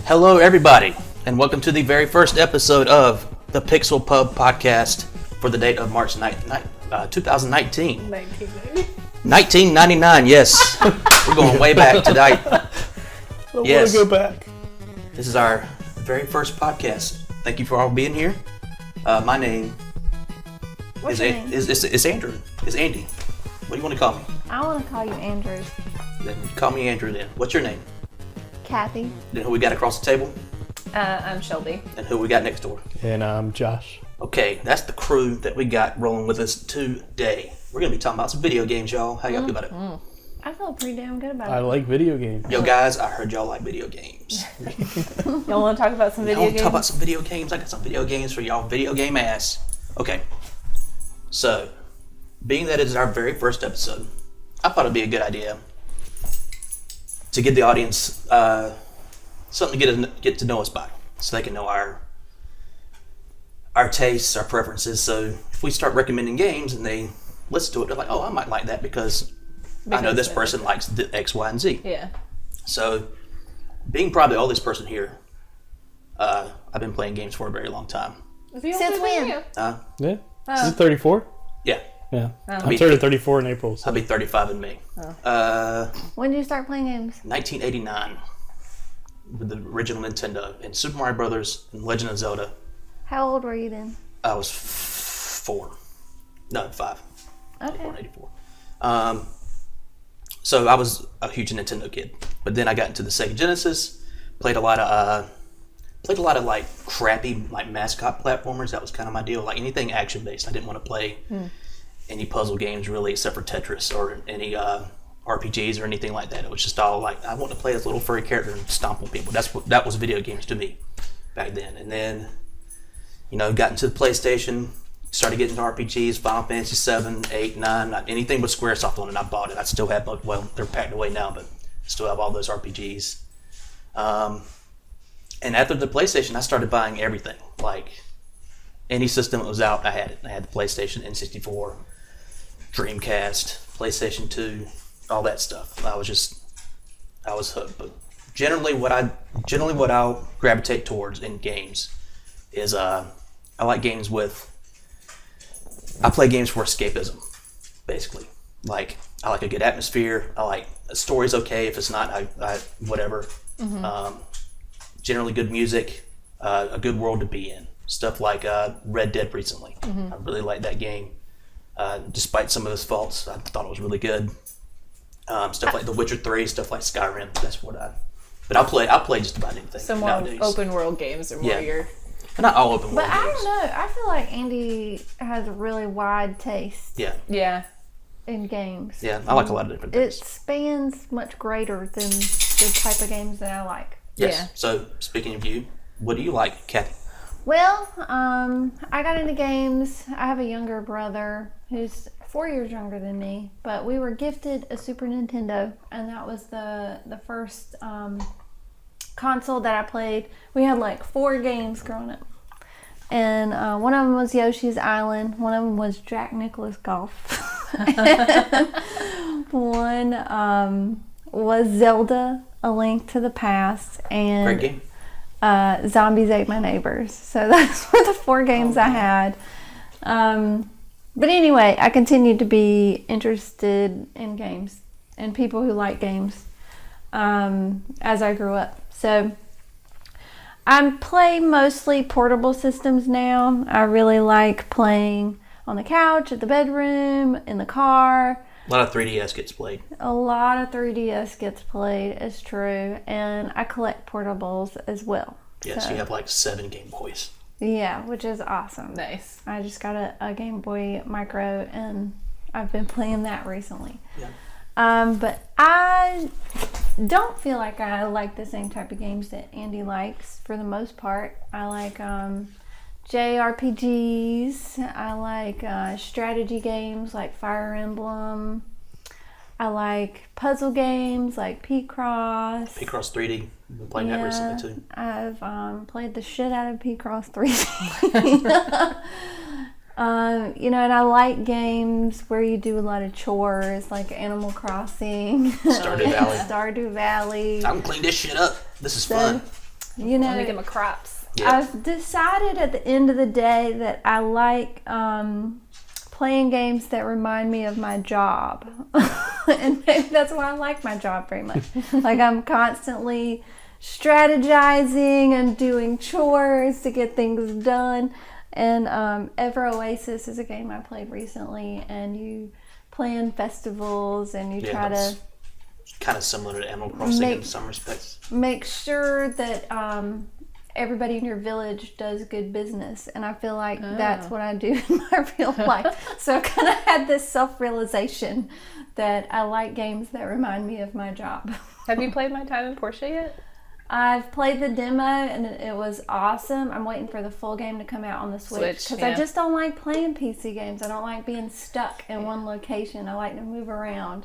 Hello, everybody, and welcome to the very first episode of the Pixel Pub podcast for the date of March 2019. 1999, yes. We're going way back tonight. I want to go back. This is our very first podcast. Thank you for all being here. My name What's your name? is Andrew. Is Andy. What do you want to call me? I want to call you Andrew. Then call me Andrew then. What's your name? Kathy. Then who we got across the table? I'm Shelby. And who we got next door? And I'm Josh. Okay, that's the crew that we got rolling with us today. We're going to be talking about some video games, y'all. How y'all feel about it? I feel pretty damn good about I it. like video games. Yo, guys, I heard y'all like video games. Y'all want to talk about some video games? Talk about some video games. I got some video games for y'all video game ass. Okay, so being that it is our very first episode, I thought it'd be a good idea to give the audience something to get to know us by, so they can know our tastes, our preferences. So if we start recommending games and they listen to it, they're like, "Oh, I might like that because I know this person likes the X, Y, and Z." Yeah. So, being probably the oldest person here, I've been playing games for a very long time. Since when? Yeah. This is 34? Yeah, Yeah. I'm turning 34 in April. So. I'll be 35 in May. When did you start playing games? 1989 with the original Nintendo and Super Mario Brothers and Legend of Zelda. How old were you then? I was 5. I was Okay. born in 84. So I was a huge Nintendo kid, but then I got into the Sega Genesis. Played a lot of like crappy like mascot platformers. That was kind of my deal. Like anything action based. I didn't want to play any puzzle games really, except for Tetris or any RPGs or anything like that. It was just all like I want to play this little furry character and stomp on people. That was video games to me back then. And then got into the PlayStation. Started getting into RPGs, Final Fantasy 7, 8, 9, not anything but Squaresoft on it. I bought it. I still have, well, they're packed away now, but I still have all those RPGs. And after the PlayStation, I started buying everything. Like, any system that was out, I had it. I had the PlayStation, N64, Dreamcast, PlayStation 2, all that stuff. I was hooked. But generally what I'll gravitate towards in games is, I like games I play games for escapism, basically. Like, I like a good atmosphere. I like a story's okay. If it's not, I whatever. Generally good music, a good world to be in. Stuff like Red Dead recently. I really like that game. Despite some of its faults, I thought it was really good. Stuff like The Witcher 3, stuff like Skyrim. That's what But I'll play just about anything Some more nowadays. open world games are more your... Not all open world But I games. don't know. I feel like Andy has a really wide taste Yeah. in games. Yeah, I like a lot of different It things. spans much greater than the type of games that I like. Yes. Yeah. So, speaking of you, what do you like, Cathy? Well, I got into games. I have a younger brother who's 4 years younger than me, but we were gifted a Super Nintendo, and that was the first console that I played. We had like 4 games growing up, and one of them was Yoshi's Island, one of them was Jack Nicklaus Golf, one was Zelda: A Link to the Past, and Great game. Zombies Ate My Neighbors. So those were the 4 games I had. But anyway, I continued to be interested in games and people who like games as I grew up. So I play mostly portable systems now. I really like playing on the couch, at the bedroom, in the car. A lot of 3DS gets played. A lot of 3DS gets played, it's true. And I collect portables as well. Yes, So, you have like 7 Game Boys. yeah, which is awesome. Nice. I just got a Game Boy Micro, and I've been playing that recently. Yeah. But I don't feel like I like the same type of games that Andy likes for the most part. I like JRPGs. I like strategy games like Fire Emblem. I like puzzle games like P-Cross. P-Cross 3D. I've been playing that recently too. I've played the shit out of P-Cross 3D. And I like games where you do a lot of chores, like Animal Crossing, Stardew Valley. Stardew Valley. I can clean this shit up. This is fun. You know, Let me get my crops. Yeah. I've decided at the end of the day that I like playing games that remind me of my job. And maybe that's why I like my job very much. Like, I'm constantly strategizing and doing chores to get things done. And Ever Oasis is a game I played recently, and you plan festivals and you try to kind of similar to Animal Crossing in some respects. Make sure that everybody in your village does good business, and I feel like that's what I do in my real life. So I kind of had this self-realization that I like games that remind me of my job. Have you played My Time in Portia yet? I've played the demo and it was awesome. I'm waiting for the full game to come out on the Switch because I just don't like playing PC games. I don't like being stuck in one location. I like to move around,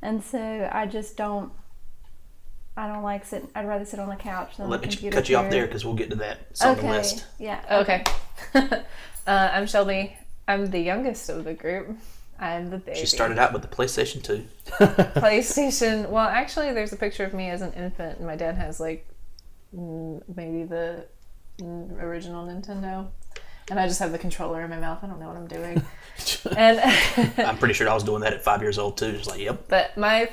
and so I just don't. I don't like sitting. I'd rather sit on the couch than on the computer. Let me cut you off there because we'll get to that. It's on the list. Yeah. Okay. I'm Shelby. I'm the youngest of the group. I'm the baby. She started out with the PlayStation 2. PlayStation. Well, actually, there's a picture of me as an infant, and my dad has like maybe the original Nintendo, and I just have the controller in my mouth. I don't know what I'm doing. And I'm pretty sure I was doing that at 5 years old too. Just like, yep. But my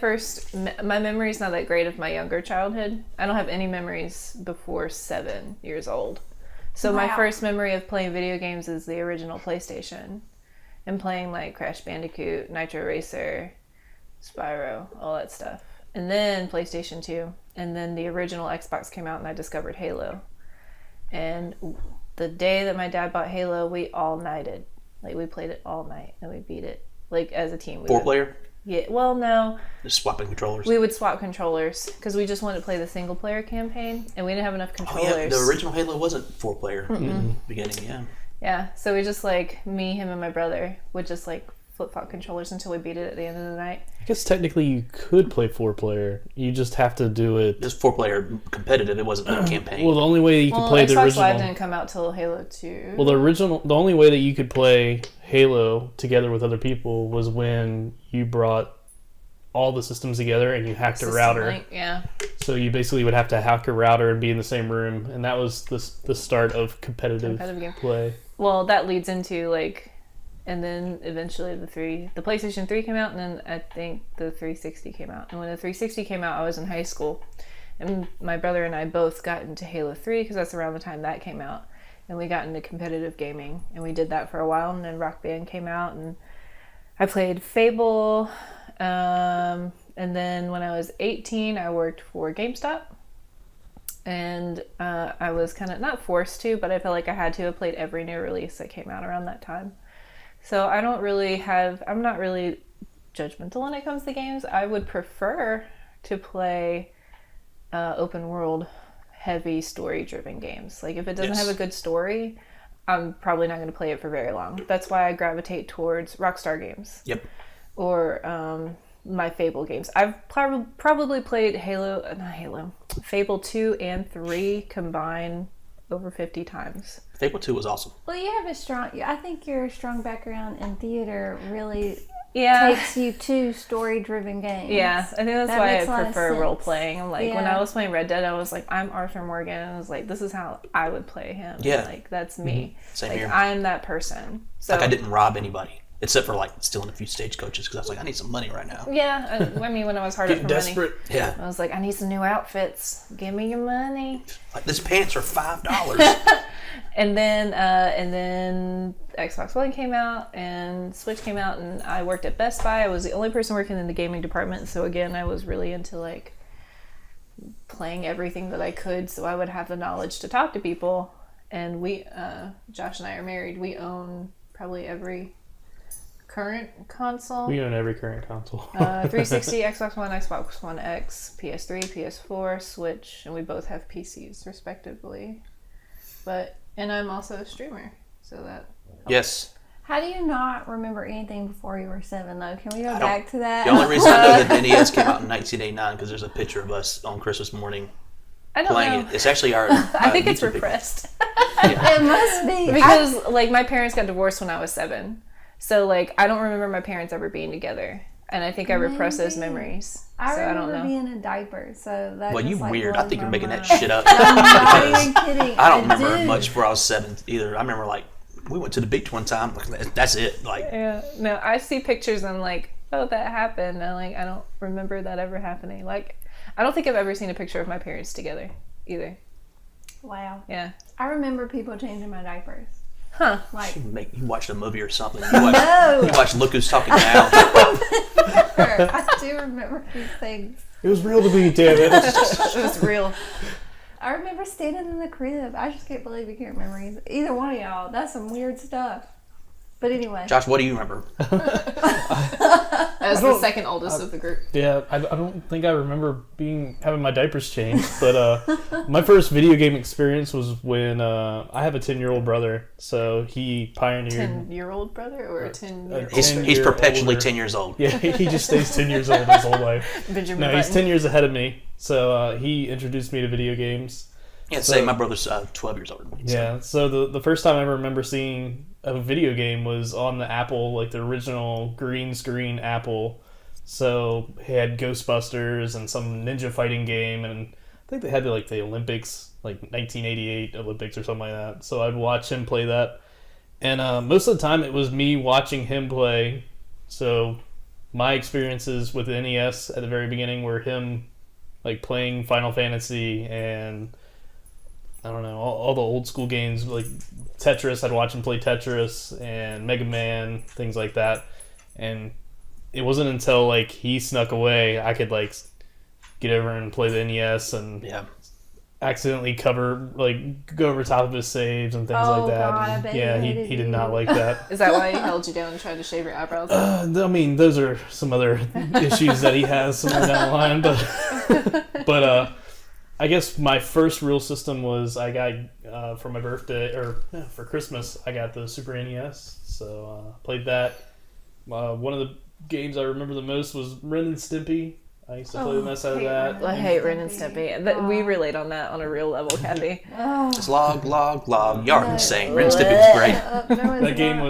memory's not that great of my younger childhood. I don't have any memories before 7 years old. So my first memory of playing video games is the original PlayStation. And playing like Crash Bandicoot, Nitro Racer, Spyro, all that stuff. And then PlayStation 2. And then the original Xbox came out and I discovered Halo. And the day that my dad bought Halo, we all nighted. Like, we played it all night and we beat it. Like, as a team. 4-player? Yeah, well, no. Just swapping controllers? We would swap controllers because we just wanted to play the single-player campaign and we didn't have enough controllers. Oh, yeah, the original Halo wasn't 4-player in the beginning, yeah. Yeah, so we just like, me, him, and my brother would just like flip-flop controllers until we beat it at the end of the night. I guess technically you could play 4-player. You just have to do it. Just 4-player competitive. It wasn't a campaign. Well, the only way you could play the Xbox original. Live didn't come out till Halo 2. Well, the only way that you could play Halo together with other people was when you brought all the systems together and you hacked a router. Link, yeah. So you basically would have to hack a router and be in the same room, and that was the start of competitive game. play. Well, that leads into like, and then eventually the PlayStation 3 came out, and then I think the 360 came out. And when the 360 came out, I was in high school, and my brother and I both got into Halo 3 because that's around the time that came out, and we got into competitive gaming, and we did that for a while, and then Rock Band came out, and I played Fable, and then when I was 18, I worked for GameStop. And I was kind of not forced to, but I felt like I had to have played every new release that came out around that time. So I'm not really judgmental when it comes to games. I would prefer to play open world, heavy story driven games. Like if it doesn't have a good story, I'm probably not going to play it for very long. That's why I gravitate towards Rockstar games. Yep. Or my Fable games. I've probably played Fable 2 and 3 combined over 50 times. Fable 2 was awesome. Well, you have I think your strong background in theater really Yeah. takes you to story-driven games. Yeah, I think that's That why makes a I lot of prefer sense. role-playing. I'm like, when Yeah. I was playing Red Dead, I was like, I'm Arthur Morgan. And I was like, this is how I would play him. Yeah. Like, that's me. Same like, here. I'm that person. So, Like I didn't rob anybody. Except for like stealing a few stagecoaches because I was like, I need some money right now. yeah, I mean, when I was hard up for Desperate. money, Yeah. I was like, I need some new outfits. Give me your money. Like these pants are $5. And then Xbox One came out and Switch came out, and I worked at Best Buy. I was the only person working in the gaming department, so again, I was really into like playing everything that I could, so I would have the knowledge to talk to people. And we, Josh and I are married. We own probably every current console. We own every current console. 360, Xbox One, Xbox One X, PS3, PS4, Switch, and we both have PCs respectively. And I'm also a streamer, so that helps. Yes. How do you not remember anything before you were 7, though? Can we go back to that? The only reason I know that the NES came out in 1989 because there's a picture of us on Christmas morning I don't playing know. it. It's actually our I think it's YouTube video. repressed. It must be. Because like my parents got divorced when I was 7. So like I don't remember my parents ever being together. and I think I repress those Maybe. memories. I So I remember don't know. being in diapers, so that. Well, you just, like, weird. I blows think you're my making that mind. shit up. I'm not Because even kidding. I don't remember do. much before I was 7 either. I remember like we went to the beach one time. That's it. Like Yeah. No, I see pictures and I'm like, oh, that happened. And like, I don't remember that ever happening. Like, I don't think I've ever seen a picture of my parents together either. Wow. Yeah. I remember people changing my diapers. Huh. Like, you watched a movie or something. You No. watched Look Who's Talking Now. I do remember these things. It was real to me, damn it. It was real. I remember standing in the crib. I just can't believe you can't remember either one of y'all. That's some weird stuff. But anyway. Josh, what do you remember? As the second oldest of the group. Yeah, I don't think I remember having my diapers changed, but my first video game experience was when I have a 10-year-old brother, so he pioneered. 10-year-old brother or a 10-year-old? He's 10 year perpetually older. 10 years old. Yeah, he just stays 10 years old his whole life. Benjamin No, he's Button. 10 years ahead of me, so he introduced me to video games. Yeah, say my brother's 12 years older than me. Yeah, so the first time I ever remember seeing a video game was on the Apple, like the original green screen Apple. So he had Ghostbusters and some ninja fighting game, and I think they had like the Olympics, like 1988 Olympics or something like that. So I'd watch him play that, and most of the time it was me watching him play. So my experiences with the NES at the very beginning were him like playing Final Fantasy and I don't know, all the old school games like Tetris. I'd watch him play Tetris and Mega Man, things like that. And it wasn't until like he snuck away I could like get over and play the NES and Yeah. accidentally go over top of his saves and things Oh, like that. God, I And bet yeah, he he hated did you. not like that. Is that why he held you down and tried to shave your eyebrows? I mean, those are some other issues that he has somewhere down the line, but I guess my first real system was I got for my birthday for Christmas I got the Super NES, so played that. One of the games I remember the most was Ren and Stimpy. I used to play the mess out of hate that. I hate Ren and Stimpy. We relate on that on a real level, Kathy. Oh, It's log, log, log. Y'all are No. insane. Ren and Stimpy was great. no,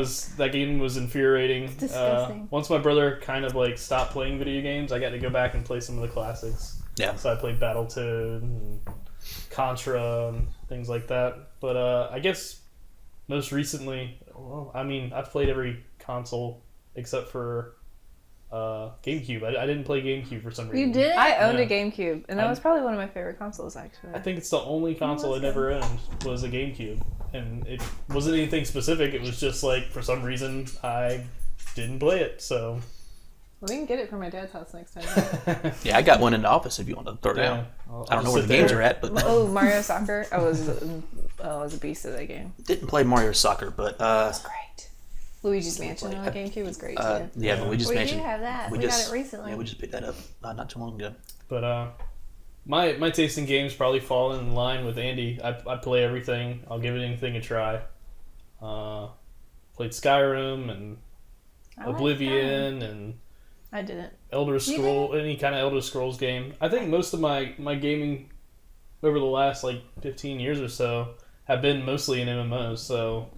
it's That game was infuriating. disgusting. Once my brother kind of like stopped playing video games, I got to go back and play some of the classics. Yeah. So I played Battletoad and Contra and things like that. But I guess most recently, well, I mean, I've played every console except for GameCube. I didn't play GameCube for some reason. You did? I owned Yeah. a GameCube, and that was probably one of my favorite consoles, actually. I think it's the only console I never owned was a GameCube. And it wasn't anything specific. It was just like, for some reason, I didn't play it. So, We can get it from my dad's house next time. Yeah, I got one in the office if you want to throw it yeah. down. I'll I don't know just where the sit games there. are at, but Oh, Mario Soccer! I was a beast at that game. didn't play Mario Soccer, but Great. Luigi's Mansion on the GameCube was great too. yeah, but we just We do mentioned have that. We got it recently. Yeah, we just picked that up not too long ago. But my taste in games probably fall in line with Andy. I play everything. I'll give anything a try. Played Skyrim and I like Oblivion and I didn't. any kind of Elder Scrolls game. I think most of my gaming over the last like 15 years or so have been mostly in MMOs. So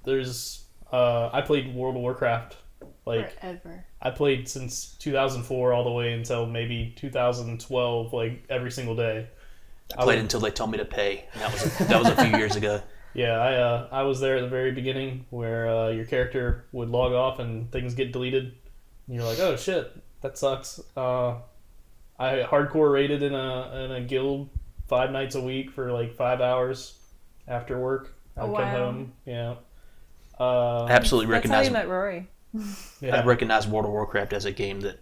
there's I played World of Warcraft like Forever. I played since 2004 all the way until maybe 2012, like every single day. I played until they told me to pay. And that was a few years ago. Yeah, I was there at the very beginning where your character would log off and things get deleted. And you're like, oh shit, that sucks. I hardcore raided in a guild 5 nights a week for like 5 hours after work. I'd come wow. home. Yeah. I absolutely That's how recognize. you met Rory. Yeah. I recognize World of Warcraft as a game that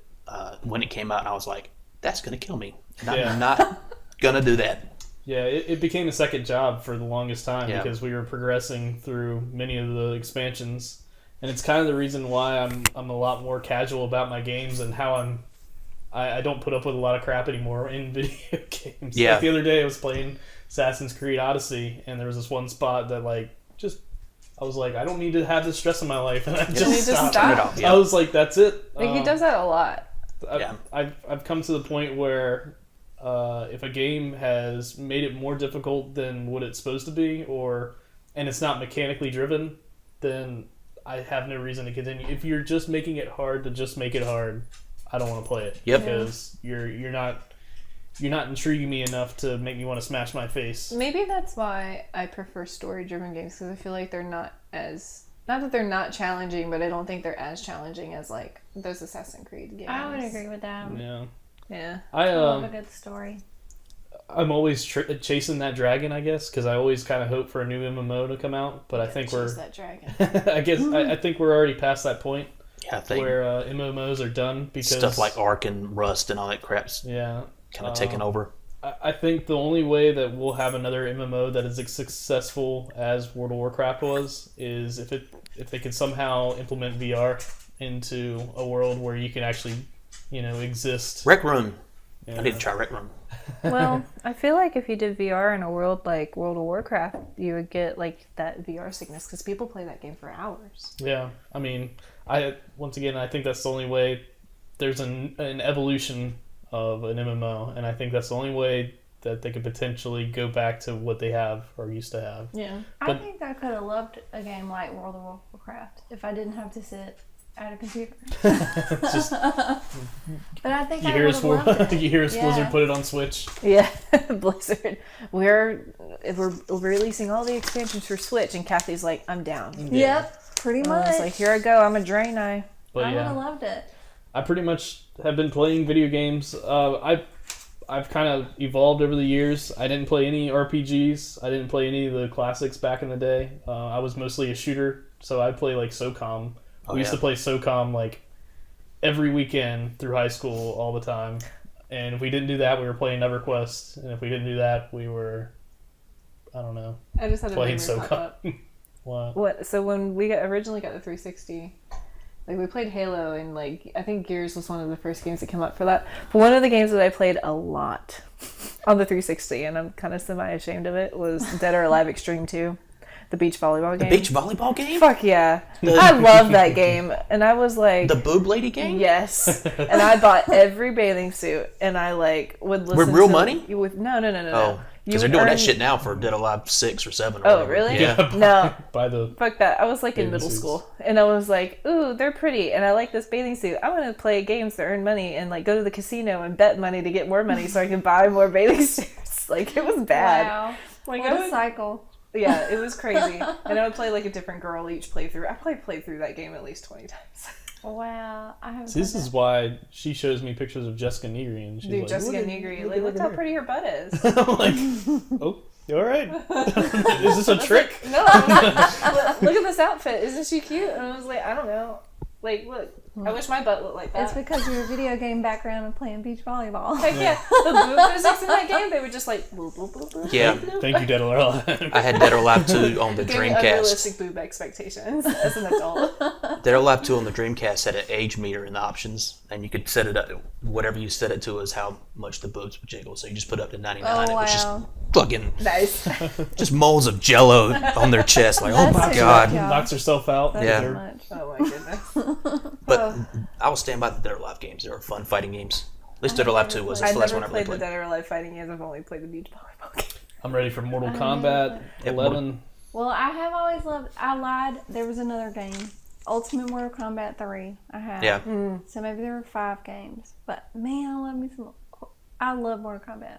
when it came out, I was like, "That's gonna kill me. And I'm not gonna do that." Yeah, it became a second job for the longest time Yeah. because we were progressing through many of the expansions, and it's kind of the reason why I'm a lot more casual about my games and how I don't put up with a lot of crap anymore in video games. Yeah. Like the other day I was playing Assassin's Creed Odyssey, and there was this one spot that I was like, I don't need to have this stress in my life, and I need to just stopped. stop. Turn it off. Yeah. I was like, that's it. Like he does that a lot. Yeah. I've come to the point where if a game has made it more difficult than what it's supposed to be, and it's not mechanically driven, then I have no reason to continue. If you're just making it hard to just make it hard, I don't want to play it. Yep. Because you're not intriguing me enough to make me want to smash my face. Maybe that's why I prefer story-driven games, because I feel like they're not as... Not that they're not challenging, but I don't think they're as challenging as, like, those Assassin's Creed games. I would agree with that. Yeah. Yeah. I love a good story. I'm always chasing that dragon, I guess, because I always kind of hope for a new MMO to come out. But I think Chase that dragon. I think we're already past that point Yeah, I think where MMOs are done because stuff like Ark and Rust and all that crap's yeah, kind of taken over. I think the only way that we'll have another MMO that is as successful as World of Warcraft was is if they can somehow implement VR into a world where you can actually, exist. Rec Room. Yeah. I need to try Rec Room. Well, I feel like if you did VR in a world like World of Warcraft, you would get like that VR sickness because people play that game for hours. Yeah, I mean, I think that's the only way. There's an evolution of an MMO, and I think that's the only way that they could potentially go back to what they have or used to have. Yeah. I think I could have loved a game like World of Warcraft if I didn't have to sit at a computer. Just But I think you I hear would us, have loved it. you hear us Yeah. Blizzard put it on Switch. Yeah, Blizzard. We're releasing all the expansions for Switch, and Kathy's like, I'm down. Yep, pretty I much. was like, here I go. I'm a Draenei. But I would yeah, have loved it. I pretty much have been playing video games. I've kind of evolved over the years. I didn't play any RPGs. I didn't play any of the classics back in the day. I was mostly a shooter, so I play like SOCOM. We used to play SOCOM like every weekend through high school all the time. And if we didn't do that, we were playing EverQuest. And if we didn't do that, we were, I don't know, I just had a playing memory pop up. SOCOM. What? What? So when we originally got the 360, like we played Halo, and like I think Gears was one of the first games that came up for that. But one of the games that I played a lot on the 360, and I'm kind of semi-ashamed of it, was Dead or Alive Extreme 2. The beach volleyball game. The beach volleyball game? Fuck yeah. I love that game. And I was like... The boob lady game? Yes. And I bought every bathing suit, and I like would listen With real to... money? No. Oh, because they're doing that shit now for Dead or Alive 6 or 7 or Oh, whatever. really? Yeah. No. By the Fuck that. I was like in Bathing middle suits. school, and I was like, ooh, they're pretty, and I like this bathing suit. I want to play games to earn money and like go to the casino and bet money to get more money so I can buy more bathing suits. Like, it was bad. Wow. Like, What I a would- cycle. Yeah, it was crazy. And I would play like a different girl each playthrough. I probably played through that game at least 20 times. Wow. I haven't See, this played is why she shows me pictures of Jessica Negri, and she's Dude, like, Jessica "Look at- Negri, look like, at look how her." pretty her butt is. I'm like, oh, you all right? Is this a trick? No, I'm not. Look at this outfit. Isn't she cute? And I was like, I don't know. Like, look. I wish my butt looked like It's that. because of your video game background and playing beach volleyball. Heck yeah. The boob physics in that game, they were just like, boop, boop, boop, boop. Yeah. Thank you, Dead or Alive. I had Dead or Alive 2 on the Gave me Dreamcast. unrealistic boob expectations as an adult. Dead or Alive 2 on the Dreamcast had an age meter in the options, and you could set it up. Whatever you set it to is how much the boobs would jiggle. So you just put it up to 99. Oh, It was just wow. fucking Nice. just moles of jello on their chest. Like, oh That's my too god. much, yeah. Knocks herself out. That's Yeah. too much. Oh my goodness. But I will stand by the Dead or Alive games. They were fun fighting games. At least Dead or Alive 2 was. That's I've the last never one I really played the played. Dead or Alive fighting games. I've only played the beach volleyball game. I'm ready for Mortal I Kombat Yep, 11. Well, I have always loved. I lied. There was another game, Ultimate Mortal Kombat 3. I have. Yeah. So maybe there were 5 games, but man, I love me some. I love Mortal Kombat.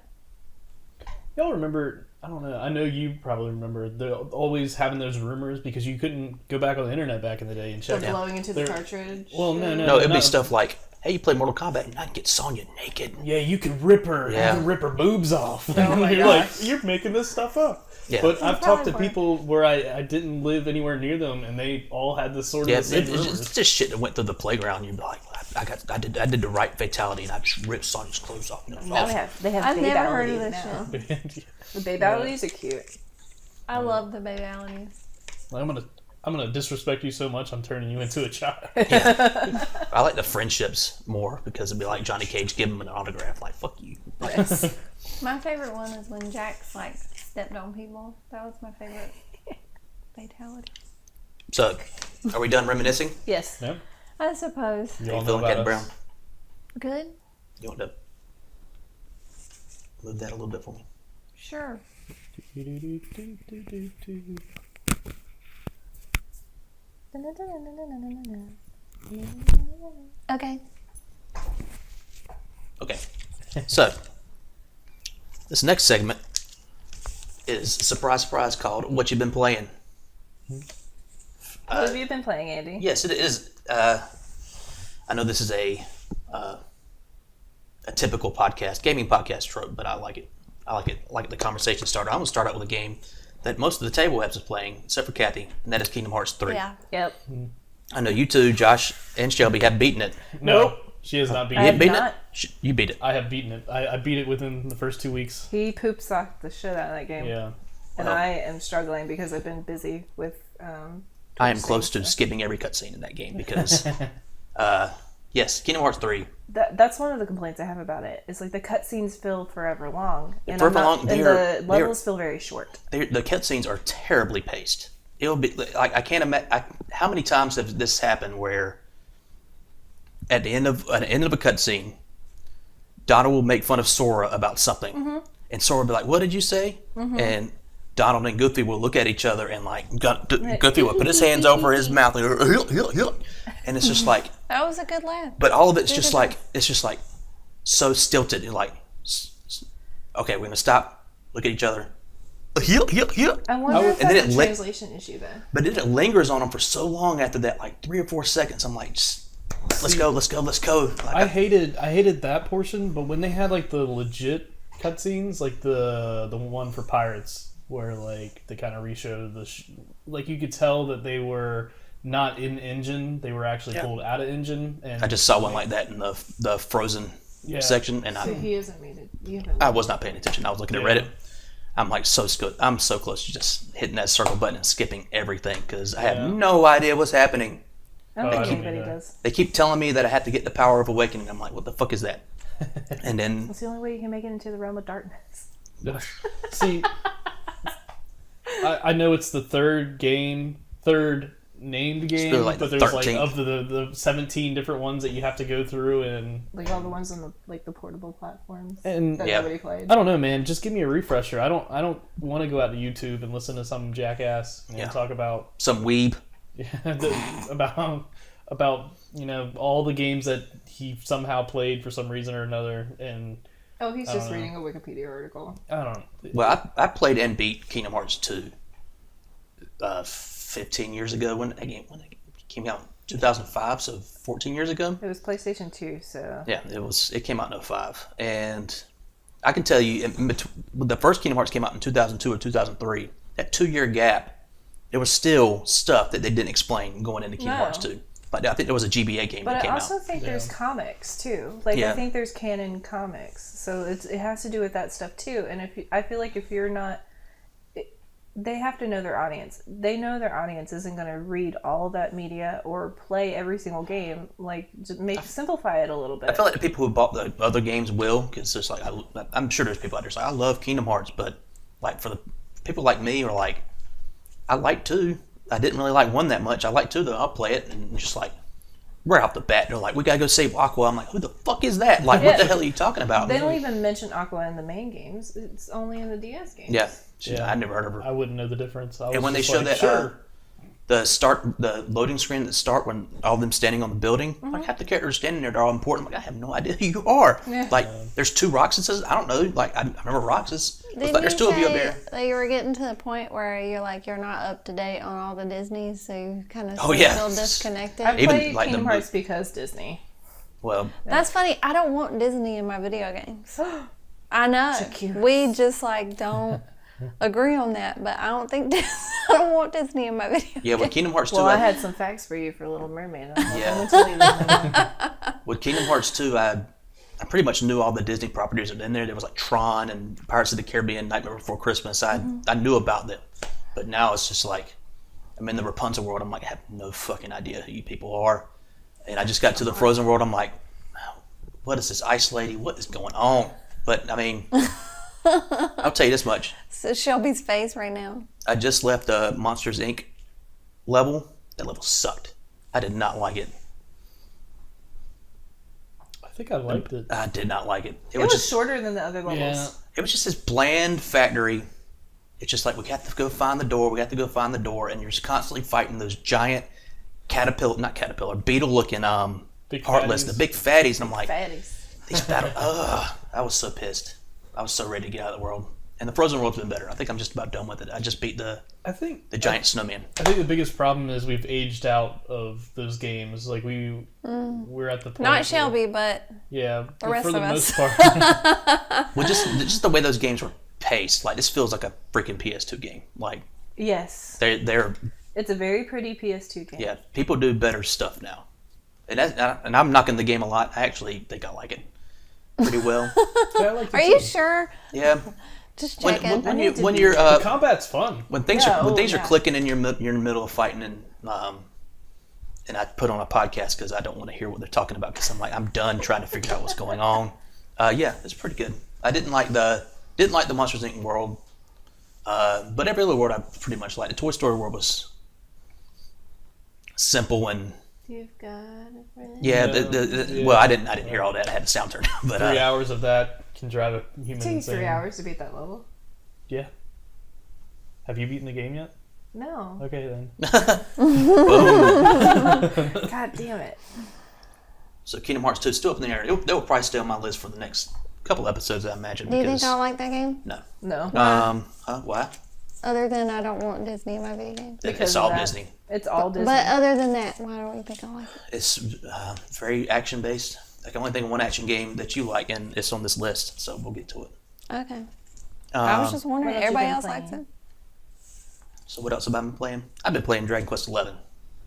Y'all remember? I don't know. I know you probably remember. Always having those rumors because you couldn't go back on the internet back in the day and check. The blowing into the There- cartridge. Well, no. No, it'd be not- stuff like, hey, you play Mortal Kombat and I can get Sonya naked. Yeah, you could rip her. Yeah. You can rip her boobs off. Oh my You're gosh. like, you're making this stuff up. Yeah. But I've talked probably to were. people where I didn't live anywhere near them, and they all had this sort of Yeah, the same it's rumors. just shit that went through the playground. You'd be like, I did the right fatality and I just ripped Sonya's clothes off. And it was Now awful. they have I've never heard of babe-alities this now. shit. The babe-alities are cute. I love the baby-alities. I'm gonna disrespect you so much. I'm turning you into a child. I like the friendships more because it'd be like Johnny Cage giving him an autograph. Like, fuck you. My favorite one is when Jax like stepped on people. That was my favorite fatality. So, are we done reminiscing? Yes. Yeah. I suppose. You How all you know feeling, Captain about Brown? us. Good. You want to move that a little bit for me? Sure. Okay. Okay. So, this next segment is surprise, surprise, called "What You've Been Playing." What have you been playing, Andy? Yes, it is. I know this is a typical gaming podcast trope, but I like it. I like the conversation starter. I'm going to start out with a game that most of the table apps is playing, except for Cathy, and that is Kingdom Hearts 3. Yeah. Yep. I know you two, Josh and Shelby, have beaten it. No, she has not beaten You it. have beaten not. it? You beat it. I have beaten it. I beat it within the first 2 weeks. He poop socked the shit out of that game. Yeah. And Well. I am struggling because I've been busy with. I am close to skipping every cutscene in that game because, yes, Kingdom Hearts 3. That's one of the complaints I have about it. It's like the cutscenes feel forever long, and, Forever long, and they're- the levels feel very short. The cutscenes are terribly paced. It'll be like I can't imagine how many times has this happened where at the end of a cutscene, Donald will make fun of Sora about something, and Sora will be like, "What did you say?" And Donald and Goofy will look at each other and like Goofy will put his hands over his mouth and it's just like, That was a good laugh. but all of it's just like so stilted. You're like, okay, we're gonna stop, look at each other. I wonder if And then that's it a li- translation issue, though. But then it lingers on them for so long after that, like 3 or 4 seconds. I'm like, just, let's go. Like, I hated that portion, but when they had like the legit cutscenes, like the one for Pirates, where like they kind of reshowed like you could tell that they were not in engine, they were actually pulled out of engine. And I just saw one like that in the Frozen section, and So he hasn't made it. You haven't. I was not paying attention. I was looking at Reddit. I'm like I'm so close to just hitting that circle button and skipping everything because I have no idea what's happening. I don't think I don't anybody either. does. They keep telling me that I have to get the power of awakening. I'm like, what the fuck is that? And then It's the only way you can make it into the realm of darkness. See, I know it's the third named game, really like but the there's like 13th. of the 17 different ones that you have to go through, and Like all the ones on the portable platforms And- that Yeah. nobody played. I don't know, man. Just give me a refresher. I don't want to go out to YouTube and listen to some jackass talk about some weeb. about all the games that he somehow played for some reason or another, and Oh, he's just reading a Wikipedia article. I don't know. Well, I played and beat Kingdom Hearts 2 15 years ago when it came out, 2005, so 14 years ago. It was PlayStation 2, so Yeah, it came out in 05. And I can tell you, when the first Kingdom Hearts came out in 2002 or 2003, that 2-year gap, there was still stuff that they didn't explain going into Kingdom No. Hearts 2. But I think there was a GBA game But that I came also out. think there's comics too. Like Yeah. I think there's canon comics, so it has to do with that stuff too. And I feel like if you're not, they have to know their audience. They know their audience isn't going to read all that media or play every single game. Like just simplify it a little bit. I feel like the people who bought the other games will, because it's like I'm sure there's people out there like I love Kingdom Hearts, but like for the people like me or like I like 2. I didn't really like 1 that much. I like 2 though. I'll play it and just like right off the bat they're like, we gotta go save Aqua. I'm like, who the fuck is that? Like, what the hell are you talking about? They don't even mention Aqua in the main games. It's only in the DS games. Yeah, I never heard of her. I wouldn't know the difference. And when they show that the loading screen that start when all of them standing on the building, like half the characters standing there, they're all important. I'm like, I have no idea who you are. Yeah. Like, there's 2 Roxases. I don't know. Like, I remember Roxas. Looks like there's 2 of you up there. That you were getting to the point where you're not up to date on all the Disneys, so you kind of Oh, yeah. feel disconnected. I Even, played like, the Kingdom mo- Hearts because Disney. Well, That's funny. I don't want Disney in my video games. I know. Shakira. We just don't agree on that, but I don't think I don't want Disney in my video. yeah, with Kingdom Hearts 2, Well, I had some facts for you for Little Mermaid. I'm Yeah. going to tell you that. with Kingdom Hearts 2, I pretty much knew all the Disney properties that were in there. There was like Tron and Pirates of the Caribbean, Nightmare Before Christmas. I knew about them. But now it's just like, I'm in the Rapunzel world. I'm like, I have no fucking idea who you people are. And I just got to the Frozen world. I'm like, what is this ice lady? What is going on? But I mean, I'll tell you this much. So Shelby's face right now. I just left the Monsters Inc. level. That level sucked. I did not like it. I think I liked it. I did not like it. It was shorter than the other levels. Yeah. It was just this bland factory. It's just like, we have to go find the door. We have to go find the door. And you're just constantly fighting those giant not caterpillar, beetle looking Big heartless, fatties. the big fatties, and I'm like, Fatties. these battle. I was so pissed. I was so ready to get out of the world. And the frozen world's been better. I think I'm just about done with it. I just beat the I think giant snowman. I think the biggest problem is we've aged out of those games. Like we're at the point Not where- Shelby, but Yeah, but rest for the of most us. part. Well, just the way those games were paced. Like this feels like a freaking PS2 game. Like Yes. they're It's a very pretty PS2 game. yeah. People do better stuff now. And I'm knocking the game a lot. I actually think I like it pretty well. Yeah, I like are you sure? Yeah. Just When checking. when you're The combat's fun. when things Yeah, are oh, are yeah. clicking and you're in the middle of fighting and I put on a podcast because I don't want to hear what they're talking about because I'm done trying to figure out what's going on. Yeah, it's pretty good. I didn't like the Monsters Inc. world, but every other world I pretty much liked. The Toy Story world was simple and You've got a friend. yeah. Yeah. Well, I didn't hear all that. I had the sound turned down, but 3 hours of that can drive a human It takes insane. 3 hours to beat that level. Yeah. Have you beaten the game yet? No. Okay then. God damn it. So Kingdom Hearts 2 is still up in the air. They will probably stay on my list for the next couple episodes, I imagine. Do you because think I'll like that game? no. No. Why? Other than I don't want Disney in my video game. It's of all that. Disney. It's all Disney. But other than that, why don't you think I like it? It's very action based. I can only think of one action game that you like, and it's on this list, so we'll get to it. Okay. I was just wondering. what else you Everybody been else likes playing? it. So what else have I been playing? I've been playing Dragon Quest XI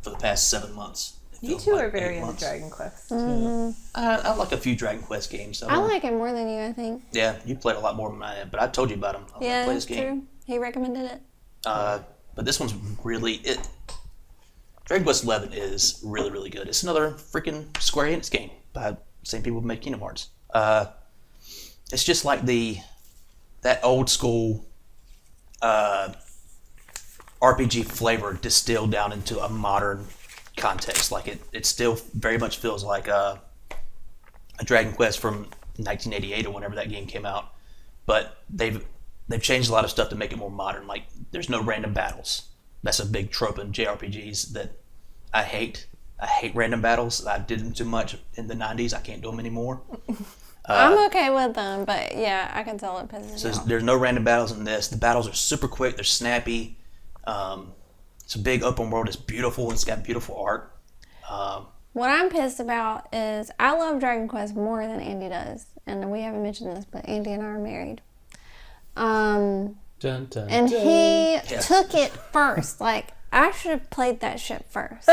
for the past 7 months. It you feels two like are very 8 into months. Dragon Quest. I like a few Dragon Quest games. So I like it more than you, I think. Yeah, you played a lot more than I have, but I told you about them. I want to Yeah, play that's this game. true. He recommended it. But this one's really it. Dragon Quest XI is really, really good. It's another freaking Square Enix game by the same people who made Kingdom Hearts. It's just like that old school RPG flavor distilled down into a modern context. Like it still very much feels like a Dragon Quest from 1988 or whenever that game came out, but they've changed a lot of stuff to make it more modern. Like there's no random battles. That's a big trope in JRPGs that I hate. I hate random battles. I did them too much in the 90s. I can't do them anymore. I'm okay with them, but yeah, I can tell it pisses So me off. there's no random battles in this. The battles are super quick. They're snappy. It's a big open world. It's beautiful. It's got beautiful art. What I'm pissed about is I love Dragon Quest more than Andy does, and we haven't mentioned this, but Andy and I are married. Dun, dun, And dun. he Yeah. took it first. Like, I should have played that shit first.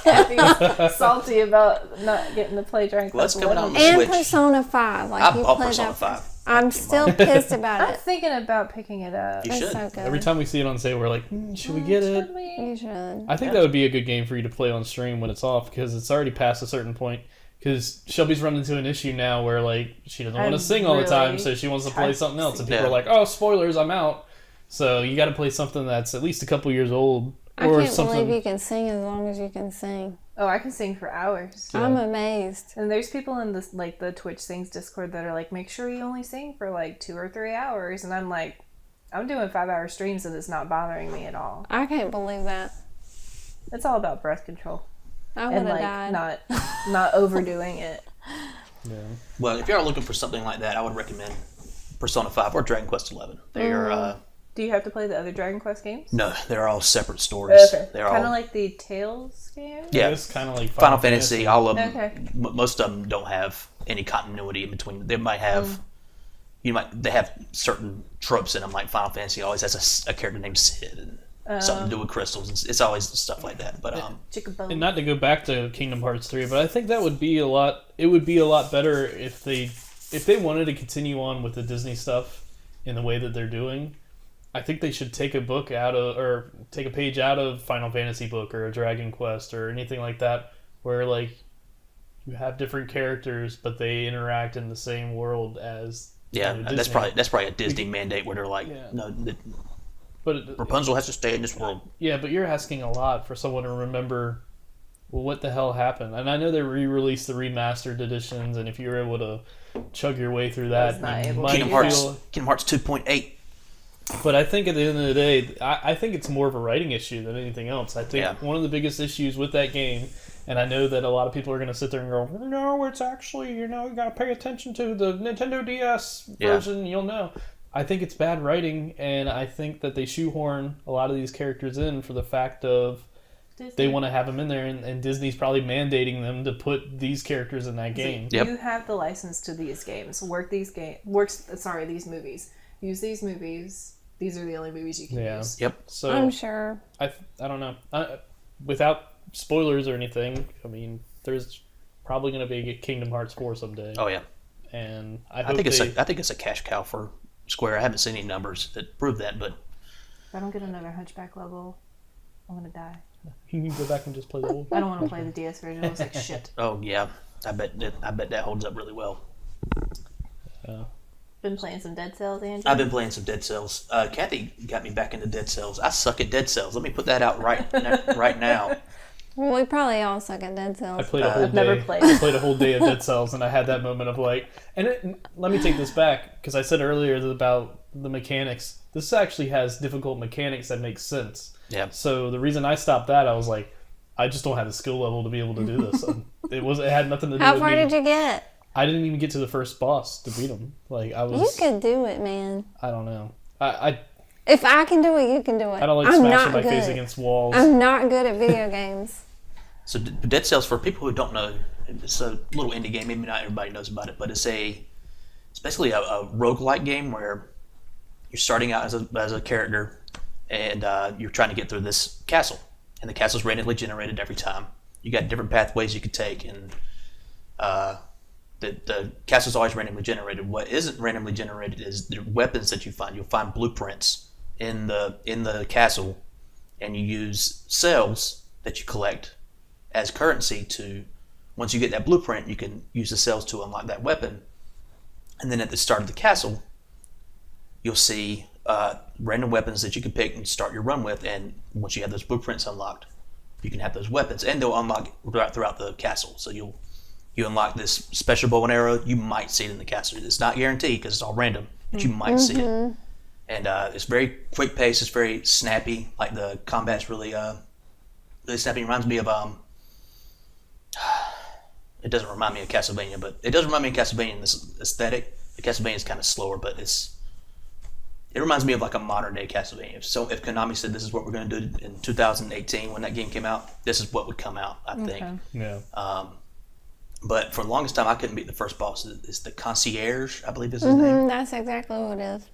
Kathy's salty about not getting to play Dragon Well, that's Quest. coming out on the And Switch. Persona 5. Like, I you bought played Persona that 5. first. I'm still pissed about I'm it. thinking about picking it up. You It's should. so good. Every time we see it on sale, we're like, should we get it? Should we? You should. I think that would be a good game for you to play on stream when it's off because it's already past a certain point. Because Shelby's run into an issue now where like she doesn't want to I'm sing all the time, really so she wants to trying play to something else, and sing. people are Yeah. like, "Oh, spoilers! I'm out." So you got to play something that's at least a couple years old, I or can't something. believe you can sing as long as you can sing. Oh, I can sing for hours. Yeah. I'm amazed. And there's people in this like the Twitch Sings Discord that are like, make sure you only sing for like 2 or 3 hours. And I'm like, I'm doing 5-hour streams and it's not bothering me at all. I can't believe that. It's all about breath control I would and have like died. not overdoing it. Yeah. Well, if you are looking for something like that, I would recommend Persona 5 or Dragon Quest 11. They're Do you have to play the other Dragon Quest games? no, they're all separate stories. Okay. They're Kind of all like the Tales game? yeah. It's kind of like Final Fantasy. All of them. Okay. Most of them don't have any continuity in between. They might have. They have certain tropes in them, like Final Fantasy always has a character named Sid and something to do with crystals. It's always stuff like that. But Chickabone. And not to go back to Kingdom Hearts 3, but I think that would be a lot. It would be a lot better if they wanted to continue on with the Disney stuff in the way that they're doing. I think they should take a book out of, or take a page out of Final Fantasy book or a Dragon Quest or anything like that, where like you have different characters, but they interact in the same world as yeah, you know, that's Disney. probably a Disney mandate where they're like, Yeah. no, But Rapunzel has to stay in this world. yeah, but you're asking a lot for someone to remember. Well, what the hell happened? And I know they re-released the remastered editions, and if you were able to chug your way through was that, not you able might to Kingdom do Hearts, feel. Kingdom Hearts 2.8. But I think at the end of the day, I think it's more of a writing issue than anything else. I think Yeah. one of the biggest issues with that game, and I know that a lot of people are going to sit there and go, no, it's actually, you got to pay attention to the Nintendo DS version, you'll know. I think it's bad writing, and I think that they shoehorn a lot of these characters in for the fact of they want to have them in there, and Disney's probably mandating them to put these characters in that game. Yep. You have the license to these games. These movies. Use these movies. These are the only movies you can use. Yep. So I'm sure. I don't know. Without spoilers or anything, I mean, there's probably going to be a Kingdom Hearts 4 someday. Oh yeah. And I think it's a cash cow for Square. I haven't seen any numbers that prove that, but If I don't get another Hunchback level, I'm gonna die. you can go back and just play the old. I don't want to play the DS version. It looks like shit. oh yeah, I bet that holds up really well. Been playing some Dead Cells, Andrew? I've been playing some Dead Cells. Kathy got me back into Dead Cells. I suck at Dead Cells. Let me put that out right now. Well, we probably all suck at Dead I Cells. played a whole I've day. never played. I played a whole day of Dead Cells, and I had that moment of like. Let me take this back because I said earlier about the mechanics. This actually has difficult mechanics that make sense. Yeah. So the reason I stopped that, I was like, I just don't have the skill level to be able to do this. It had nothing to do How with far me. did you get? I didn't even get to the first boss to beat him. Like I was. You could do it, man. I don't know. I If I can do it, you can do it. I don't like I'm smashing not my good. face against walls. I'm not good at video games. So Dead Cells, for people who don't know, it's a little indie game. Maybe not everybody knows about it, but it's basically a roguelike game where you're starting out as a character and you're trying to get through this castle, and the castle's randomly generated every time. You got different pathways you could take, and the castle's always randomly generated. What isn't randomly generated is the weapons that you find. You'll find blueprints in the castle, and you use cells that you collect as currency to. Once you get that blueprint, you can use the cells to unlock that weapon. And then at the start of the castle, you'll see random weapons that you can pick and start your run with. And once you have those blueprints unlocked, you can have those weapons, and they'll unlock throughout the castle. So you unlock this special bow and arrow. You might see it in the castle. It's not guaranteed because it's all random, but you might see it. And it's very quick paced. It's very snappy. Like the combat's really snappy. It reminds me of it doesn't remind me of Castlevania, but it does remind me of Castlevania in this aesthetic. The Castlevania is kind of slower, but it reminds me of like a modern day Castlevania. So if Konami said this is what we're going to do in 2018 when that game came out, this is what would come out, I think. Yeah. But for the longest time, I couldn't beat the first boss. It's the Concierge, I believe is his name. That's exactly what it is.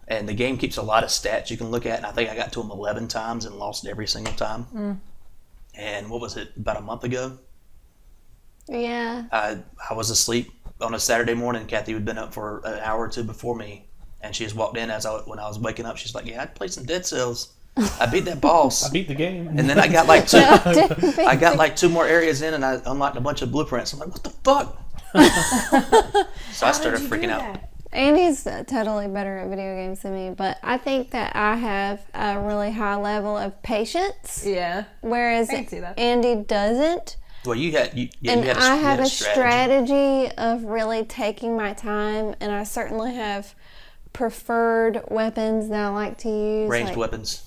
And the game keeps a lot of stats you can look at, and I think I got to him 11 times and lost every single time. And what was it, about a month ago? Yeah. I was asleep on a Saturday morning. Kathy had been up for an hour or two before me, and she just walked in when I was waking up. She's like, "Yeah, I played some Dead Cells. I beat that boss." I beat the game. And then I got like two more areas in, and I unlocked a bunch of blueprints. I'm like, "What the fuck?" So I started freaking out. Andy's totally better at video games than me, but I think that I have a really high level of patience, Yeah. whereas I can see that. Andy doesn't. Well, you had I have a strategy of really taking my time, and I certainly have preferred weapons that I like to use. Ranged weapons.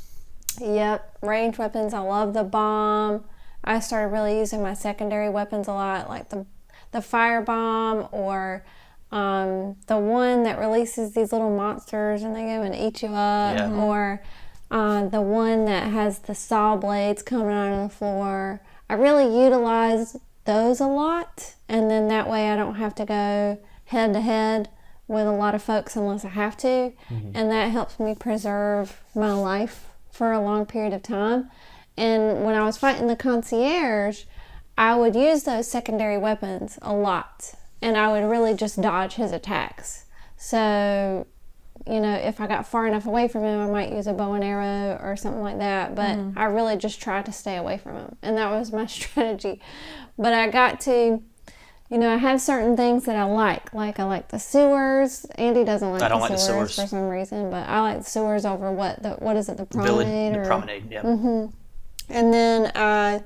Yep, ranged weapons. I love the bomb. I started really using my secondary weapons a lot, like the fire bomb, or the one that releases these little monsters and they go and eat you up, or the one that has the saw blades coming out of the floor. I really utilize those a lot, and then that way I don't have to go head to head with a lot of folks unless I have to, and that helps me preserve my life for a long period of time. And when I was fighting the concierge, I would use those secondary weapons a lot, and I would really just dodge his attacks. So, if I got far enough away from him, I might use a bow and arrow or something like that, but I really just tried to stay away from him, and that was my strategy. But I got to, I have certain things that I like I like the sewers. Andy doesn't like the sewers for some reason, but I like the sewers over what is it, the promenade? The promenade, yeah. And then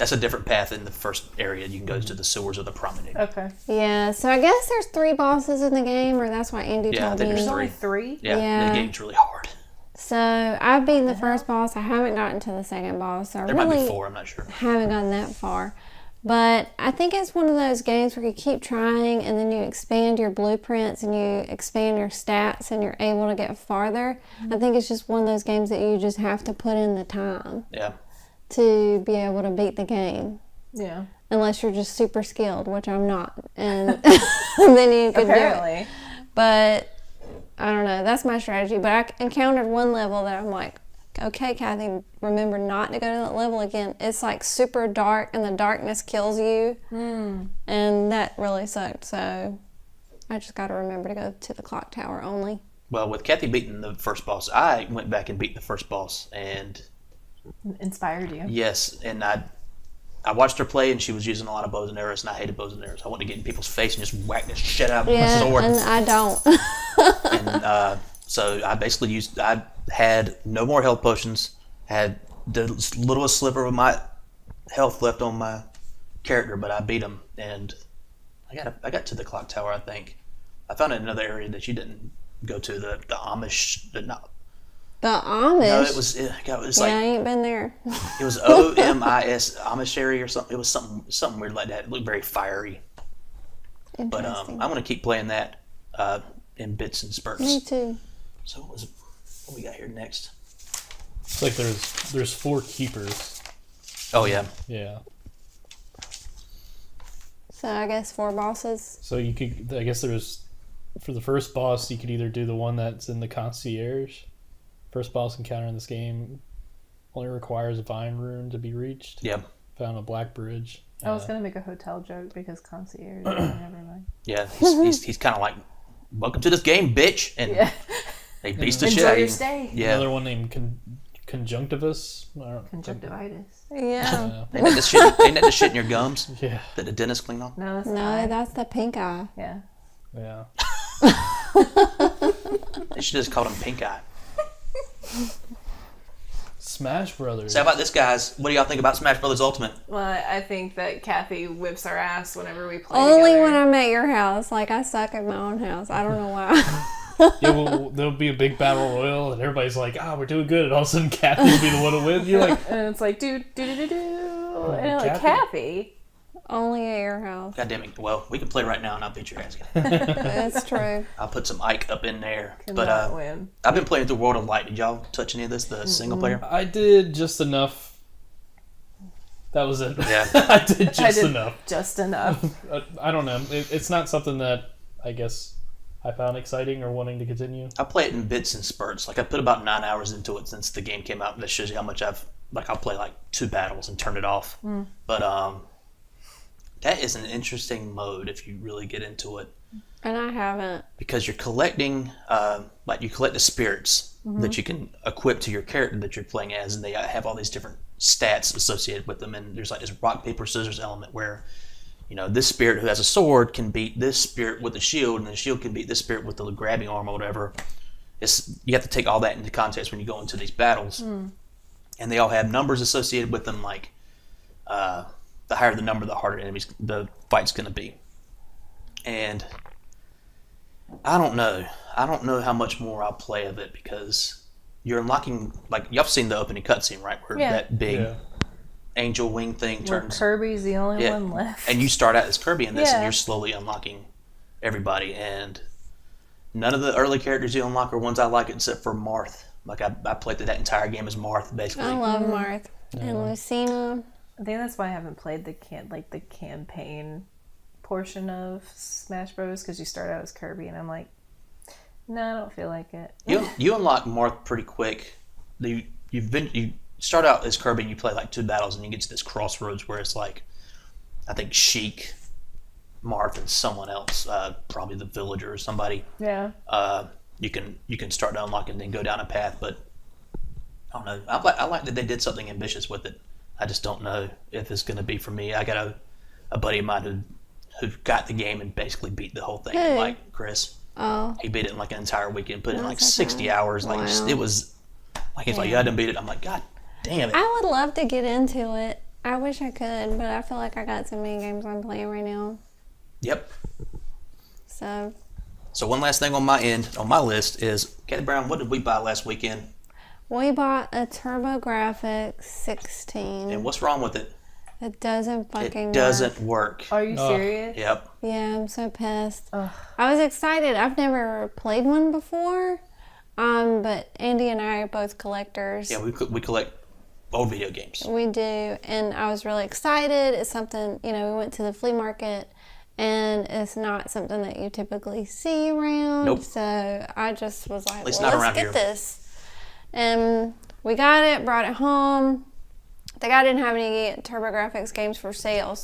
That's a different path in the first area. You can go to the sewers or the promenade. Okay. Yeah, so I guess there's 3 bosses in the game, or that's what Andy Yeah, I told think me. there's Only 3. 3? Yeah, Yeah. the game's really hard. So I've beaten the first boss. I haven't gotten to the second boss, so I There might really be 4, I'm not sure. haven't gotten that far. But I think it's one of those games where you keep trying and then you expand your blueprints and you expand your stats and you're able to get farther. I think it's just one of those games that you just have to put in the time Yeah. to be able to beat the game. Yeah. Unless you're just super skilled, which I'm not. And then you could do it. Apparently. But I don't know. That's my strategy. But I encountered one level that I'm like, okay, Cathy, remember not to go to that level again. It's like super dark and the darkness kills you. And that really sucked. So I just got to remember to go to the clock tower only. Well, with Cathy beating the first boss, I went back and beat the first boss. And Inspired you. yes, and I watched her play, and she was using a lot of bows and arrows, and I hated bows and arrows. I wanted to get in people's face and just whack the shit out of my sword. And I don't. And so I basically I had no more health potions, had the littlest sliver of my health left on my character, but I beat him, and I got to the clock tower, I think. I found another area that you didn't go to, the Amish, The Amish? no, it was I like, ain't been there. it was OMIS, Amish area or something. It was something weird like that. It looked very fiery. But I'm going to keep playing that in bits and spurts. Me too. So what we got here next? It's like there's 4 keepers. Oh yeah. Yeah. So I guess 4 bosses. So you could, I guess there's, for the first boss, you could either do the one that's in the concierge. First boss encounter in this game only requires a vine rune to be reached. Yeah. Found a black bridge. I was going to make a hotel joke because concierge. Never mind. Yeah. He's kind of like, welcome to this game, bitch, and Yeah. they beast the Enjoy shit out of your you. stay. Yeah. Another one named Conjunctivus. I don't- Conjunctivitis. Yeah. Ain't that the shit in your gums Yeah. that the dentist clean off? No, that's No, eye. that's the pink eye. Yeah. Yeah. They should just call him Pink Eye. Smash Brothers. So how about this, guys? What do y'all think about Smash Brothers Ultimate? Well, I think that Cathy whips our ass whenever we play Only together. when I'm at your house. Like, I suck at my own house. I don't know why. Yeah, well, there'll be a big battle royal, and everybody's like, we're doing good, and all of a sudden Kathy will be the one to win. You're like, And it's like, do. And I'm like, Cathy? Kathy? Only at your house. God damn it. Well, we can play right now and I'll beat your ass. That's true. I'll put some Ike up in there. Cannot But win. I've been playing through World of Light. Did y'all touch any of this, the single player? I did just enough. That was it. Yeah. I did just I did enough. just enough. I don't know. It's not something that I guess I found exciting or wanting to continue. I play it in bits and spurts. Like I put about 9 hours into it since the game came out. That shows you how much I'll play like 2 battles and turn it off. But that is an interesting mode if you really get into it, And I haven't. because you're collecting you collect the spirits that you can equip to your character that you're playing as, and they have all these different stats associated with them. And there's like this rock paper scissors element where, you know, this spirit who has a sword can beat this spirit with a shield, and the shield can beat this spirit with the grabbing arm or whatever. You have to take all that into context when you go into these battles, and they all have numbers associated with them. Like the higher the number, the harder the fight's going to be. And I don't know how much more I'll play of it, because you're unlocking, like, y'all seen the opening cutscene, right? Where Yeah. that big Yeah. angel wing thing Where turns. Kirby's the only Yeah. one left. And you start out as Kirby in this, and Yeah. you're slowly unlocking everybody. And none of the early characters you unlock are ones I like, except for Marth. Like, I played through that entire game as Marth, basically. I love Marth and Lucina. I think that's why I haven't played the campaign portion of Smash Bros. Because you start out as Kirby, and I'm like, no, I don't feel like it. You unlock Marth pretty quick. You start out as Kirby, and you play like 2 battles, and you get to this crossroads where it's like, I think Sheik, Marth, and someone else, probably the villager or somebody. Yeah. You can start to unlock and then go down a path, but I don't know. I like that they did something ambitious with it. I just don't know if it's going to be for me. I got a buddy of mine who got the game and basically beat the whole thing. Who? Like Chris, Oh, he beat it in like an entire weekend, put in like That's 60 okay. hours. Like Wow. it was like, he's like, yeah, I didn't beat it. I'm like, God damn it. I would love to get into it. I wish I could, but I feel like I got so many games I'm playing right now. Yep. So So one last thing on my end, on my list is, Cathy Brown, what did we buy last weekend? we bought a TurboGrafx 16. And what's wrong with it? It doesn't fucking It doesn't work. Are you serious? Yep. Yeah, I'm so pissed. Ugh. I was excited. I've never played one before, but Andy and I are both collectors. Yeah, we collect old video games. We do, and I was really excited. It's something, we went to the flea market, and it's not something that you typically see around. Nope. So I just was like, least well, not let's around get here. this. And we got it, brought it home. The guy didn't have any TurboGrafx games for sale,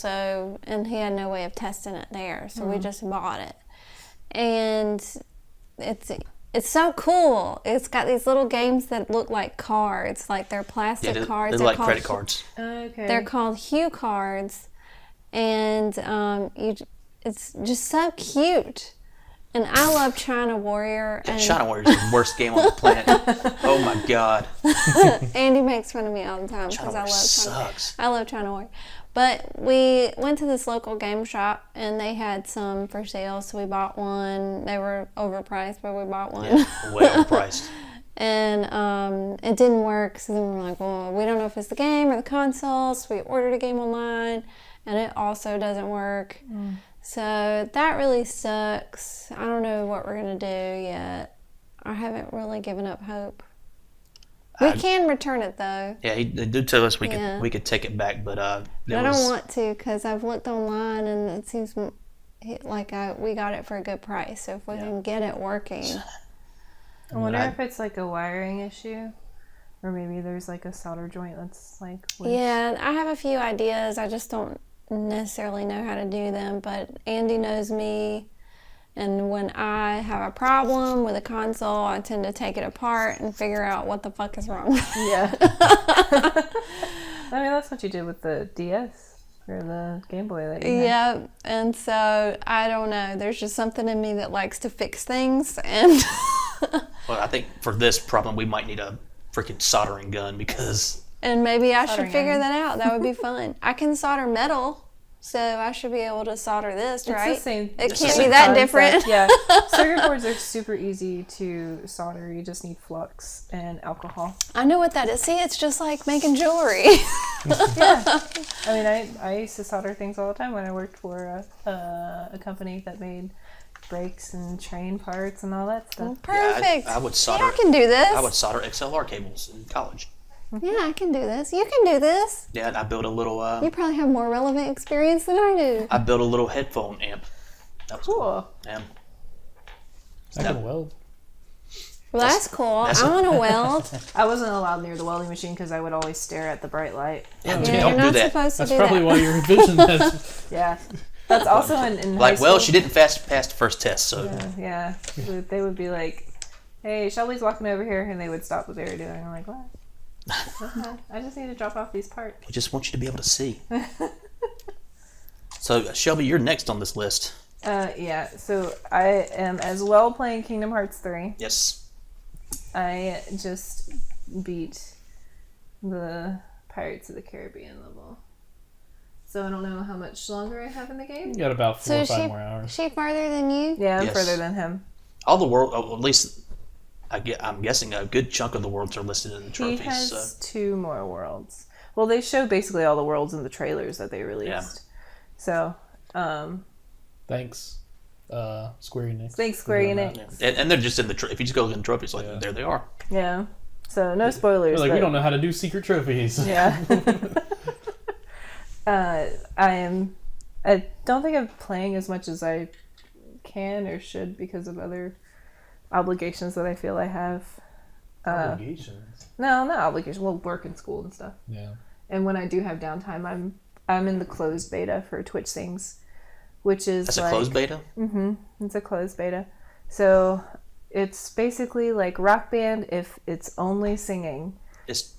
and he had no way of testing it there, so we just bought it. And it's so cool. It's got these little games that look like cards, like they're plastic cards. They're like credit cards. Okay. They're called Hue cards, and it's just so cute. And I love China Warrior. And China Warrior is the worst game on the planet. Oh my god. Andy makes fun of me all the time China because I Warrior love sucks. I love China Warrior. But we went to this local game shop and they had some for sale, so we bought one. They were overpriced, but we bought one. Yeah, way overpriced. And it didn't work, so then we were like, well, we don't know if it's the game or the console, so we ordered a game online, and it also doesn't work. So that really sucks. I don't know what we're going to do yet. I haven't really given up hope. We can return it, though. Yeah, they do tell us we Yeah. could take it back, but I don't want to because I've looked online and it seems like we got it for a good price. So if we can get it working. I wonder if it's like a wiring issue, or maybe there's like a solder joint that's like loose. Yeah, I have a few ideas. I just don't necessarily know how to do them. But Andy knows me. And when I have a problem with a console, I tend to take it apart and figure out what the fuck is wrong with it. Yeah. I mean, that's what you did with the DS or the Game Boy that you had. Yep. And so, I don't know. There's just something in me that likes to fix things. And Well, I think for this problem we might need a freaking soldering gun because and maybe I should Soldering figure iron. that out. That would be fun. I can solder metal. So I should be able to solder this, right? It's the same. It It's the can't same be that concept. different. Yeah. Circuit boards are super easy to solder. You just need flux and alcohol. I know what that is. See, it's just like making jewelry. I mean, I used to solder things all the time when I worked for a company that made brakes and train parts and all that stuff. Perfect. I would Yeah, solder. I can do this. I would solder XLR cables in college. Yeah, I can do this. You can do this. Yeah, and I built a little. You probably have more relevant experience than I do. I built a little headphone amp. That was cool. Cool. Yeah. I can weld. Well, that's cool. that's I a- want to weld. I wasn't allowed near the welding machine because I would always stare at the bright light. Yeah, Yeah, don't you're do not that. supposed to That's do probably that. why your vision has. Yeah. That's also in high Like, school. well, she didn't pass the first test, so Yeah. They would be like, hey, Shelby's walking over here, and they would stop what they were doing. I'm like, what? Okay. I just need to drop off these parts. we just want you to be able to see. So, Shelby, you're next on this list. Yeah, so I am as well playing Kingdom Hearts 3. Yes. I just beat the Pirates of the Caribbean level. So I don't know how much longer I have in the game. You got about 4 So or is 5 more hours. she farther than you? Yeah, I'm Yes. further than him. All the world, at least I'm guessing a good chunk of the worlds are listed in the He trophies. has So. 2 more worlds. Well, they showed basically all the worlds in the trailers that they released. Yeah. So, Thanks, Square Enix. thanks Square for doing Enix. that. And they're just in the. If you just go look in the trophies, like Yeah. there they are. Yeah. So no spoilers. They're like, we but- don't know how to do secret trophies. Yeah. I don't think I'm playing as much as I can or should because of other obligations that I feel I have. Obligations. No, not obligations. Well, work and school and stuff. Yeah. And when I do have downtime, I'm in the closed beta for Twitch Sings, which is That's like, a closed beta. It's a closed beta. So it's basically like Rock Band if it's only singing. It's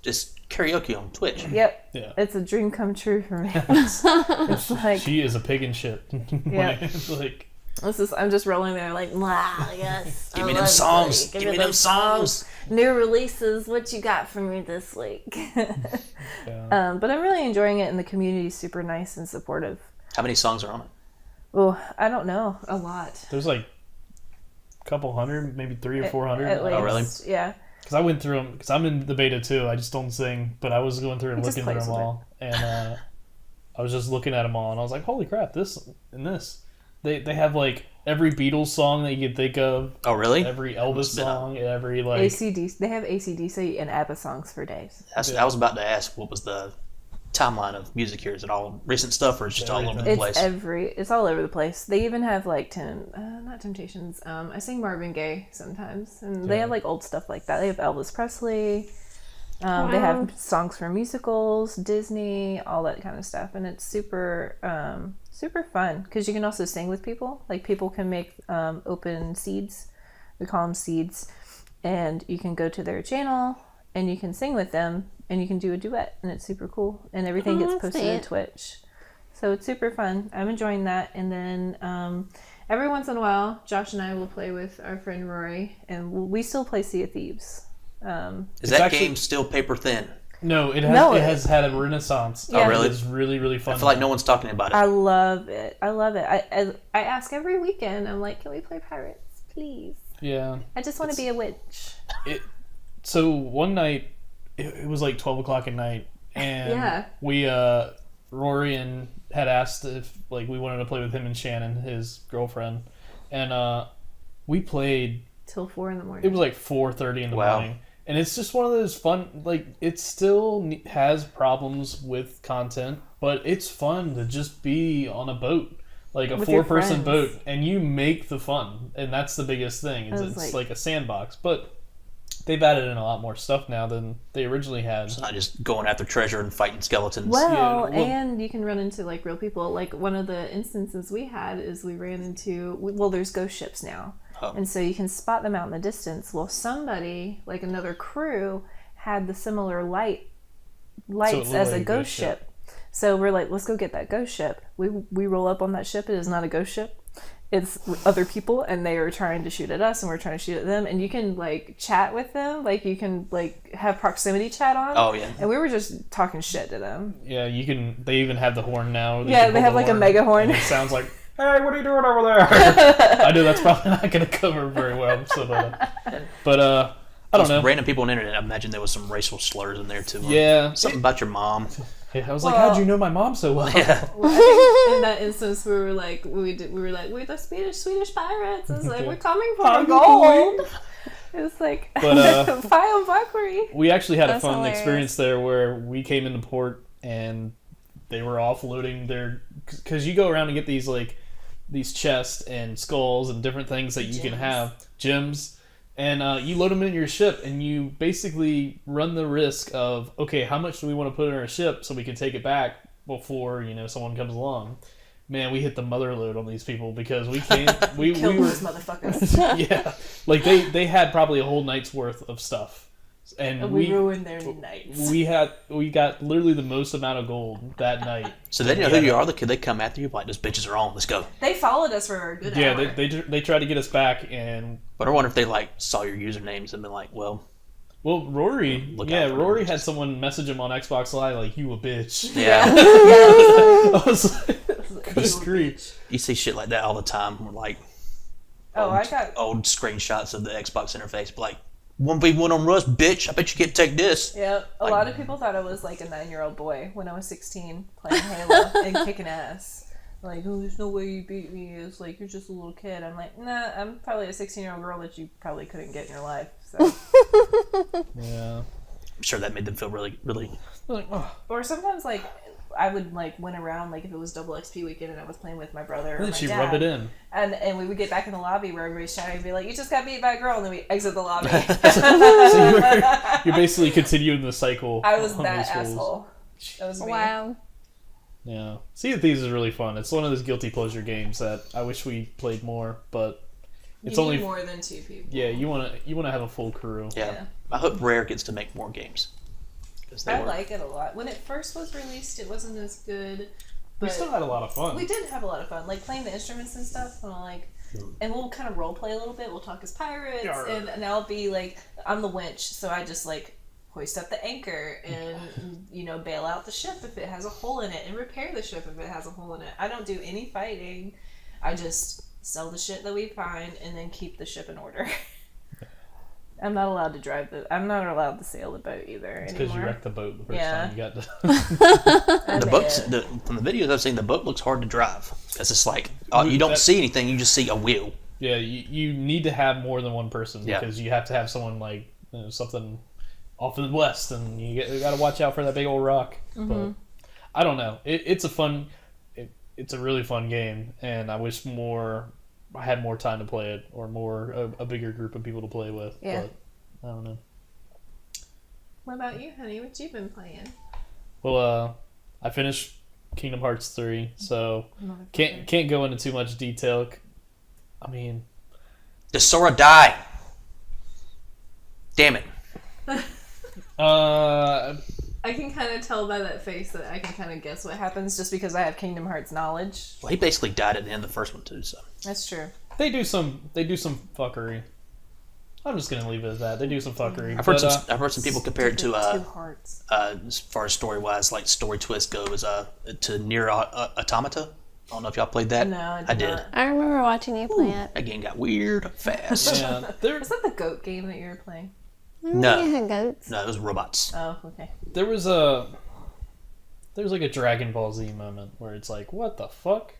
karaoke on Twitch. Yep. Yeah. It's a dream come true for me. It's like She is a pig in shit. Yeah. Like, I'm just rolling there like, wow, yes. Give me them songs. Give me them songs. New releases. What you got for me this week? But I'm really enjoying it, and the community's super nice and supportive. How many songs are on it? Oh, I don't know. A lot. There's like a couple hundred, maybe 300 or 400. At least, oh, really? Yeah. Because I went through them, because I'm in the beta too. I just don't sing, but I was going through and looking through them all. And I was just looking at them all, and I was like, holy crap, this and this. They have like every Beatles song that you could think of. Oh, really? Every Elvis song, every like... AC/DC. They have AC/DC and ABBA songs for days. I was about to ask, what was the timeline of music here? Is it all recent stuff, or is it just all over the place? It's all over the place. They even have like not Temptations. I sing Marvin Gaye sometimes, and they have like old stuff like that. They have Elvis Presley. They have songs from musicals, Disney, all that kind of stuff, and it's super fun because you can also sing with people. Like people can make open seeds. We call them seeds, and you can go to their channel and you can sing with them. And you can do a duet, and it's super cool. And everything gets posted on Twitch. So it's super fun. I'm enjoying that. And then every once in a while, Josh and I will play with our friend Rory, and we still play Sea of Thieves. Is that game still paper thin? No, it has had a renaissance. Yeah. Oh, really? It's really, really fun. I feel like no one's talking about it. I love it. I ask every weekend, I'm like, can we play Pirates, please? Yeah. I just want to be a witch. So one night, it was like 12 o'clock at night, and we Rory had asked if like we wanted to play with him and Shannon, his girlfriend, and we played till 4 a.m. It was like 4:30 in the morning, and it's just one of those fun. Like it still has problems with content, but it's fun to just be on a boat, like a with 4-person boat, and you make the fun, and that's the biggest thing. It's like a sandbox, but they've added in a lot more stuff now than they originally had. It's not just going after treasure and fighting skeletons. Well, and you can run into like real people. Like one of the instances we had is we ran into, there's ghost ships now. Oh. And so you can spot them out in the distance. Well, somebody, like another crew, had the similar lights as a ghost ship. So we're like, let's go get that ghost ship. We roll up on that ship. It is not a ghost ship. It's other people, and they are trying to shoot at us, and we're trying to shoot at them. And you can like chat with them, like you can like have proximity chat on. Oh yeah. And we were just talking shit to them. Yeah, you can. They even have the horn now. They have like a mega horn. It sounds like, hey, what are you doing over there? I know that's probably not going to cover very well. So, but I don't know. Random people on the internet. I imagine there was some racial slurs in there too. Yeah. Something about your mom. Yeah, I was like, how'd you know my mom so well? Yeah. Well, I think in that instance, we were like, we're the Swedish pirates. It's like, we're coming for our gold. It's like, file Valkyrie. We actually had a fun experience there where we came into port and they were offloading their, because you go around and get these like these chests and skulls and different things that you can have, gems. And you load them into your ship, and you basically run the risk of, okay, how much do we want to put in our ship so we can take it back before someone comes along? Man, we hit the mother load on these people because we came, we killed were those motherfuckers. Yeah, like they had probably a whole night's worth of stuff, and we ruined their nights. We got literally the most amount of gold that night. So they know who you are. They come after you like, those bitches are on. Let's go. They followed us for a good hour. Yeah, they tried to get us back, and but I wonder if they like saw your usernames and been like, well, Rory had someone message him on Xbox Live like, you a bitch. Yeah. I was like, good grief. You see shit like that all the time. We're like, I got old screenshots of the Xbox interface, like 1v1 on Rust, bitch. I bet you can't take this. Yeah, a lot of people thought I was like a 9-year-old boy when I was 16 playing Halo and kicking ass. Like, oh, there's no way you beat me. It's like, you're just a little kid. I'm like, nah, I'm probably a 16-year-old girl that you probably couldn't get in your life. So. Yeah. I'm sure that made them feel really, really. Like, oh. Or sometimes, like, I would like went around like if it was double XP weekend and I was playing with my brother or my she'd dad, rub it in, and we would get back in the lobby where everybody's shouting and be like, "You just got beat by a girl," and then we exit the lobby. So you're basically continuing the cycle. I was that asshole. That was me. Wow. Yeah, Sea of Thieves is really fun. It's one of those guilty pleasure games that I wish we played more, but it's only more than 2 people. Yeah, you wanna have a full crew. Yeah. I hope Rare gets to make more games. I like it a lot. When it first was released, it wasn't as good. We still had a lot of fun. We did have a lot of fun, like playing the instruments and stuff. And we'll kind of role play a little bit. We'll talk as pirates, and I'll be like, I'm the winch, so I just like hoist up the anchor and bail out the ship if it has a hole in it, and repair the ship if it has a hole in it. I don't do any fighting. I just sell the shit that we find and then keep the ship in order. I'm not allowed to I'm not allowed to sail the boat either. It's because you wrecked the boat the first time you got to. The boats, from the videos I've seen, the boat looks hard to drive because it's like you don't see anything, you just see a wheel. Yeah, you need to have more than one person because you have to have someone like something off in the west, and you got to watch out for that big old rock. Mm-hmm. But I don't know. It's a really fun game, and I wish I had more time to play it, or a bigger group of people to play with. Yeah. But I don't know. What about you, honey? What you been playing? Well, I finished Kingdom Hearts 3, so can't go into too much detail. I mean, does Sora die? Damn it. I can kind of tell by that face that I can kind of guess what happens just because I have Kingdom Hearts knowledge. Well, he basically died at the end of the first one too, so. That's true. They do some fuckery. I'm just gonna leave it at that. They do some fuckery. I've heard some people compare it to Two Hearts. As far as story wise, like story twist goes, to Nier Automata. I don't know if y'all played that. No, I did. I remember watching you play it. That game got weird fast. Yeah, Was that the goat game that you were playing? No. You had goats. No, it was robots. Oh, okay. There was like a Dragon Ball Z moment where it's like, what the fuck?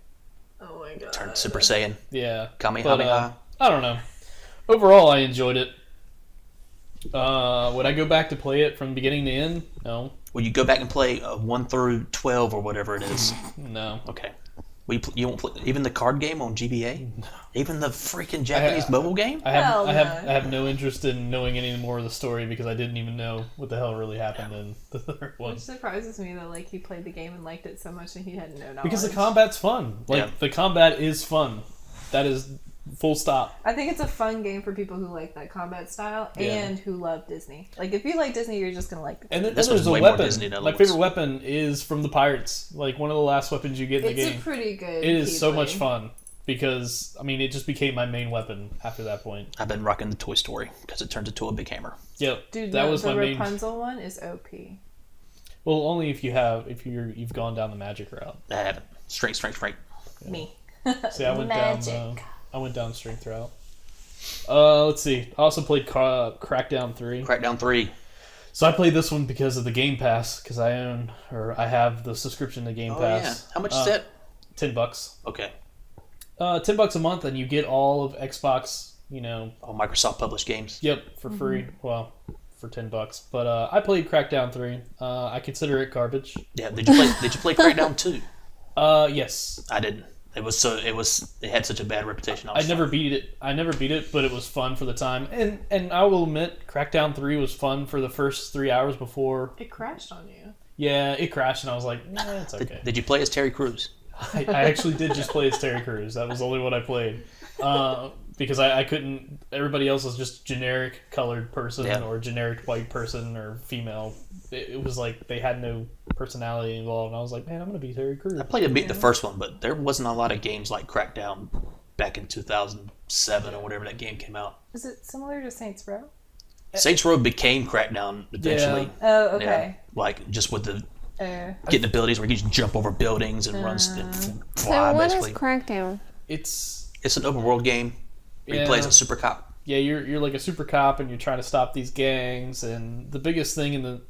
Oh my god. Turned Super Saiyan. Yeah. Kamehameha. I don't know. Overall, I enjoyed it. Would I go back to play it from beginning to end? No. Will you go back and play 1 through 12 or whatever it is? No. Okay. You won't play even the card game on GBA? No. Even the freaking Japanese mobile game? I have no interest in knowing any more of the story because I didn't even know what the hell really happened in the third one. Which surprises me that he played the game and liked it so much and he had no knowledge. Because the combat's fun. The combat is fun. That is full stop. I think it's a fun game for people who like that combat style and who love Disney. Like, if you like Disney, you're just gonna like the game. And then there's a weapon. My favorite weapon is from the Pirates. Like, one of the last weapons you get in the game. It's a pretty good It is so much fun because, I mean, it just became my main weapon after that point. I've been rocking the Toy Story because it turns into a big hammer. Yep. Dude, that was the my main. Rapunzel one is OP. Well, only if you've gone down the magic route. I haven't. Strength. Yeah. Me. See, I went Magic. down strength route. Let's see. I also played Crackdown 3. Crackdown 3. So I played this one because of the Game Pass, because I have the subscription to Game Pass. Yeah. How much is that? $10. Okay. $10 a month, and you get all of Xbox. All Microsoft published games. Yep, for free. Well, for $10. But I played Crackdown 3. I consider it garbage. Yeah. Did you play Crackdown 2? Yes. I didn't. It had such a bad reputation. I never beat it, but it was fun for the time. And I will admit, Crackdown 3 was fun for the first 3 hours before. It crashed on you. Yeah, it crashed, and I was like, nah, it's okay. Did you play as Terry Crews? I actually did just play as Terry Crews. That was the only one I played. Because I couldn't... Everybody else was just generic colored person or generic white person or female. It was like they had no personality involved. And I was like, man, I'm going to be Terry Crews. I played the first one, but there wasn't a lot of games like Crackdown back in 2007 or whatever that game came out. Is it similar to Saints Row? Saints Row became Crackdown eventually. Yeah. Oh, okay. Yeah, like just with the getting abilities where you just jump over buildings and run and fly. So what basically. is Crackdown? It's an open world game. Where you play as a super cop. Yeah, you're like a super cop and you're trying to stop these gangs. And the biggest thing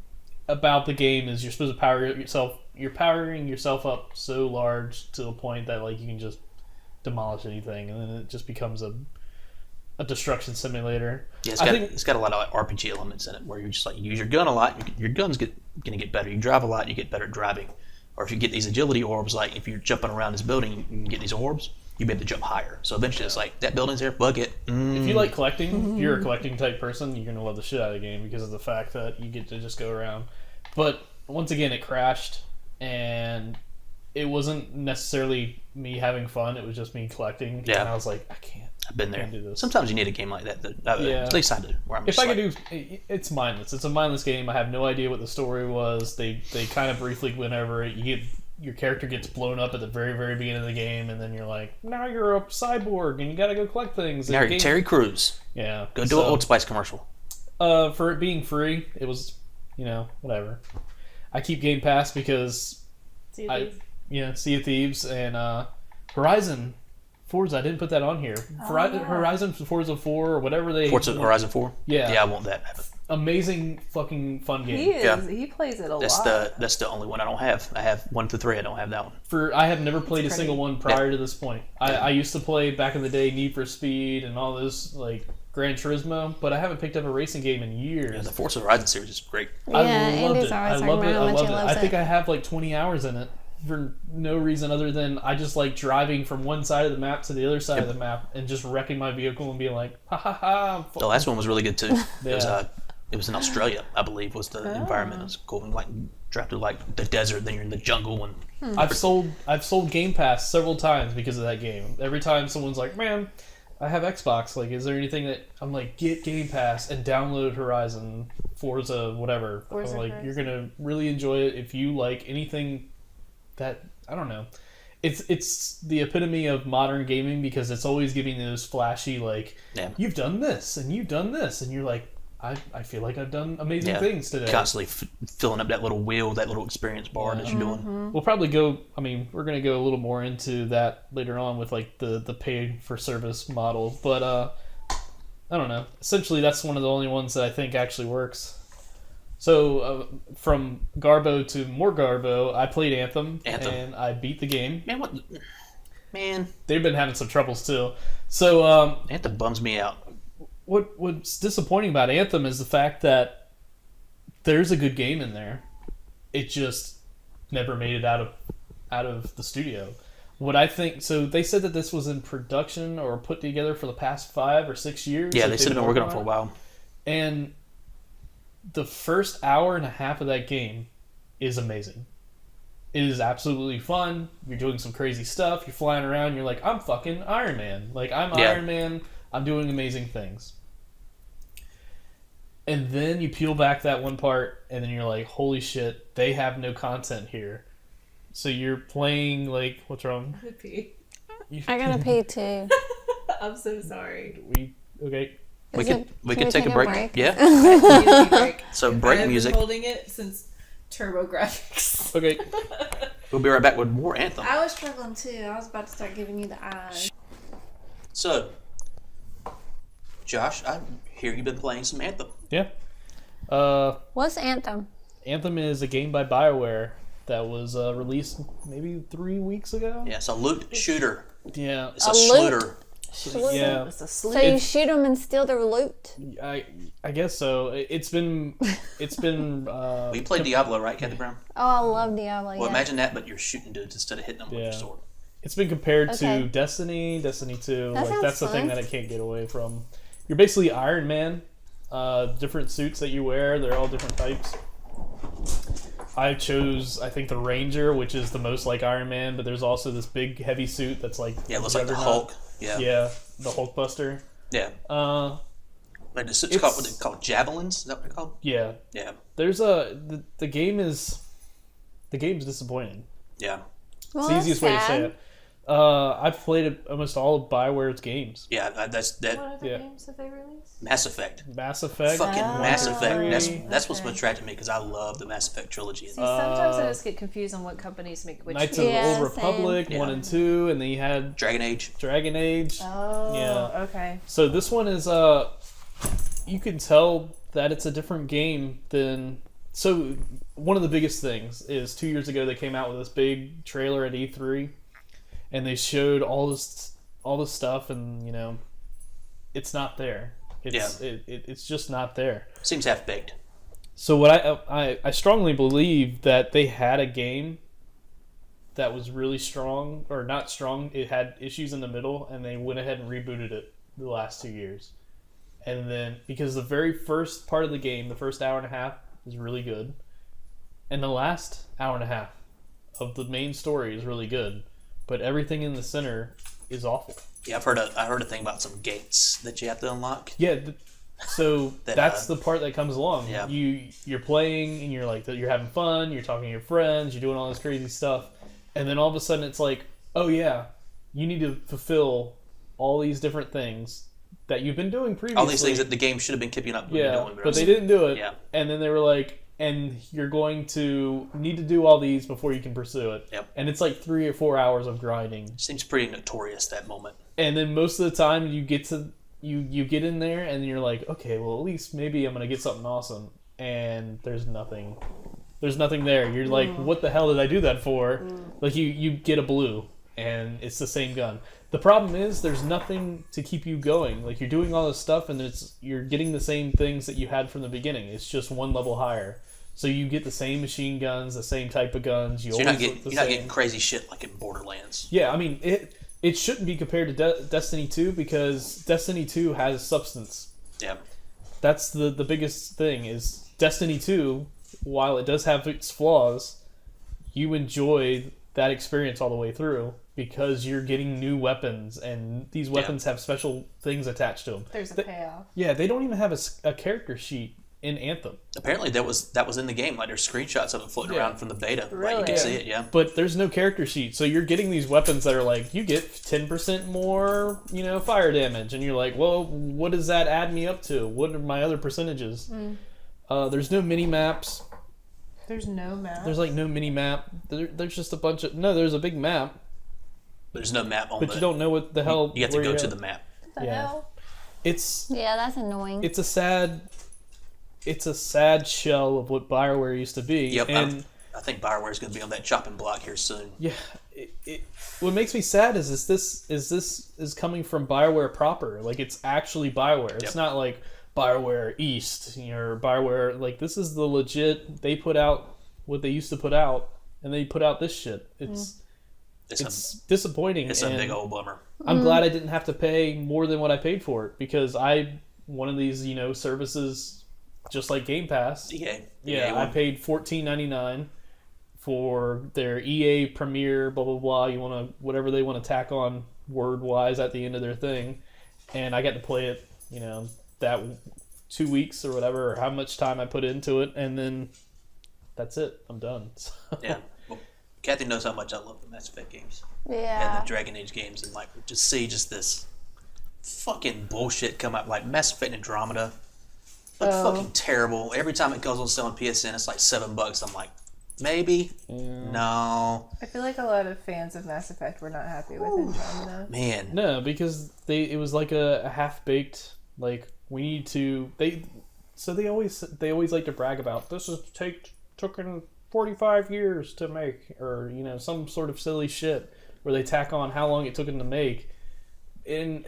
about the game is you're supposed to power yourself. You're powering yourself up so large to the point that like you can just demolish anything, and then it just becomes a destruction simulator. Yeah, it's got a lot of RPG elements in it where you just like use your gun a lot. Your gun's gonna get better. You drive a lot, you get better at driving. Or if you get these agility orbs, like if you're jumping around this building, you can get these orbs. You be able to jump higher. So eventually it's like, that building's there, bug it. If you like collecting, if you're a collecting type person, you're going to love the shit out of the game because of the fact that you get to just go around. But once again, it crashed, and it wasn't necessarily me having fun. It was just me collecting. Yeah. And I was like, I can't. I've been there. Can't do this. Sometimes you need a game like that. At least I do. Where I'm if I could do, it's mindless. It's a mindless game. I have no idea what the story was. They kind of briefly went over it. You get your character gets blown up at the very, very beginning of the game, and then you're like, now you're a cyborg, and you gotta go collect things. Now you're Terry Crews. Yeah. Go do an Old Spice commercial. For it being free, it was, whatever. I keep Game Pass because Sea of Thieves and Horizon Forza. I didn't put that on here. Horizon Forza 4 or whatever they. Forza Horizon 4. Yeah, I want that. Amazing fucking fun game. He is. He plays it a lot. That's the only one I don't have. I have 1 through 3. I don't have that one. I have never played a single one prior to this point. I used to play back in the day Need for Speed and all those like Gran Turismo, but I haven't picked up a racing game in years. Yeah, the Forza Horizon series is great. Yeah, Andy's always talking about how much he loves it. I think I have like 20 hours in it for no reason other than I just like driving from one side of the map to the other side of the map and just wrecking my vehicle and being like, ha ha ha. The last one was really good too. It was in Australia, I believe, was the environment. It was cool. And, like, dropped to like the desert, then you're in the jungle. And I've sold Game Pass several times because of that game. Every time someone's like, man, I have Xbox. Like, is there anything that I'm like, get Game Pass and download Horizon, Forza, whatever. I'm like, you're gonna really enjoy it if you like anything that I don't know. It's the epitome of modern gaming because it's always giving those flashy like, you've done this and you've done this, and you're like, I feel like I've done amazing things today. Constantly filling up that little wheel, that little experience bar that you're doing. We'll probably go. I mean, we're gonna go a little more into that later on with like the pay for service model, but I don't know. Essentially, that's one of the only ones that I think actually works. So from Garbo to more Garbo, I played Anthem. And I beat the game. Man, they've been having some troubles too. So Anthem bums me out. What's disappointing about Anthem is the fact that there's a good game in there. It just never made it out of the studio. What I think, so they said that this was in production or put together for the past 5 or 6 years. Yeah, they said they've been working on it for a while. And the first hour and a half of that game is amazing. It is absolutely fun. You're doing some crazy stuff. You're flying around. You're like, I'm fucking Iron Man. Like, I'm Iron Man. I'm doing amazing things. And then you peel back that one part, and then you're like, holy shit, they have no content here. So you're playing, like, what's wrong? I gotta pee. I gotta pee too. I'm so sorry. Okay. We could take a break. Yeah. Break. So break music. I've been holding it since TurboGrafx. Okay. We'll be right back with more Anthem. I was struggling too. I was about to start giving you the eyes. So, Josh, I hear you've been playing some Anthem. Yeah. What's Anthem? Anthem is a game by BioWare that was released maybe 3 weeks ago. Yeah, it's a loot shooter. Yeah. It's a slooter. Yeah. It's a So you shoot them and steal their loot? I guess so. It's been We played Diablo, right, Cathy Brown? Oh, I love Diablo. Well, imagine that, but you're shooting dudes instead of hitting them with your sword. It's been compared Okay. to Destiny 2. That sounds That's the thing fun. that I can't get away from. You're basically Iron Man. Different suits that you wear, they're all different types. I chose, I think, the Ranger, which is the most like Iron Man, but there's also this big, heavy suit that's like... Yeah, it looks like the Hulk. Yeah. Yeah, the Hulkbuster. Yeah. Like the suit's called, what are they called? Javelins? Is that what they're called? Yeah. Yeah. There's the game's disappointing. Yeah. Well, It's the easiest way to say it. I've played almost all of BioWare's games. Yeah, that's that. What other games have they released? Mass Effect. Mass Effect. Fucking Mass Effect. Three. That's what's attracted me because I love the Mass Effect trilogy. See, sometimes I just get confused on what companies make which Knights games. of the Yeah, Old Republic, same. 1 and 2, and then you had Dragon Age. Dragon Age. Oh, Yeah. okay. So this one is you can tell that it's a different game than. So one of the biggest things is 2 years ago they came out with this big trailer at E3, and they showed all this stuff, and it's not there. It's just not there. Seems half baked. So what I strongly believe that they had a game that was really strong, or not strong. It had issues in the middle, and they went ahead and rebooted it the last 2 years. And then, because the very first part of the game, the first hour and a half, is really good, and the last hour and a half of the main story is really good, but everything in the center is awful. Yeah, I heard a thing about some gates that you have to unlock. Yeah, so that's the part that comes along. Yeah. You're playing and you're like you're having fun. You're talking to your friends. You're doing all this crazy stuff, And then all of a sudden it's like, oh yeah, you need to fulfill all these different things that you've been doing previously. All these things that the game should have been keeping up with you doing. But they didn't do it. Yeah. And then they were like, and you're going to need to do all these before you can pursue it. Yep. And it's like 3 or 4 hours of grinding. Seems pretty notorious, that moment. And then most of the time you get to you get in there and you're like, okay, well at least maybe I'm gonna get something awesome. And there's nothing there. You're like, what the hell did I do that for? Like you get a blue and it's the same gun. The problem is there's nothing to keep you going. Like you're doing all this stuff and you're getting the same things that you had from the beginning. It's just one level higher. So you get the same machine guns, the same type of guns. So you're not getting crazy shit like in Borderlands. Yeah, I mean it shouldn't be compared to Destiny 2 because Destiny 2 has substance. Yeah. That's the biggest thing is Destiny 2, while it does have its flaws, you enjoy that experience all the way through because you're getting new weapons and these weapons have special things attached to them. There's a payoff. Yeah, they don't even have a character sheet in Anthem. Apparently that was in the game. Like there's screenshots of it floating around from the beta. Really? Like you can see it, yeah. But there's no character sheet, so you're getting these weapons that are like, you get 10% more, fire damage, and you're like, well, what does that add me up to? What are my other percentages? There's no mini maps. There's no map. There's like no mini map. There's just a bunch of there's a big map, But there's no map on but you don't know what the hell. You have to go to the map. What the hell? Yeah, that's annoying. It's a sad shell of what BioWare used to be. Yep, and I think BioWare is going to be on that chopping block here soon. yeah, what makes me sad is this is coming from BioWare proper. Like it's actually BioWare. It's not like BioWare East or BioWare. Like this is the legit. They put out what they used to put out, and they put out this shit. It's disappointing. It's a big old bummer. I'm glad I didn't have to pay more than what I paid for it because one of these services. Just like Game Pass. I paid $14.99 for their EA Premier, blah blah blah. Whatever they want to tack on word wise at the end of their thing, and I got to play it. That 2 weeks or whatever, or how much time I put into it, and then that's it. I'm done. So. Yeah. Well, Cathy knows how much I love the Mass Effect games. Yeah. And the Dragon Age games, and like just see this fucking bullshit come up, like Mass Effect Andromeda. Fucking terrible. Every time it goes on sale on PSN, it's like $7. I'm like, maybe? No. I feel like a lot of fans of Mass Effect were not happy with Andromeda. Man. No, because it was like a half-baked, like, we need to... They always like to brag about, this is took 45 years to make, or, some sort of silly shit, where they tack on how long it took them to make. And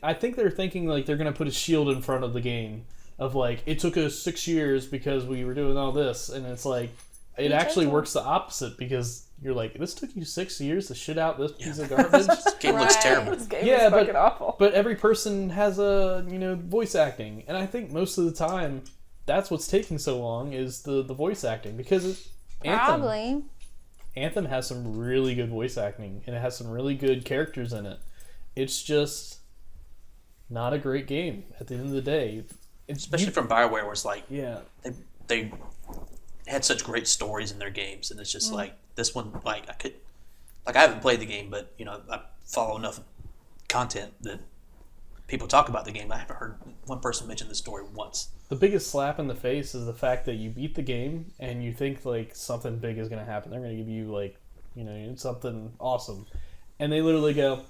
I think they're thinking, like, they're going to put a shield in front of the game. Of like, it took us 6 years because we were doing all this, and it's like, it actually works the opposite because you're like, this took you 6 years to shit out this piece of garbage. This game looks terrible. This game is fucking awful. But every person has a voice acting, and I think most of the time that's what's taking so long is the voice acting because Anthem has some really good voice acting and it has some really good characters in it. It's just not a great game at the end of the day. Especially from BioWare, where it's like, yeah, they had such great stories in their games, and it's just like this one. Like I haven't played the game, but I follow enough content that people talk about the game. I haven't heard one person mention the story once. The biggest slap in the face is the fact that you beat the game and you think like something big is going to happen. They're going to give you like something awesome, and they literally go.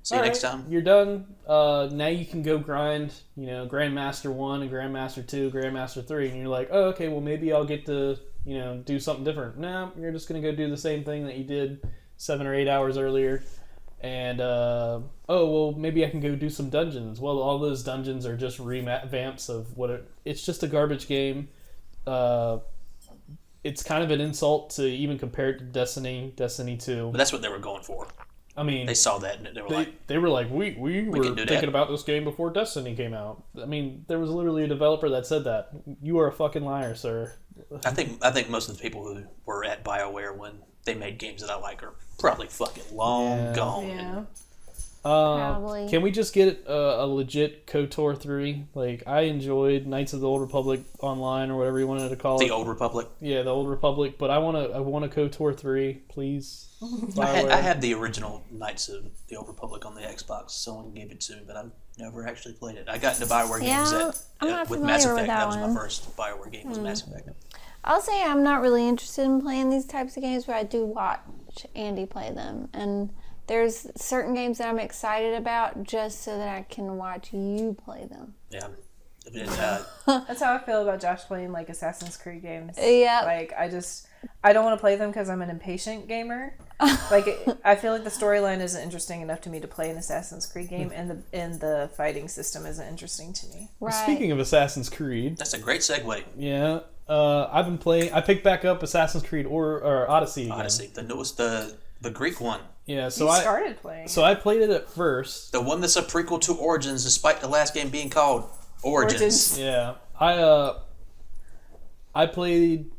See you next time. You're done. Now you can go grind, Grandmaster 1 and Grandmaster 2, Grandmaster 3. And you're like, oh, okay, well, maybe I'll get to, do something different. No, you're just going to go do the same thing that you did 7 or 8 hours earlier. And, maybe I can go do some dungeons. Well, all those dungeons are just revamps of it's just a garbage game. It's kind of an insult to even compare it to Destiny 2. But that's what they were going for. I mean, they saw that and they were like, we were thinking about this game before Destiny came out. I mean, there was literally a developer that said that. You are a fucking liar, sir. I think most of the people who were at BioWare when they made games that I like are probably fucking long gone. Yeah. Probably. Can we just get a legit KOTOR 3? Like, I enjoyed Knights of the Old Republic Online or whatever you wanted to call it. The Old Republic. Yeah, the Old Republic. But I want a KOTOR 3, please. I had the original Knights of the Old Republic on the Xbox. Someone gave it to me, but I've never actually played it. I got into Bioware games I'm not with familiar Mass with Effect. that That was one. my first Bioware game. Was Mass Effect. I'll say I'm not really interested in playing these types of games, but I do watch Andy play them. And there's certain games that I'm excited about just so that I can watch you play them. Yeah. That's how I feel about Josh playing like Assassin's Creed games. Yeah. Like I don't want to play them because I'm an impatient gamer. I feel like the storyline isn't interesting enough to me to play an Assassin's Creed game, and the fighting system isn't interesting to me. Right. Speaking of Assassin's Creed, That's a great segue. yeah, I've been playing. I picked back up Assassin's Creed or Odyssey again. Odyssey, the newest, the Greek one. Yeah, so You started playing. So I played it at first. The one that's a prequel to Origins, despite the last game being called Origins. Yeah, I played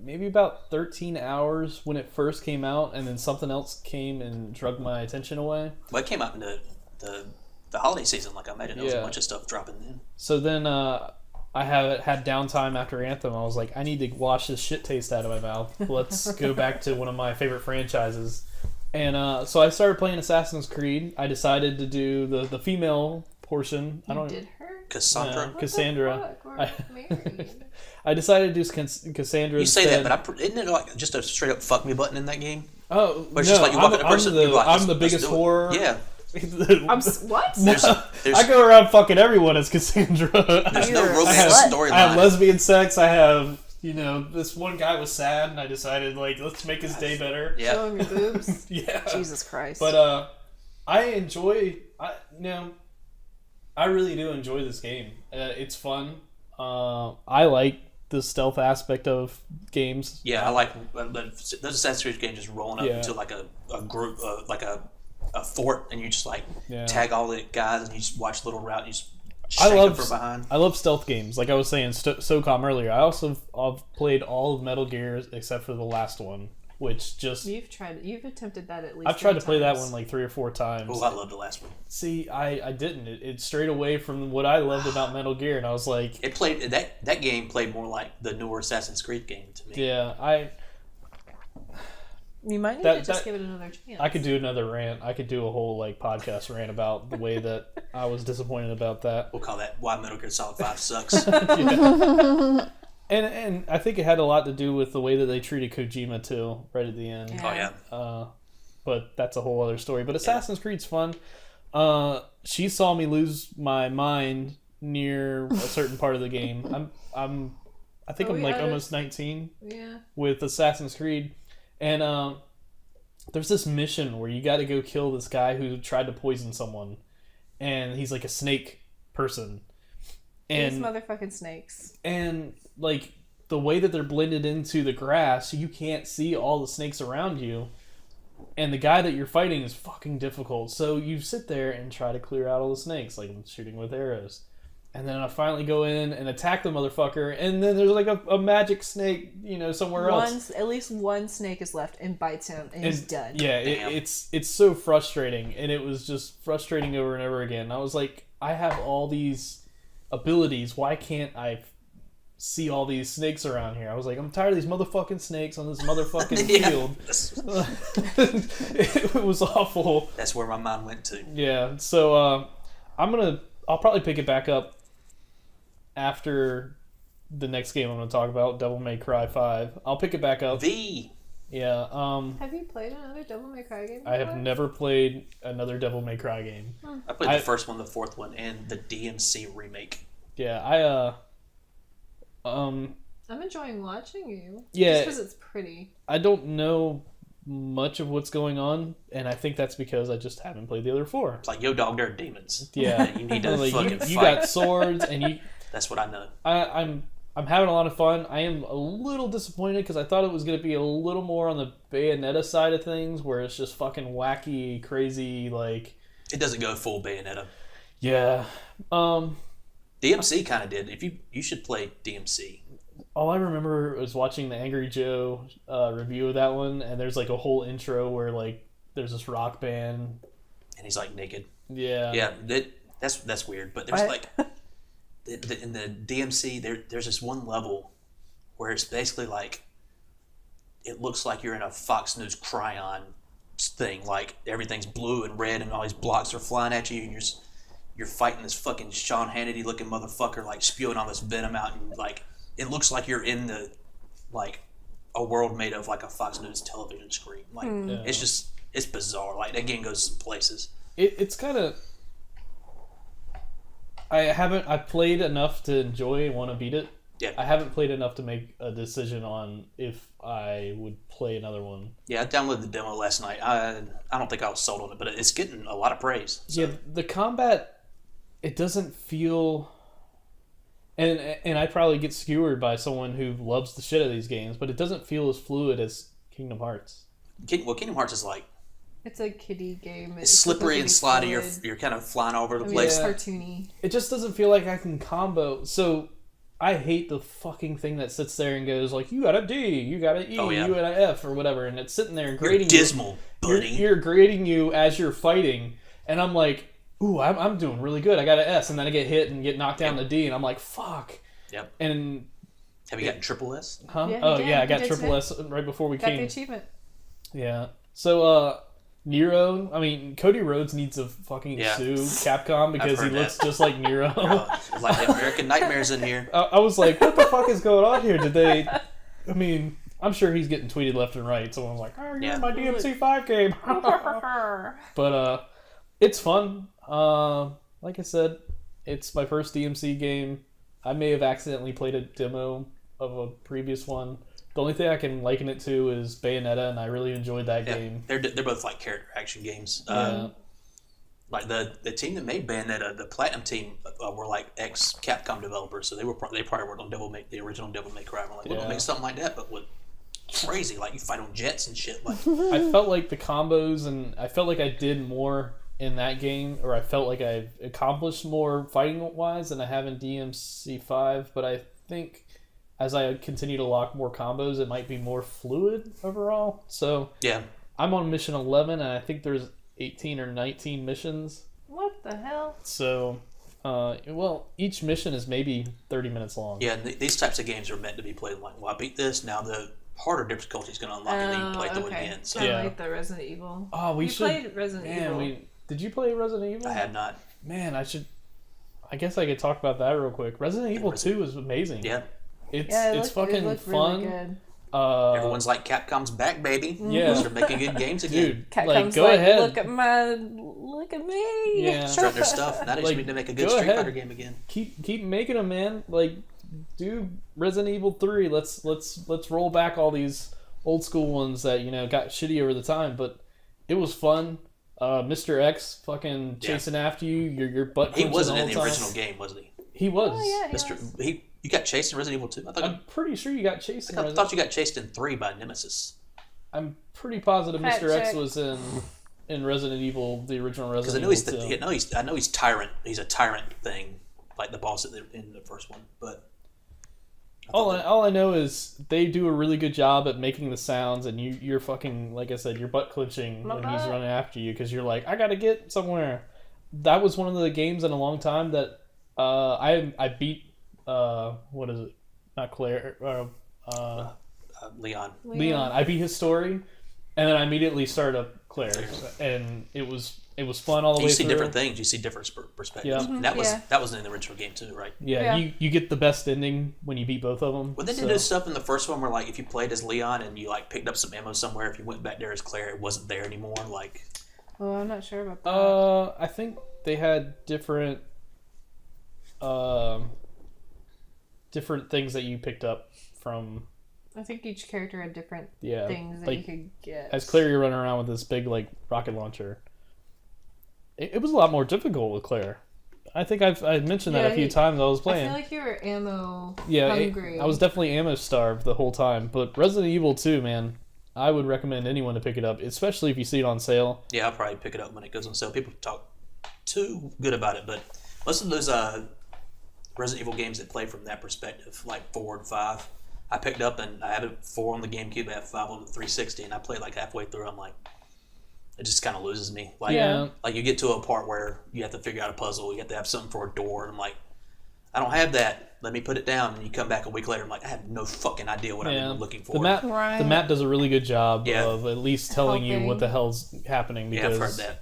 maybe about 13 hours when it first came out, and then something else came and drug my attention away. Well, it came out in the holiday season, like I imagine. There was a bunch of stuff dropping in. So then I had downtime after Anthem. I was like, I need to wash this shit taste out of my mouth. Let's go back to one of my favorite franchises. And so I started playing Assassin's Creed. I decided to do the female portion. Did her? Cassandra. Cassandra. We're married. I decided to do Cassandra. You say instead. that, but isn't it like just a straight up fuck me button in that game? Oh, But it's no, just like you walk in a person, you're like, I'm the let's biggest do it. whore. Yeah. What? There's I go around fucking everyone as Cassandra. there's no You're a romance slut. storyline. I have lesbian sex. I have, this one guy was sad, and I decided, let's make his day better. Yeah. Showing your boobs. Yeah. Jesus Christ. But I enjoy. I really do enjoy this game. It's fun. I like the stealth aspect of games. Yeah, I like those Assassin's Creed games just rolling up Yeah. into like a group, like a fort, and you just like Yeah. tag all the guys, and you just watch the little route, and you just I shank love them from behind. I love stealth games. Like I was saying, SOCOM earlier. I also I've played all of Metal Gear except for the last one, which just You've attempted that at least. I've tried to 3 play that times. one like 3 or 4 times. Oh, I love the last one. See, I didn't. It strayed away from what I loved about Metal Gear, and I was like, It played that game played more like the newer Assassin's Creed game to me. yeah, You might need That- to just that- give it another chance. I could do another rant. I could do a whole podcast rant about the way that I was disappointed about that. We'll call that Why Metal Gear Solid 5 Sucks. And I think it had a lot to do with the way that they treated Kojima too, right at the end. Yeah. Oh, yeah. But that's a whole other story. But Assassin's Creed's fun. She saw me lose my mind near a certain part of the game. I think Oh, I'm yeah, almost 19 Yeah. with Assassin's Creed, and there's this mission where you got to go kill this guy who tried to poison someone, and he's like a snake person, These and motherfucking snakes. and like the way that they're blended into the grass, you can't see all the snakes around you. And the guy that you're fighting is fucking difficult. So you sit there and try to clear out all the snakes, like shooting with arrows. And then I finally go in and attack the motherfucker. And then there's like a magic snake, somewhere else. At least one snake is left and bites him, and he's done. Yeah, Damn. it's so frustrating. And it was just frustrating over and over again. I was like, I have all these abilities. Why can't I see all these snakes around here? I was like, I'm tired of these motherfucking snakes on this motherfucking field. It was awful. That's where my mind went to. Yeah, so I'll probably pick it back up after the next game I'm going to talk about, Devil May Cry 5. I'll pick it back up. Yeah, Have you played another Devil May Cry game? I have before? never played another Devil May Cry game. I played the first one, the fourth one, and the DMC remake. Yeah, I'm enjoying watching you. Yeah. Just because it's pretty. I don't know much of what's going on, and I think that's because I just haven't played the other 4. It's like, yo, dog, there are demons. Yeah, You need to like, fucking you fight. got swords, and you. That's what I know. I'm having a lot of fun. I am a little disappointed because I thought it was going to be a little more on the Bayonetta side of things, where it's just fucking wacky, crazy, like. It doesn't go full Bayonetta. Yeah. DMC kind of did. You should play DMC. All I remember was watching the Angry Joe review of that one, and there's like a whole intro where like there's this rock band. and he's like naked. Yeah. Yeah, that's weird. But there's like in the DMC, there's this one level where it's basically like it looks like you're in a Fox News cryon thing. Like everything's blue and red, and all these blocks are flying at you, and you're fighting this fucking Sean Hannity looking motherfucker, like spewing all this venom out, and like it looks like you're in the like a world made of like a Fox News television screen. Like it's bizarre. Like that game goes places. It's kind of. I played enough to enjoy and want to beat it. Yeah. I haven't played enough to make a decision on if I would play another one. Yeah, I downloaded the demo last night. I don't think I was sold on it, but it's getting a lot of praise. So. Yeah, the combat, it doesn't feel... And I probably get skewered by someone who loves the shit out of these games, but it doesn't feel as fluid as Kingdom Hearts. Well, Kingdom Hearts is like... It's a kiddie game. It's slippery and slidey. You're kind of flying all over the place. It's cartoony. It just doesn't feel like I can combo. So I hate the fucking thing that sits there and goes like, you got a D, you got an E, you got an F, or whatever, and it's sitting there and grading you're dismal, buddy. You're grading you as you're fighting, and I'm like, ooh, I'm doing really good. I got an S, and then I get hit and get knocked down to D, and I'm like, fuck. Yep. And have you gotten triple S? Huh? Yeah, I got triple S right before we came. Got the achievement. Yeah. So, Nero, I mean, Cody Rhodes needs to fucking sue Capcom because he looks just like Nero. It's like the American Nightmares in here. I was like, what the fuck is going on here? Did they... I mean, I'm sure he's getting tweeted left and right. Someone's like, oh, you're in my DMC5 game. But, it's fun. Like I said, it's my first DMC game. I may have accidentally played a demo of a previous one. The only thing I can liken it to is Bayonetta, and I really enjoyed that game. They're both like character action games. Yeah. Like the team that made Bayonetta, the Platinum team, were like ex Capcom developers, so they probably worked on the original Devil May Cry. Like, we'll make something like that, but with crazy, like you fight on jets and shit. Like I felt like the combos, and I felt like I did more in that game, or I felt like I accomplished more fighting wise than I have in DMC5. But I think as I continue to lock more combos, it might be more fluid overall. So yeah, I'm on mission 11, and I think there's 18 or 19 missions. What the hell? So, well, each mission is maybe 30 minutes long. Yeah, these types of games are meant to be played like, well, I beat this, now the harder difficulty is going to unlock and then you play through it again. So. Kind of like the Resident Evil. Oh, we played Resident Evil. Did you play Resident Evil? I had not. Man, I guess I could talk about that real quick. Resident Evil 2 is amazing. Yeah. It's fucking fun. Really good. Everyone's like, Capcom's back, baby. Yeah. They're making good games again. Dude, Capcom's go ahead. Look at me. Yeah. Strut their stuff. Now they just need to make a good Street Fighter game again. Keep making them, man. Like, do Resident Evil 3. Let's roll back all these old school ones that, got shitty over the time, but it was fun. Mr. X fucking chasing after you, your butt. He wasn't in the original game, wasn't he? He was. Oh, yeah, You got chased in Resident Evil 2? I'm pretty sure you got chased. I thought you got chased in 3 by Nemesis. I'm pretty positive Fact Mr. X check. was in Resident Evil, the original Resident Evil. Evil. I know he's Tyrant. He's a Tyrant thing, like the boss in the first one. But all I know is they do a really good job at making the sounds, and you're fucking, like I said, you're butt clenching when he's running after you because you're like, I gotta get somewhere. That was one of the games in a long time that I beat. What is it? Not Claire. Leon. Leon. I beat his story, and then I immediately started up Claire's, and it was fun all the way through. You see different things. You see different perspectives. Yeah. And that was in the original game too, right? Yeah. You get the best ending when you beat both of them. Well, they did this stuff in the first one where, like, if you played as Leon and you like picked up some ammo somewhere, if you went back there as Claire, it wasn't there anymore. Like, Oh, I'm not sure about that. I think they had different things that you picked up from. I think each character had different Yeah, things that like, you could get. As Claire, you're running around with this big like rocket launcher. It was a lot more difficult with Claire. I think I've mentioned that a few times I was playing. I feel like you were ammo hungry. I was definitely ammo starved the whole time. But Resident Evil 2, man, I would recommend anyone to pick it up, especially if you see it on sale. Yeah, I'll probably pick it up when it goes on sale. People talk too good about it, but most of those Resident Evil games that play from that perspective, like 4 and 5, I picked up and I have 4 on the GameCube, I have 5 on the 360, and I played like halfway through. I'm like, it just kind of loses me. Like, Yeah. like you get to a part where you have to figure out a puzzle, you have to have something for a door, and I'm like, I don't have that. Let me put it down. And you come back a week later, I'm like, I have no fucking idea what I'm even looking for. The map, Right. the map does a really good job Yeah. of at least telling you Helping. what the hell's happening. Yeah, Because I've heard that.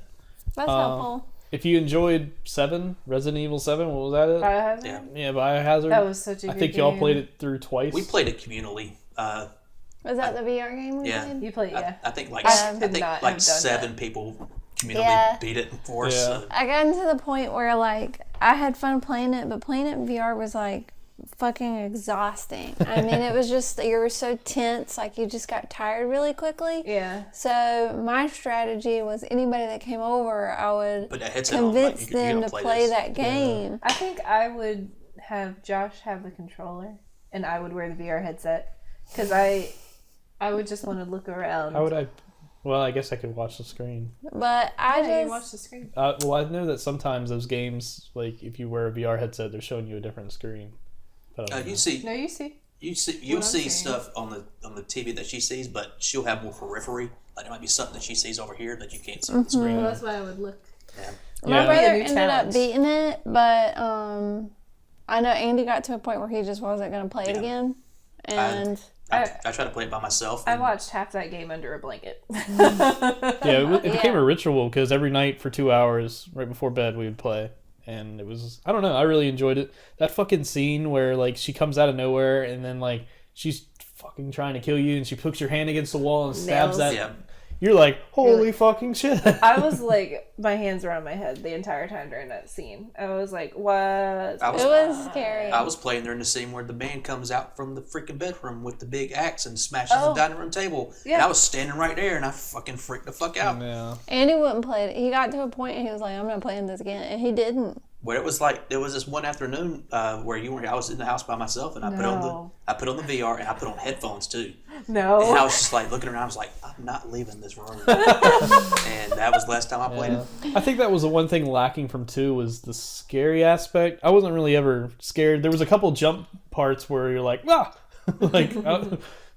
That's helpful. if you enjoyed 7, Resident Evil 7, what was that? Biohazard? Yeah. Yeah, Biohazard. That was such a I good think y'all game. played it through twice. We played it communally. Was that the VR game we Yeah. played? You played, yeah. I think like I I could think not have like done 7 people communally Yeah. beat it for us. Yeah. So. I got into the point where like I had fun playing it, but playing it in VR was like fucking exhausting. I mean, it was just you were so tense, like you just got tired really quickly. Yeah. So my strategy was anybody that came over, I would Put that headset on. Like, convince you're them gonna to play this. that game. I think I would have Josh have the controller, and I would wear the VR headset, because I would just want to look around. How would I? Well, I guess I could watch the screen. But I Yeah, you just watch the screen. Well, I know that sometimes those games, like if you wear a VR headset, they're showing you a different screen. But I don't know. You see, No, you see. you'll I'm see saying. stuff on the TV that she sees, but she'll have more periphery. Like there might be something that she sees over here that you can't see on the screen. Well, that's why I would look. Yeah. my Yeah. brother Be a new ended up challenge. beating it, but I know Andy got to a point where he just wasn't going to play it Yeah. again, and I try to play it by myself. I and- watched half that game under a blanket. Yeah, it became Yeah. a ritual because every night for 2 hours, right before bed, we would play. And it was, I don't know, I really enjoyed it. That fucking scene where, like, she comes out of nowhere and then, like, she's fucking trying to kill you and she puts your hand against the wall and stabs Nails. that. Yeah. You're like, holy fucking shit. I was like, my hands were on my head the entire time during that scene. I was like, what? I it was scary. I was playing during the scene where the man comes out from the freaking bedroom with the big axe and smashes the dining room table. Yeah. And I was standing right there and I fucking freaked the fuck out. Yeah. Andy wouldn't play it. He got to a point and he was like, I'm not playing this again. And he didn't. Where it was like there was this one afternoon where you were. I was in the house by myself and I put on the VR and I put on headphones too. No. And I was just like looking around. I was like, I'm not leaving this room. And that was the last time I played it. I think that was the one thing lacking from 2 was the scary aspect. I wasn't really ever scared. There was a couple jump parts where you're like, ah! Like,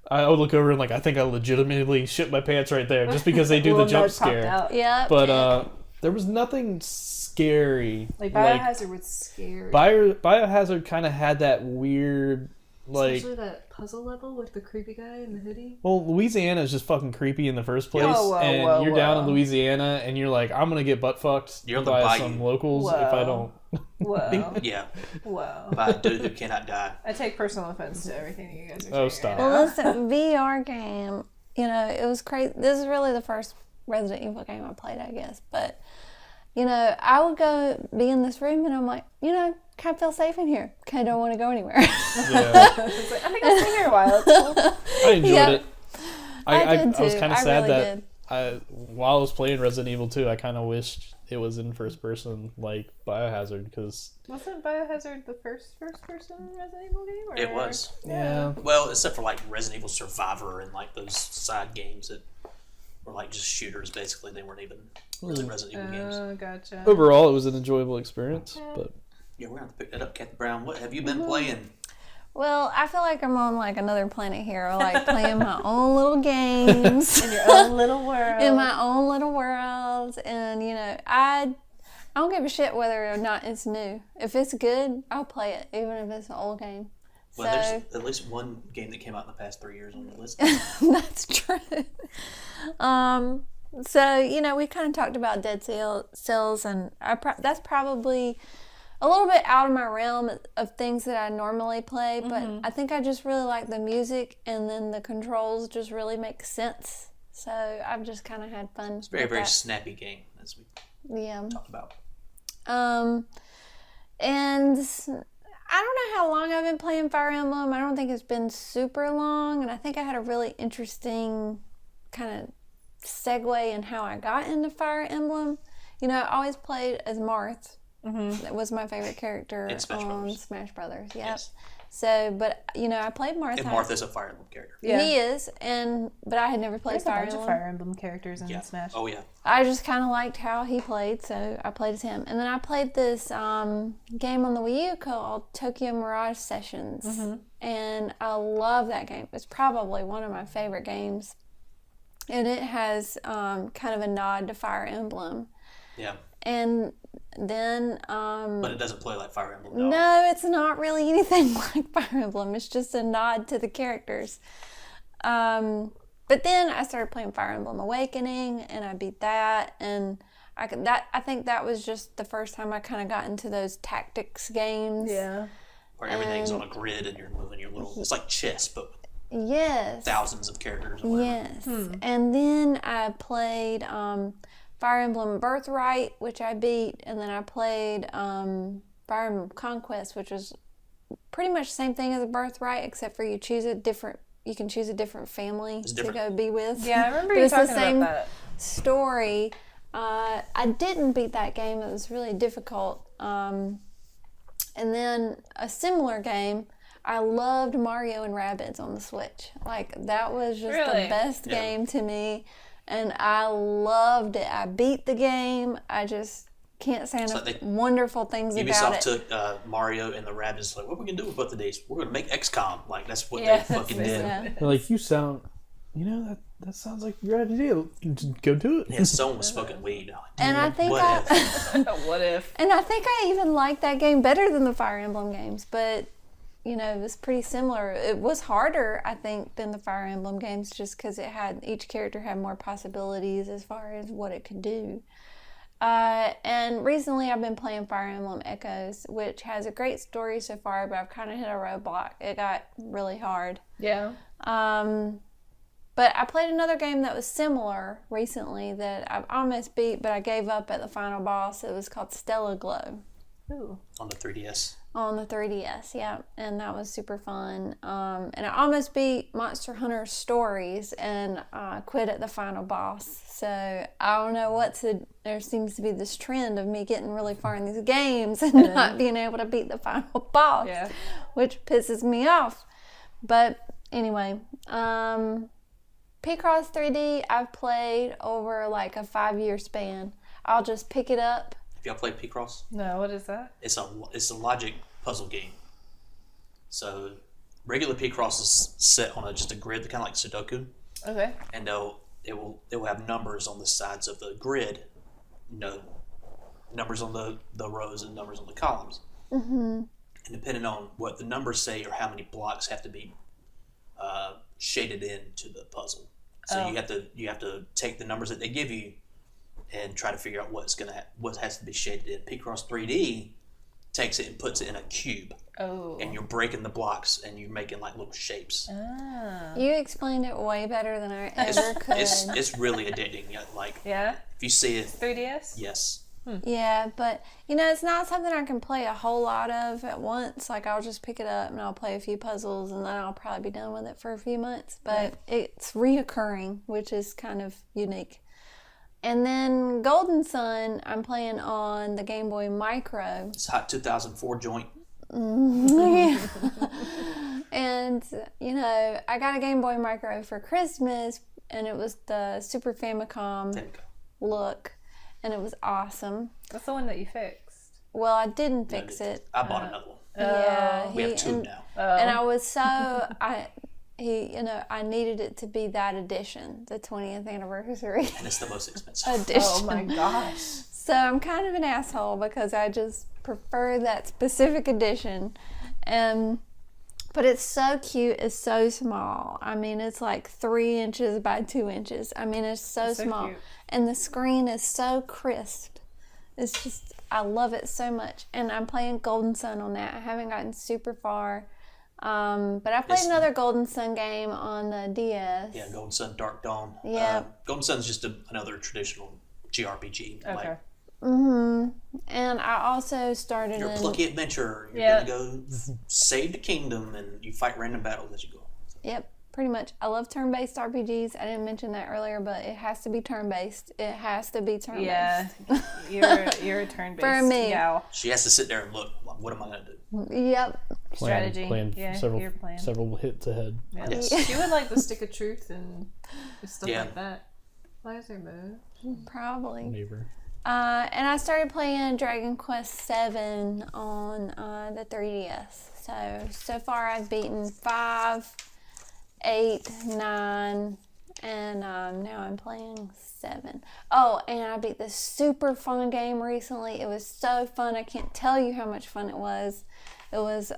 I would look over and like, I think I legitimately shit my pants right there just because they do the Little jump nose popped scare. out. Yep. But there was nothing scary. Like, Biohazard was scary. Biohazard kind of had that weird, like, Especially that puzzle level with the creepy guy in the hoodie. well, Louisiana is just fucking creepy in the first place, Whoa, and whoa, you're down in whoa. Louisiana, and you're like, I'm gonna get butt fucked You're on the by bayou. some locals if I don't. Whoa. Yeah, Whoa. by a dude who cannot die. I take personal offense to everything you guys are saying. Oh, stop. right now. Well, listen, VR game, you know, it was crazy. This is really the first Resident Evil game I played, I guess. But, you know, I would go be in this room and I'm like, you know, kind of feel safe in here. Kind of don't want to go anywhere. Yeah, It's like, I think I've been here a while. It's cool. I enjoyed Yeah. it. I did I was too. kind of I sad really that while I was playing Resident Evil 2, I kind of wished it was in first person like Biohazard because Wasn't Biohazard the first person Resident Evil game? Or? It was. yeah. Well, except for like Resident Evil Survivor and like those side games that were like just shooters. Basically, they weren't even really Resident Evil games. Oh, gotcha. Overall, it was an enjoyable experience, but Yeah, we're gonna have to pick that up, Cathy Brown. What have you been playing? Well, I feel like I'm on like another planet here, like playing my own little games In your own little world. in my own little world, and you know, I don't give a shit whether or not it's new. If it's good, I'll play it, even if it's an old game. Well, So there's at least one game that came out in the past 3 years on your list. that's true. So you know, we kind of talked about Dead Cells, and that's probably a little bit out of my realm of things that I normally play, but I think I just really like the music, and then the controls just really make sense. So I've just kind of had fun. It's a very, with very that. snappy game, as we Yeah. talked about. And I don't know how long I've been playing Fire Emblem. I don't think it's been super long, and I think I had a really interesting kind of segue in how I got into Fire Emblem. You know, I always played as Marth. That was my favorite character In Smash on Brothers. Smash Brothers. Yep. Yes. So, but you know, I played Marth. And Martha's a Fire Emblem character. Yeah. He is, but I had never played There's a Fire bunch Emblem. of Fire Emblem characters in Yeah. Smash. Oh yeah. I just kind of liked how he played, so I played as him. And then I played this game on the Wii U called Tokyo Mirage Sessions, and I love that game. It's probably one of my favorite games and it has kind of a nod to Fire Emblem. Yeah. And then But it doesn't play like Fire Emblem. No. no, it's not really anything like Fire Emblem. It's just a nod to the characters. But then I started playing Fire Emblem Awakening, and I beat that. And I think that was just the first time I kind of got into those tactics games. Yeah. Where everything's on a grid and you're moving your little. It's like chess, but Yes. thousands of characters. Or whatever. Yes. And then I played Fire Emblem Birthright, which I beat, and then I played Fire Emblem Conquest, which was pretty much the same thing as a Birthright, except for you can choose a different family to different. go be with. Yeah, I remember But you it's talking the same about that. story. I didn't beat that game. It was really difficult. And then a similar game, I loved Mario and Rabbids on the Switch. Like, that was just Really? the best game to me. And I loved it. I beat the game. I just can't say enough wonderful things about Ubisoft it. took Mario and the Rabbids. Like, what are we gonna do with both of these? We're gonna make XCOM. Like, that's what Yeah, they fucking did. Yeah. Like, you sound, that sounds like a great idea. Just go do it. Yeah, someone was smoking weed. Like, And I think what What if? And I think I even liked that game better than the Fire Emblem games, but it was pretty similar. It was harder, I think, than the Fire Emblem games, just because each character had more possibilities as far as what it could do. And recently I've been playing Fire Emblem Echoes, which has a great story so far, but I've kind of hit a roadblock. It got really hard. Yeah. But I played another game that was similar recently that I've almost beat, but I gave up at the final boss. It was called Stella Glow. Ooh. On the 3DS. On the 3DS, yeah, and that was super fun. And I almost beat Monster Hunter Stories and quit at the final boss. So I don't know there seems to be this trend of me getting really far in these games and not being able to beat the final boss, which pisses me off. But anyway, Picross 3D I've played over like a 5-year span. I'll just pick it up. Have y'all played Picross? No, what is that? It's a logic puzzle game. So regular Picross is set on just a grid, kind of like Sudoku, Okay. and it will have numbers on the sides of the grid, numbers on the rows and numbers on the columns. Mm-hmm. And depending on what the numbers say or how many blocks have to be shaded into the puzzle. So you have to take the numbers that they give you and try to figure out what has to be shaded in. Picross 3D takes it and puts it in a cube. Oh. And you're breaking the blocks and you're making like little shapes. You explained it way better than I ever could. It's really addicting. Like, Yeah? if you see it, 3DS? yes. Yeah, but it's not something I can play a whole lot of at once. Like, I'll just pick it up and I'll play a few puzzles and then I'll probably be done with it for a few months. But it's reoccurring, which is kind of unique. And then Golden Sun, I'm playing on the Game Boy Micro. It's hot 2004 joint. And, I got a Game Boy Micro for Christmas, and it was the Super Famicom There you go. look, and it was awesome. That's the one that you fixed. Well, I didn't fix it. I bought another one. Yeah, We have two now. And I was I needed it to be that edition, the 20th anniversary And it's the most expensive. edition. Oh my gosh. So I'm kind of an asshole because I just prefer that specific edition. But it's so cute. It's so small. I mean, it's like 3 inches by 2 inches. I mean, it's so small. cute. And the screen is so crisp. It's just, I love it so much. And I'm playing Golden Sun on that. I haven't gotten super far. But I played another Golden Sun game on the DS. Yeah, Golden Sun, Dark Dawn. Yeah. Golden Sun is just another traditional JRPG. Okay. Like, And I also started you're a in... plucky adventurer. You're Yeah. going to go save the kingdom and you fight random battles as you go. Yep, pretty much. I love turn-based RPGs. I didn't mention that earlier, but it has to be turn-based. It has to be turn-based. Yeah. You're a turn-based For me. gal. She has to sit there and look, what am I going to do? Yep. Strategy. Plan Yeah, several your plan. several hits ahead. Yeah. Yes. She would like the Stick of Truth and stuff Yeah. like that. Why is there move? Probably. Neighbor. And I started playing Dragon Quest VII on the 3DS. So far I've beaten 5, 8, 9, And now I'm playing 7. Oh, and I beat this super fun game recently. It was so fun. I can't tell you how much fun it was. It was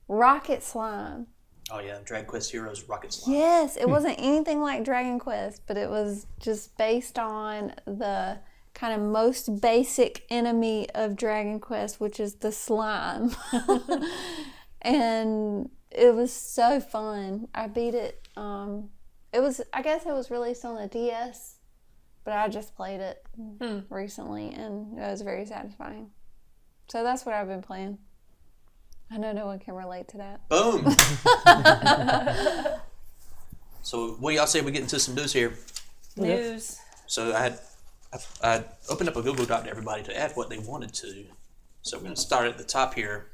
Rocket Slime. Oh yeah, Dragon Quest Heroes Rocket Slime. Yes, it wasn't anything like Dragon Quest, but it was just based on the kind of most basic enemy of Dragon Quest, which is the slime. And it was so fun. I beat it. I guess it was released on the DS, but I just played it recently, and it was very satisfying. So that's what I've been playing. I know no one can relate to that. Boom. So what do y'all say we get into some news here? News. So I opened up a Google Doc to everybody to add what they wanted to. So we're going to start at the top here.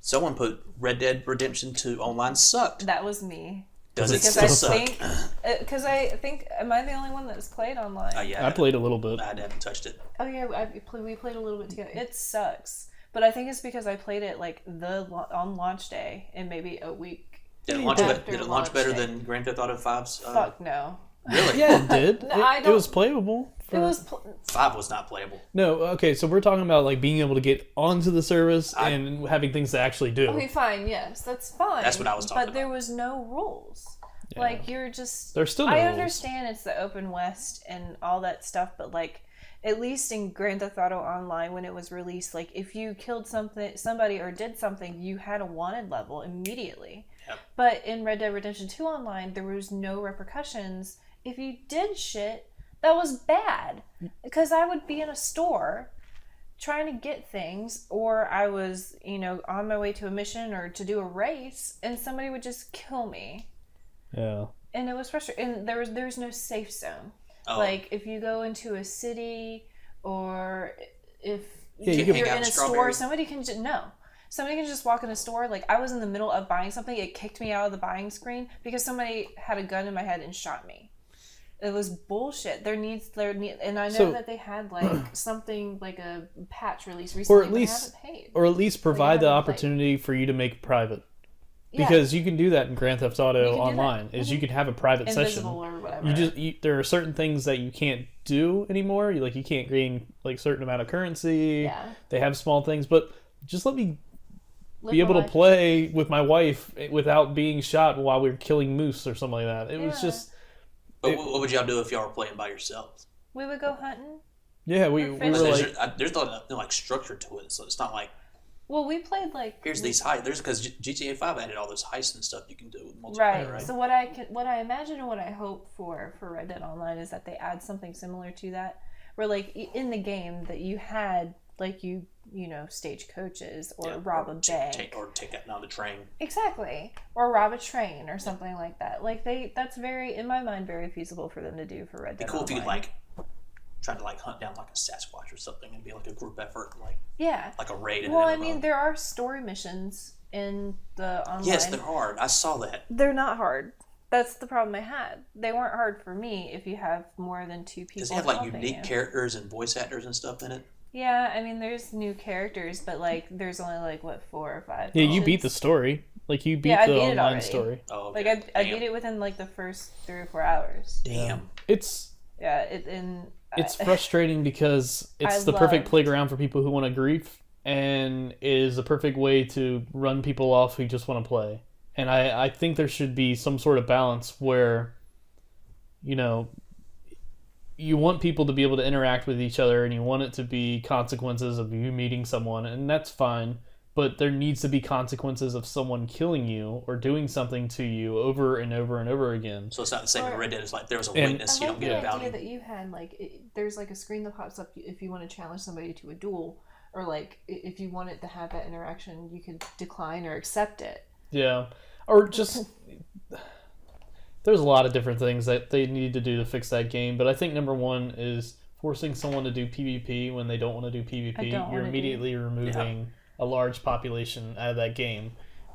Someone put Red Dead Redemption 2 online sucked. That was me. Does it Because still I suck? think, am I the only one that's played online? Yeah, I played a little bit. I haven't touched it. Oh yeah, we played a little bit together. It sucks, but I think it's because I played it like on launch day and maybe a week. Did it launch launch better day. than Grand Theft Auto 5's? Fuck no. Really? Yeah, it did. No, it was playable. It was 5 was not playable. No, okay, so we're talking about like being able to get onto the service and having things to actually do. okay. Fine, yes, that's fine. That's what I was talking But there about. was no rules. Yeah. Like you're just. There's still no I rules. understand it's the open west and all that stuff, but like. At least in Grand Theft Auto Online, when it was released, like if you killed somebody or did something, you had a wanted level immediately. Yep. But in Red Dead Redemption 2 Online, there was no repercussions. If you did shit, that was bad. Because I would be in a store trying to get things, or I was, on my way to a mission or to do a race, and somebody would just kill me. Yeah. And it was frustrating. And there was no safe zone. Oh. Like if you go into a city or if you you're can hang out in in a store, Strawberry. somebody can just walk in a store. Like I was in the middle of buying something, it kicked me out of the buying screen because somebody had a gun in my head and shot me. It was bullshit. And I know that they had like something like a patch release recently, Or at least, but I haven't paid. or at least provide the haven't played. opportunity for you to make private. Yeah. Because you can do that in Grand Theft Auto You can do that. Online. Is you can have a private Invisible session. or whatever. There are certain things that you can't do anymore. You can't gain like certain amount of currency. Yeah. They have small things, but just let me Live be my able to life. play with my wife without being shot while we were killing moose or something like that. It was Yeah. just But what would y'all do if y'all were playing by yourselves? We would go hunting. we were Because like There's no like structure to it, so it's not like Well, we played like here's these heists. There's because GTA 5 added all those heists and stuff you can do with multiplayer, right. right? So what I imagine and what I hope for Red Dead Online is that they add something similar to that, where like in the game that you had like you stage coaches or rob a bank or take out on the train. exactly, or rob a train or something like that. Like that's very in my mind very feasible for them to do for Red Dead. It'd be cool Online. if you like try to like hunt down like a Sasquatch or something and be like a group effort, like a raid. Well, I mean, there are story missions in the online. yes, they're hard. I saw that. They're not hard. That's the problem I had. They weren't hard for me if you have more than 2 people. Does it have like helping unique you. characters and voice actors and stuff in it? Yeah, I mean, there's new characters, but like, there's only like what 4 or 5. yeah, you beat the story. Like you beat I the beat it online already. story. Oh, okay. Like I Damn. beat it within like the first 3 or 4 hours. Damn. It's It's frustrating because it's the perfect loved- playground for people who want to grief and is the perfect way to run people off who just want to play. And I think there should be some sort of balance where, you want people to be able to interact with each other and you want it to be consequences of you meeting someone, and that's fine. But there needs to be consequences of someone killing you or doing something to you over and over and over again. So it's not the same in Red Dead. It's like there was a And- witness. I You like don't get a the bounty. idea that you had like there's like a screen that pops up if you want to challenge somebody to a duel, or like if you wanted to have that interaction, you could decline or accept it. Yeah. Or just there's a lot of different things that they need to do to fix that game, but I think number one is forcing someone to do PvP when they don't want to do PvP. You're immediately removing a large population out of that game.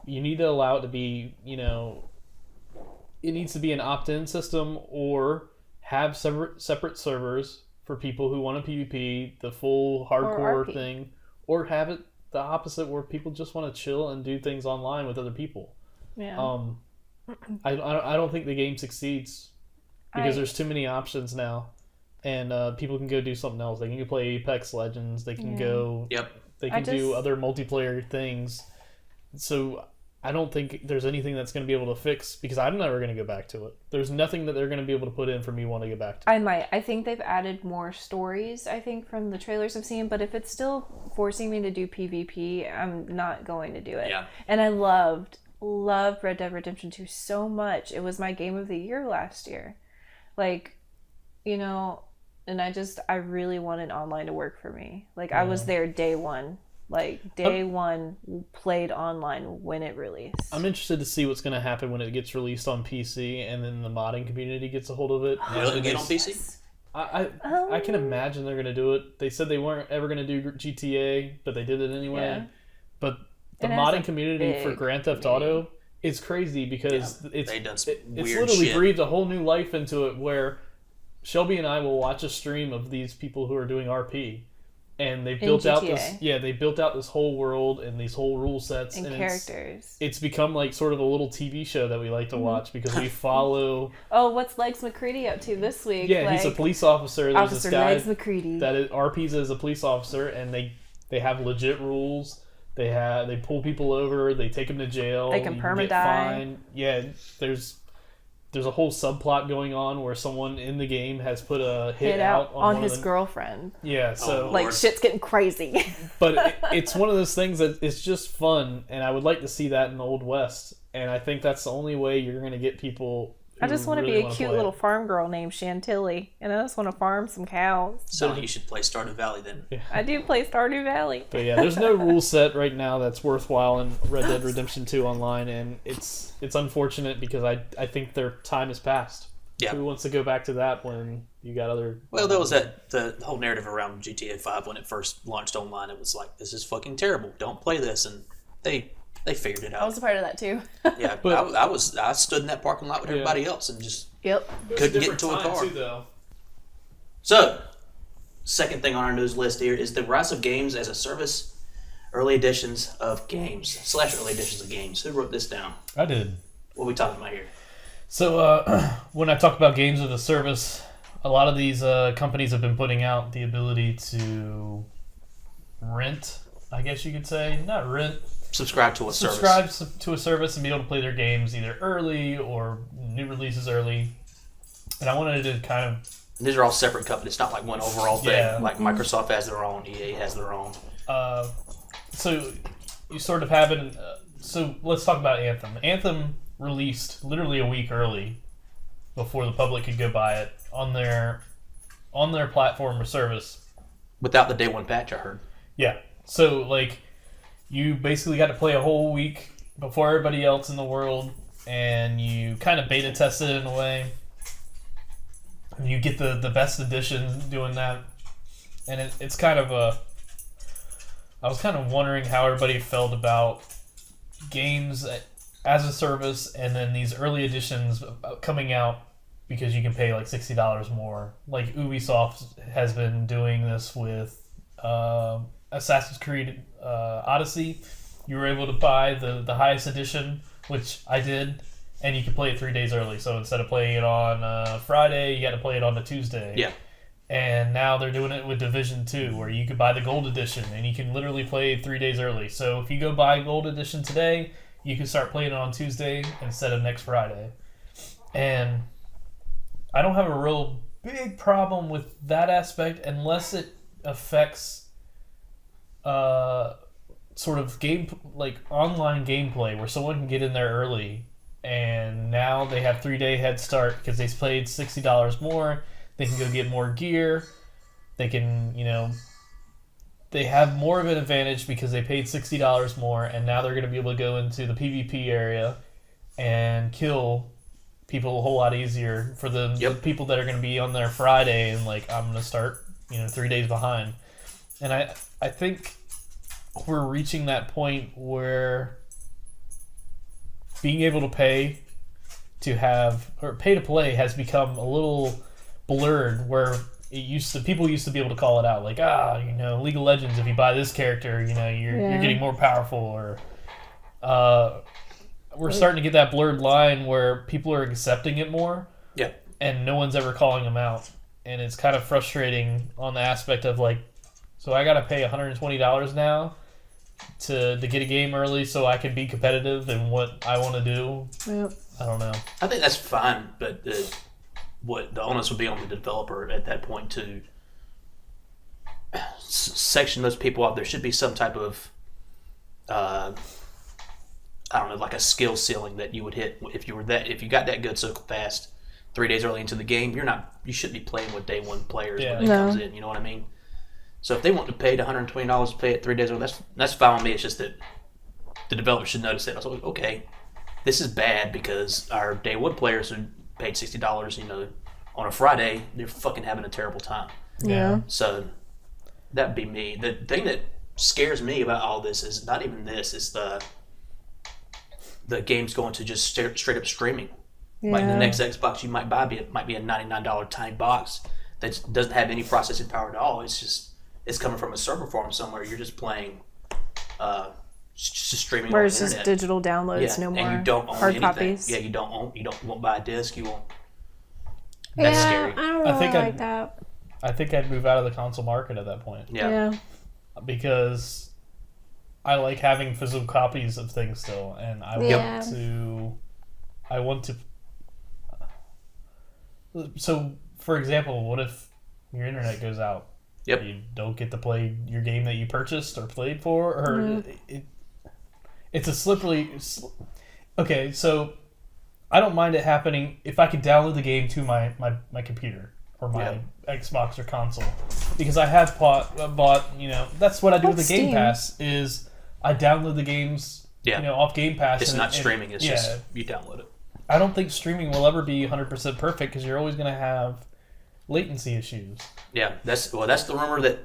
You need to allow it to be, it needs to be an opt-in system or have separate servers for people who want to PvP, the full hardcore RP. thing, or have it the opposite where people just want to chill and do things online with other people. Yeah. I don't think the game succeeds because there's too many options now, and people can go do something else. They can go play Apex Legends. They can go. Yep. They can do other multiplayer things. So I don't think there's anything that's going to be able to fix, because I'm never going to go back to it. There's nothing that they're going to be able to put in for me want to go back to. I think they've added more stories, I think, from the trailers I've seen, but if it's still forcing me to do PvP, I'm not going to do it. Yeah. And I loved Red Dead Redemption 2 so much. It was my game of the year last year. Like, you know, and I really wanted online to work for me. Like, I was there day one. Like, day one, played online when it released. I'm interested to see what's going to happen when it gets released on PC and then the modding community gets a hold of it. Will it get on PC? I can imagine they're going to do it. They said they weren't ever going to do GTA, but they did it anyway. Yeah. But the modding community for Grand Theft Auto is crazy because it's literally breathed a whole new life into it, where Shelby and I will watch a stream of these people who are doing RP. And they built out this whole world and these whole rule sets and characters. It's become like sort of a little TV show that we like to watch because we follow. Oh, what's Legs McCready up to this week? Yeah, he's a police officer. There's Officer this guy Legs McCready that RPs as a police officer, and they have legit rules. They pull people over. They take them to jail. They can perma-die. Yeah, there's a whole subplot going on where someone in the game has put a hit out on his girlfriend. Yeah, so like shit's getting crazy. But it's one of those things that it's just fun, and I would like to see that in the Old West. And I think that's the only way you're going to get people. I just want to really be a cute little farm girl named Chantilly, and I just want to farm some cows. So you should play Stardew Valley then. Yeah. I do play Stardew Valley. But yeah, there's no rule set right now that's worthwhile in Red Dead Redemption 2 online, and it's unfortunate because I think their time has passed. Yeah. Who wants to go back to that when you got other... Well, there was the whole narrative around GTA 5 when it first launched online. It was like, this is fucking terrible. Don't play this. And they figured it out. I was a part of that too. Yeah, but I stood in that parking lot with everybody else and just couldn't get into a car. Too, though. So, second thing on our news list here is the rise of games as a service, early editions of games / early editions of games. Who wrote this down? I did. What are we talking about here? So when I talk about games as a service, a lot of these companies have been putting out the ability to rent, I guess you could say. Not rent. Subscribe to a service. Subscribe to a service and be able to play their games either early or new releases early. And I wanted to kind of... And these are all separate companies. It's not like one overall thing. Yeah. Like Microsoft has their own, EA has their own. So you sort of have it... so let's talk about Anthem. Anthem released literally a week early before the public could go buy it on their platform or service. Without the day one patch, I heard. Yeah. So, like... You basically got to play a whole week before everybody else in the world, and you kind of beta test it in a way. And you get the best edition doing that. And it's kind of a... I was kind of wondering how everybody felt about games as a service, and then these early editions coming out because you can pay like $60 more. Like Ubisoft has been doing this with... Assassin's Creed Odyssey. You were able to buy the highest edition, which I did, and you could play it 3 days early. So instead of playing it on Friday, you had to play it on a Tuesday. Yeah. And now they're doing it with Division 2, where you could buy the Gold Edition, and you can literally play 3 days early. So if you go buy Gold Edition today, you can start playing it on Tuesday instead of next Friday. And I don't have a real big problem with that aspect unless it affects sort of online gameplay where someone can get in there early and now they have 3 day head start because they paid $60 more. They can go get more gear. They can, they have more of an advantage because they paid $60 more, and now they're going to be able to go into the PvP area and kill people a whole lot easier for the people that are going to be on there Friday and I'm going to start 3 days behind. And I think we're reaching that point where being able to pay to play has become a little blurred, where people used to be able to call it out League of Legends, if you buy this character, you're getting more powerful, or we're starting to get that blurred line where people are accepting it more. Yeah. And no one's ever calling them out. And it's kind of frustrating on the aspect of like, so I got to pay $120 now to get a game early so I can be competitive in what I want to do. Yep. I don't know. I think that's fine, but what the onus would be on the developer at that point to section those people out. There should be some type of I don't know, like a skill ceiling that you would hit if you got that good so fast 3 days early into the game. You shouldn't be playing with day one players when it comes in. You know what I mean? So if they want to pay the $120 to play it 3 days early, that's fine with me. It's just that the developer should notice it. I was like, okay, this is bad because our day one players who paid $60, on a Friday, they're fucking having a terrible time. Yeah. So that'd be me. The thing that scares me about all this is not even this. It's the game's going to just straight up streaming. Yeah. Like the next Xbox you might buy might be a $99 tiny box that doesn't have any processing power at all. It's coming from a server farm somewhere. You're just playing, just streaming. Where on it's the just internet. digital downloads, no more and you don't own hard anything. copies. Yeah, you won't buy a disc. You won't. Yeah, That's scary. I don't really think like that. I think I'd move out of the console market at that point. Yeah. Because I like having physical copies of things still, and I want to. So, for example, what if your internet goes out? Yep. You don't get to play your game that you purchased or played for, or it's a slippery. Okay, so I don't mind it happening if I could download the game to my computer or my Xbox or console, because I have bought. That's what I do with the Game Steam. Pass is I download the games. Yeah. Off Game Pass. It's not streaming. It's just you download it. I don't think streaming will ever be 100% perfect because you're always going to have latency issues. Yeah, that's the rumor that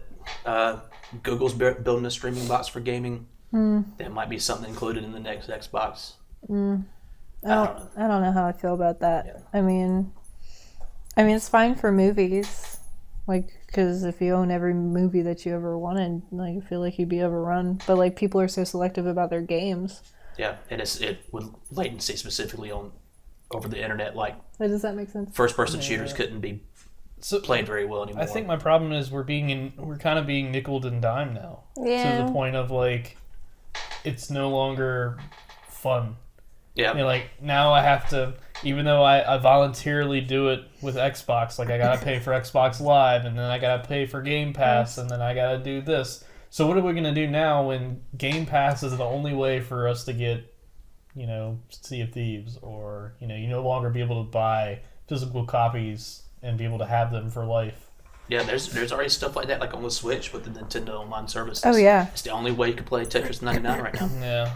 Google's building a streaming box for gaming. That might be something included in the next Xbox. I don't know how I feel about that. Yeah. I mean, it's fine for movies, like, because if you own every movie that you ever wanted, like, I feel like you'd be overrun. But like, people are so selective about their games. Yeah, and it with latency specifically over the internet, like Does that make sense? first-person shooters couldn't be played very well anymore. I think my problem is we're kind of being nickeled and dimed now. Yeah. To the point of like, it's no longer fun. Yeah. Like now I have to, even though I voluntarily do it with Xbox, like I gotta pay for Xbox Live, and then I gotta pay for Game Pass, and then I gotta do this. So what are we gonna do now when Game Pass is the only way for us to get, Sea of Thieves, or you no longer be able to buy physical copies and be able to have them for life? Yeah, there's already stuff like that, like on the Switch with the Nintendo Online services. Oh, yeah. It's the only way you can play Tetris 99 right now. Yeah.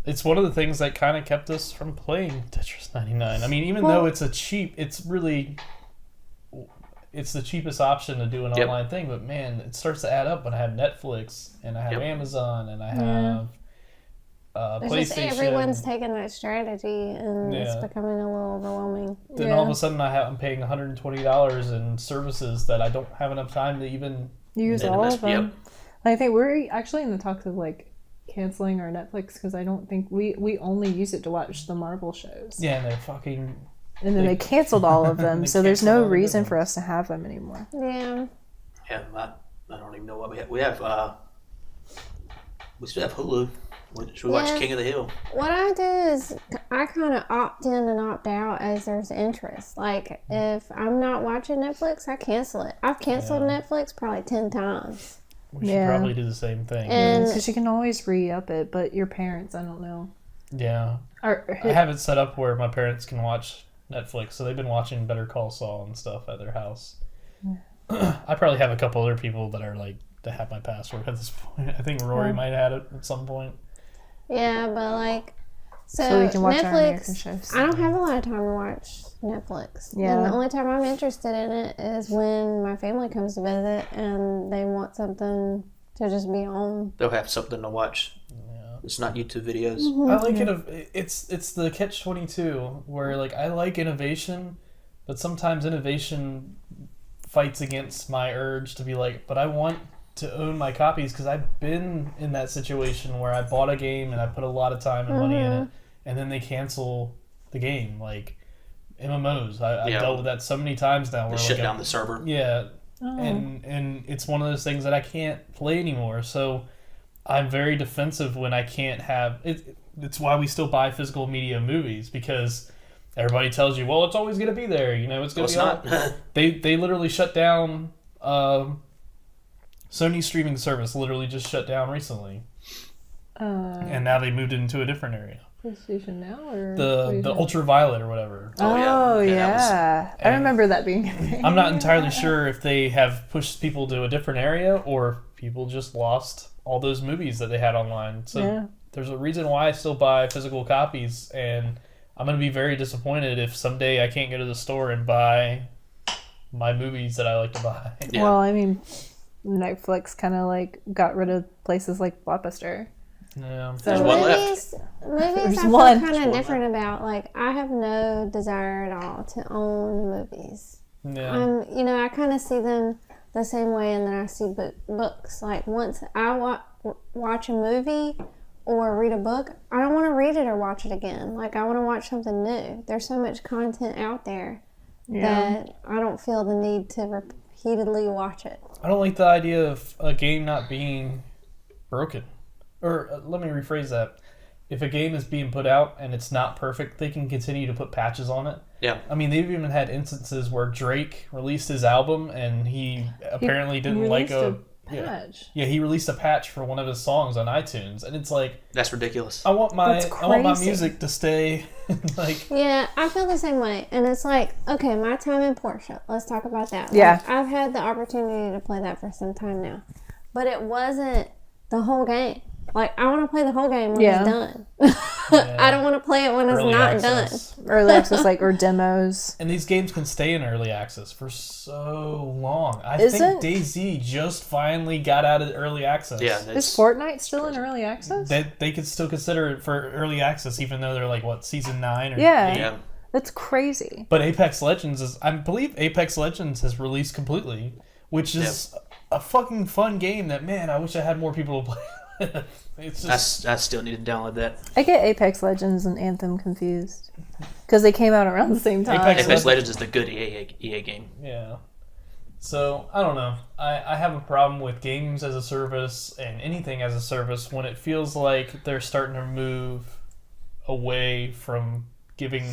It's one of the things that kind of kept us from playing Tetris 99. I mean, even though it's the cheapest option to do an online thing, but man, it starts to add up when I have Netflix and I have Amazon and I have It's just PlayStation. everyone's taking that strategy, and it's becoming a little overwhelming. Then all of a sudden I'm paying $120 in services that I don't have enough time to even Use all of them. Yep. I think we're actually in the talks of like canceling our Netflix because I don't think we only use it to watch the Marvel shows. Yeah, and they're fucking. And then they canceled all of them, They so there's canceled all no the reason good for us to have them anymore. Yeah. Yeah, I don't even know what we have. We still have Hulu. Should we watch King of the Hill? What I do is I kind of opt in and opt out as there's interest. Like, if I'm not watching Netflix, I cancel it. I've canceled Netflix probably 10 times. We should probably do the same thing. And Because you can always re-up it, but your parents, I don't know. Yeah. I have it set up where my parents can watch Netflix, so they've been watching Better Call Saul and stuff at their house. I probably have a couple other people that are like to have my password at this point. I think Rory might have it at some point. yeah, but like, So we can watch our American Netflix, shows. I don't have a lot of time to watch Netflix. Yeah. And the only time I'm interested in it is when my family comes to visit and they want something to just be on. They'll have something to watch. Yeah. It's not YouTube videos. I like it. It's the catch-22 where like I like innovation, but sometimes innovation fights against my urge to be like, but I want to own my copies because I've been in that situation where I bought a game and I put a lot of time and money in it, and then they cancel the game. Like MMOs, I've Yeah. dealt with that so many times now. They Where shut like down the server. yeah, and it's one of those things that I can't play anymore. So I'm very defensive when I can't have it. It's why we still buy physical media movies, because everybody tells you, well, it's always going to be there. You know, it's going to Well, be it's on. not. They literally shut down. Sony's streaming service literally just shut down recently, and now they moved it into a different area. PlayStation Now or The Ultraviolet or whatever. Oh Yeah, yeah, I remember that being a thing. I'm not entirely sure if they have pushed people to a different area or if people just lost all those movies that they had online. So Yeah. there's a reason why I still buy physical copies, and I'm going to be very disappointed if someday I can't go to the store and buy my movies that I like to buy. Yeah. Well, I mean, Netflix kind of like got rid of places like Blockbuster. Yeah. There's So one left. Movies There's I feel one. kind There's of one different about. Like, I have no desire at all to own movies. Yeah. I kind of see them the same way, and then I see books. Like, once I watch a movie or read a book, I don't want to read it or watch it again. Like, I want to watch something new. There's so much content out there that I don't feel the need to repeatedly watch it. I don't like the idea of a game not being broken. Or let me rephrase that. If a game is being put out and it's not perfect, they can continue to put patches on it. Yeah. I mean, they've even had instances where Drake released his album and he apparently didn't like Released a patch. yeah, he released a patch for one of his songs on iTunes, and it's like That's ridiculous. I want my That's crazy. music to stay like Yeah, I feel the same way. And it's like, okay, my time in Portia. Let's talk about that. Like, Yeah. I've had the opportunity to play that for some time now. But it wasn't the whole game. Like, I want to play the whole game when Yeah. it's done. I don't want to play it when it's early not access. Early access, like, or demos. And these games can stay in early access for so long. I Isn't- think DayZ just finally got out of early access. Yeah. Is It's, Fortnite still in early access? They could still consider it for early access, even though they're like what, season 9 or Yeah. 8. yeah. That's crazy. But Apex Legends is, I believe Apex Legends has released completely, which is a fucking fun game that, man, I wish I had more people to play with. It's just, I still need to download that. I get Apex Legends and Anthem confused because they came out around the same time. Apex Legends is the good EA game. yeah. So, I don't know. I have a problem with games as a service and anything as a service when it feels like they're starting to move away from giving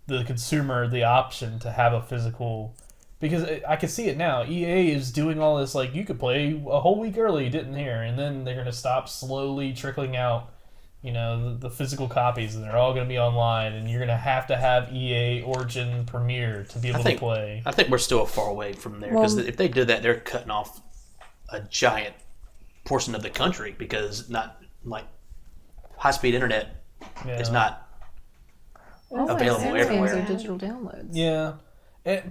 the consumer the option to have a physical. Because I can see it now. EA is doing all this, like, you could play a whole week early, didn't hear, and then they're going to stop slowly trickling out, the physical copies, and they're all going to be online, and you're going to have EA Origin Premiere to be able to play. I think we're still far away from there, because if they did that, they're cutting off a giant portion of the country, because not like high-speed internet is not available Games everywhere. are digital downloads. Yeah.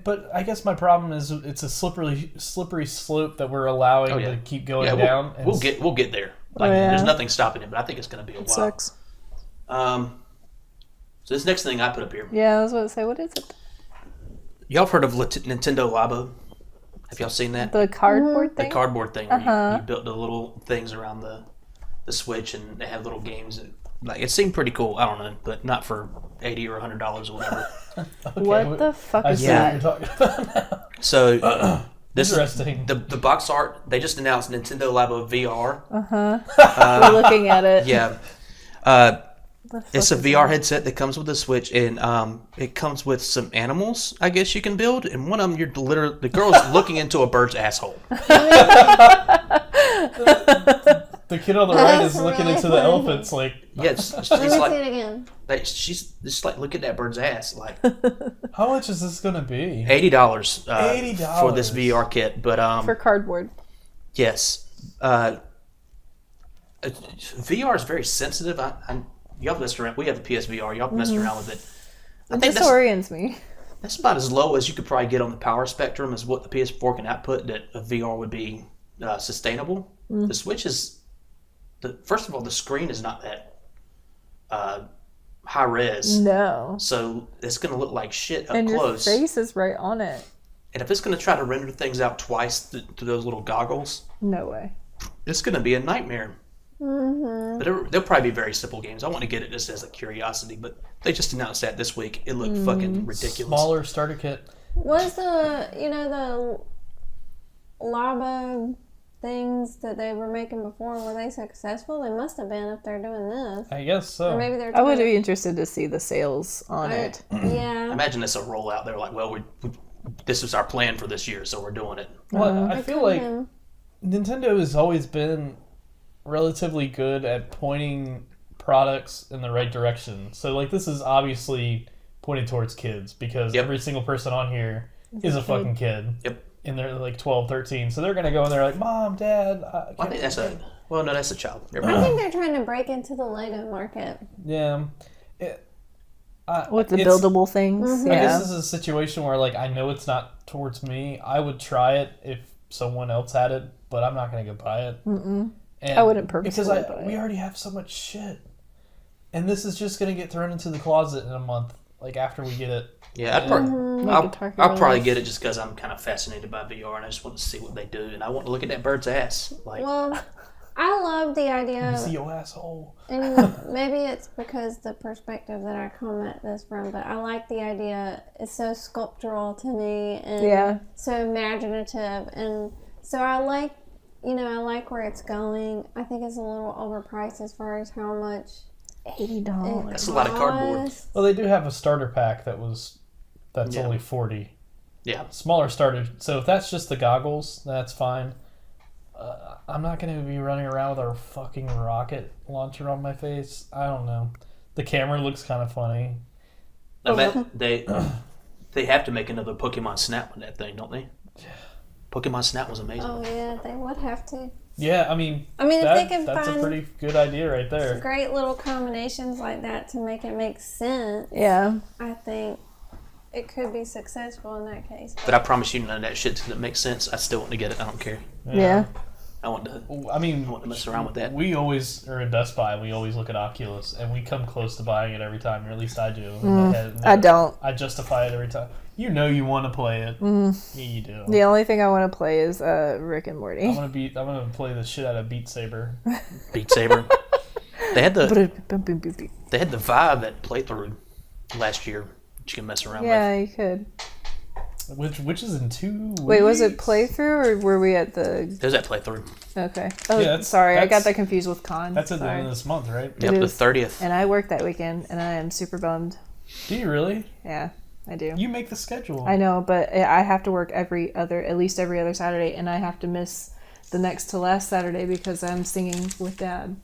But I guess my problem is it's a slippery slope that we're allowing to keep going Yeah, down. we'll get there. Like, yeah. There's nothing stopping it, but I think it's going to be a while. Sucks. So this next thing I put up here, Yeah, I was about to say, what is it? y'all have heard of Nintendo Labo? Have y'all seen that? The cardboard The thing? cardboard thing where you built the little things around the Switch, and they have little games. And, like, it seemed pretty cool. I don't know, but not for $80 or $100 or whatever. What the fuck I is see that? what you're talking about. So this Interesting. the box art. They just announced Nintendo Labo VR. We're looking at it. Yeah. The fuck It's a is VR that? headset that comes with a Switch, and it comes with some animals, I guess you can build. And one of them, the girl's looking into a bird's asshole. The kid on the right That's is looking really into the funny. elephants like, Yeah, she's Let me see like, it again. she's just like, look at that bird's ass. Like how much is this going to be? $80 $80 for this VR kit, but For cardboard. yes, VR is very sensitive. Y'all messed around. We have a PSVR. Y'all messed around with it. I It think disorients me. that's about as low as you could probably get on the power spectrum as what the PS4 can output. That a VR would be sustainable. The Switch is first of all, the screen is not that high res, No. so it's going to look like shit up And close. your face is right on it. And if it's going to try to render things out twice through those little goggles, No way. it's going to be a nightmare. But they'll probably be very simple games. I want to get it just as a curiosity, but they just announced that this week. It looked fucking ridiculous. Smaller starter kit. Was the lava things that they were making before, were they successful? They must have been if they're doing this. I guess so. Or maybe they're I would trying be interested to see the sales on it. Yeah. Imagine it's a rollout. They're like, well, this is our plan for this year, so we're doing it. Well, I feel like him. Nintendo has always been relatively good at pointing products in the right direction. So, like, this is obviously pointed towards kids because every single person on here is a fucking kid. Yep. And they're like 12, 13. So they're going to go and they're like, Mom, Dad. I think that's that's a child. I think they're trying to break into the Lego market. Yeah. With the buildable things. I guess this is a situation where, like, I know it's not towards me. I would try it if someone else had it, but I'm not going to go buy it. And I wouldn't purposely because buy it. we already have so much shit. And this is just going to get thrown into the closet in a month, like, after we get it. Yeah, I'll probably get it just because I'm kind of fascinated by VR and I just want to see what they do and I want to look at that bird's ass. Like, Well, I love the idea. See your asshole. And maybe it's because the perspective that I come at this from, but I like the idea. It's so sculptural to me and so imaginative. And so I like where it's going. I think it's a little overpriced as far as how much. $80. that's a lot of cardboard. Well, they do have a starter pack that's only $40. Yeah. Smaller starter. So if that's just the goggles, that's fine. I'm not going to be running around with a fucking rocket launcher on my face. I don't know. The camera looks kind of funny. I bet they have to make another Pokemon Snap with that thing, don't they? Pokemon Snap was amazing. Oh yeah, they would have to. Yeah, I mean, if they can that's find a pretty good idea right there. great little combinations like that to make it make sense, Yeah. I think it could be successful in that case. But I promise you none of that shit doesn't make sense. I still want to get it. I don't care. Yeah. I want to mess around with that. We always are at Best Buy. We always look at Oculus, and we come close to buying it every time, or at least I do. In my head. I don't. I justify it every time. You know you want to play it. Yeah, you do. The only thing I want to play is Rick and Morty. I'm gonna play the shit out of Beat Saber. Beat Saber. They had the Vive at playthrough last year that you can mess around Yeah, with. you could. Which is in 2 weeks. Wait, was it playthrough or were we at the... There's that playthrough. Okay. Oh, Yeah, sorry. I got that's- that confused with Con. That's at the Sorry. end of this month, right? Yep, the is. 30th. And I work that weekend, and I am super bummed. Do you really? Yeah, I do. You make the schedule. I know, but I have to work at least every other Saturday, and I have to miss the next to last Saturday because I'm singing with Dad.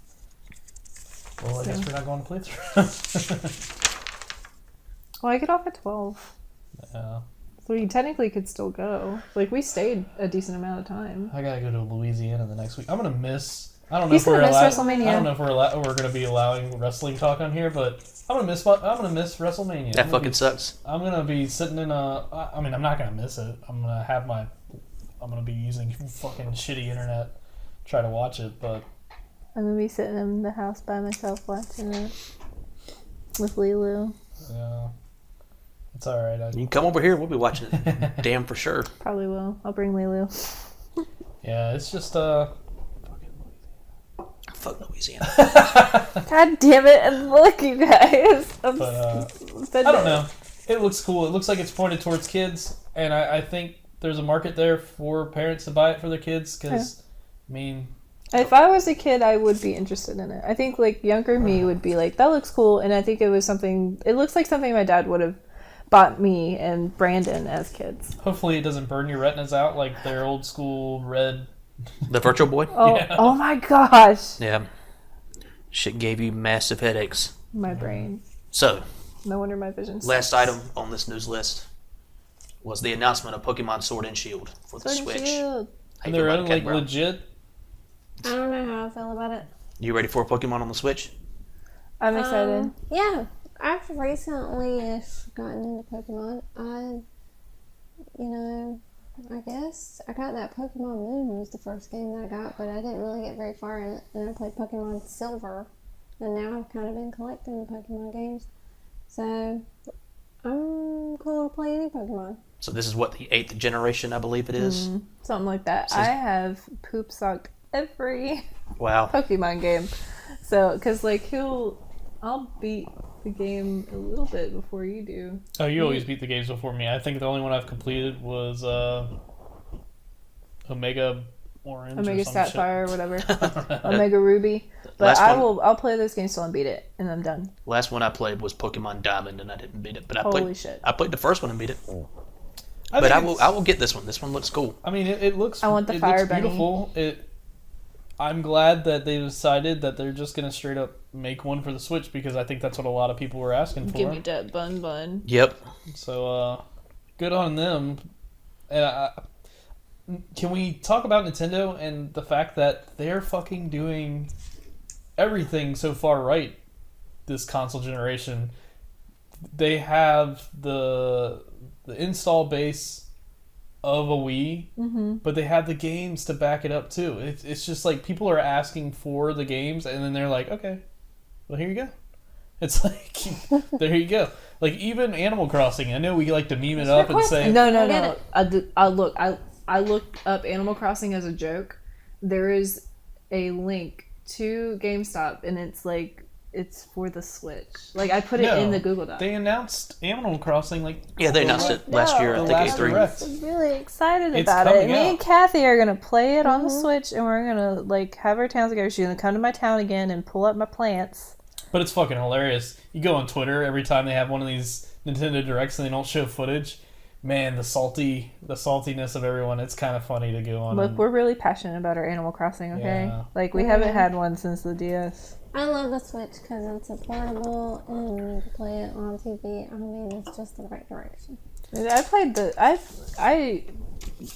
Well, I guess we're not going to playthrough. Well, I get off at 12. Yeah. So you technically could still go. Like, we stayed a decent amount of time. I gotta go to Louisiana the next week. I'm gonna miss. I don't know He's if we're gonna miss allowed. WrestleMania. I don't know if we're gonna be allowing wrestling talk on here, but I'm gonna miss WrestleMania. That fucking sucks. I'm gonna be sitting in a. I mean, I'm not gonna miss it. I'm gonna be using fucking shitty internet, try to watch it, but I'm gonna be sitting in the house by myself watching it with Lilu. yeah, it's all right. You can come over here. We'll be watching it. Damn for sure. Probably will. I'll bring Lilu. Yeah, it's just Fuck Louisiana. God damn it! And look, you guys. But I don't know. It looks cool. It looks like it's pointed towards kids, and I think there's a market there for parents to buy it for their kids. Because, I mean, If I was a kid, I would be interested in it. I think like younger me would be like, that looks cool, and I think it was something. It looks like something my dad would have bought me and Brandon as kids. hopefully it doesn't burn your retinas out like their old school red. The Virtual Boy? Oh, Yeah. oh my gosh, Yeah. Shit gave you massive headaches. my brain. So, No wonder my vision's. last item on this news list was the announcement of Pokemon Sword and Shield for the Sword and Switch. Shield. How you And feel they're about it, like Cat Brown? legit. I don't know how I feel about it. You ready for Pokemon on the Switch? I'm excited. Yeah, I've recently gotten into Pokemon. I guess I got that Pokemon Moon was the first game that I got, but I didn't really get very far in it. And I played Pokemon Silver, and now I've kind of been collecting Pokemon games. So I'm cool to play any Pokemon. So this is what, the 8th generation, I believe it is? Something like that. So- I have poop socked every Wow. Pokemon game. So, because like I'll beat the game a little bit before you do. Oh, you always beat the games before me. I think the only one I've completed was Omega Orange, Omega or some Sapphire or shit. whatever. Omega Ruby. But Last I'll play those games till I beat it, and I'm done. Last one I played was Pokemon Diamond, and I didn't beat it. But Holy shit. I played the first one and beat it. I But think I will get this one. This one looks cool. I mean, it looks. I want the it Fire looks Bunny. beautiful. I'm glad that they decided that they're just gonna straight up make one for the Switch, because I think that's what a lot of people were asking for. Give me that bun. Yep. So, good on them. And can we talk about Nintendo and the fact that they're fucking doing everything so far right this console generation? They have the install base of a Wii, but they have the games to back it up too. It's just like people are asking for the games, and then they're like, okay, well, here you go. It's like, there you go. Like, even Animal Crossing, I know we like to meme it up and say... No. I looked up Animal Crossing as a joke. There is a link to GameStop, and it's like, it's for the Switch. Like, I put it in the Google Doc. They announced Animal Crossing, like... Yeah, they announced it last year, I The think last E3. Direct. I'm really excited It's about it. coming Me out. and Cathy are gonna play it on the Switch, and we're gonna like have our towns together. She's gonna come to my town again and pull up my plants. But it's fucking hilarious. You go on Twitter every time they have one of these Nintendo Directs and they don't show footage. Man, the saltiness of everyone. It's kind of funny to go on. Look, and- we're really passionate about our Animal Crossing. Okay, Yeah. like we haven't had one since the DS. I love the Switch because it's affordable and you can play it on TV. I mean, it's just the right direction. I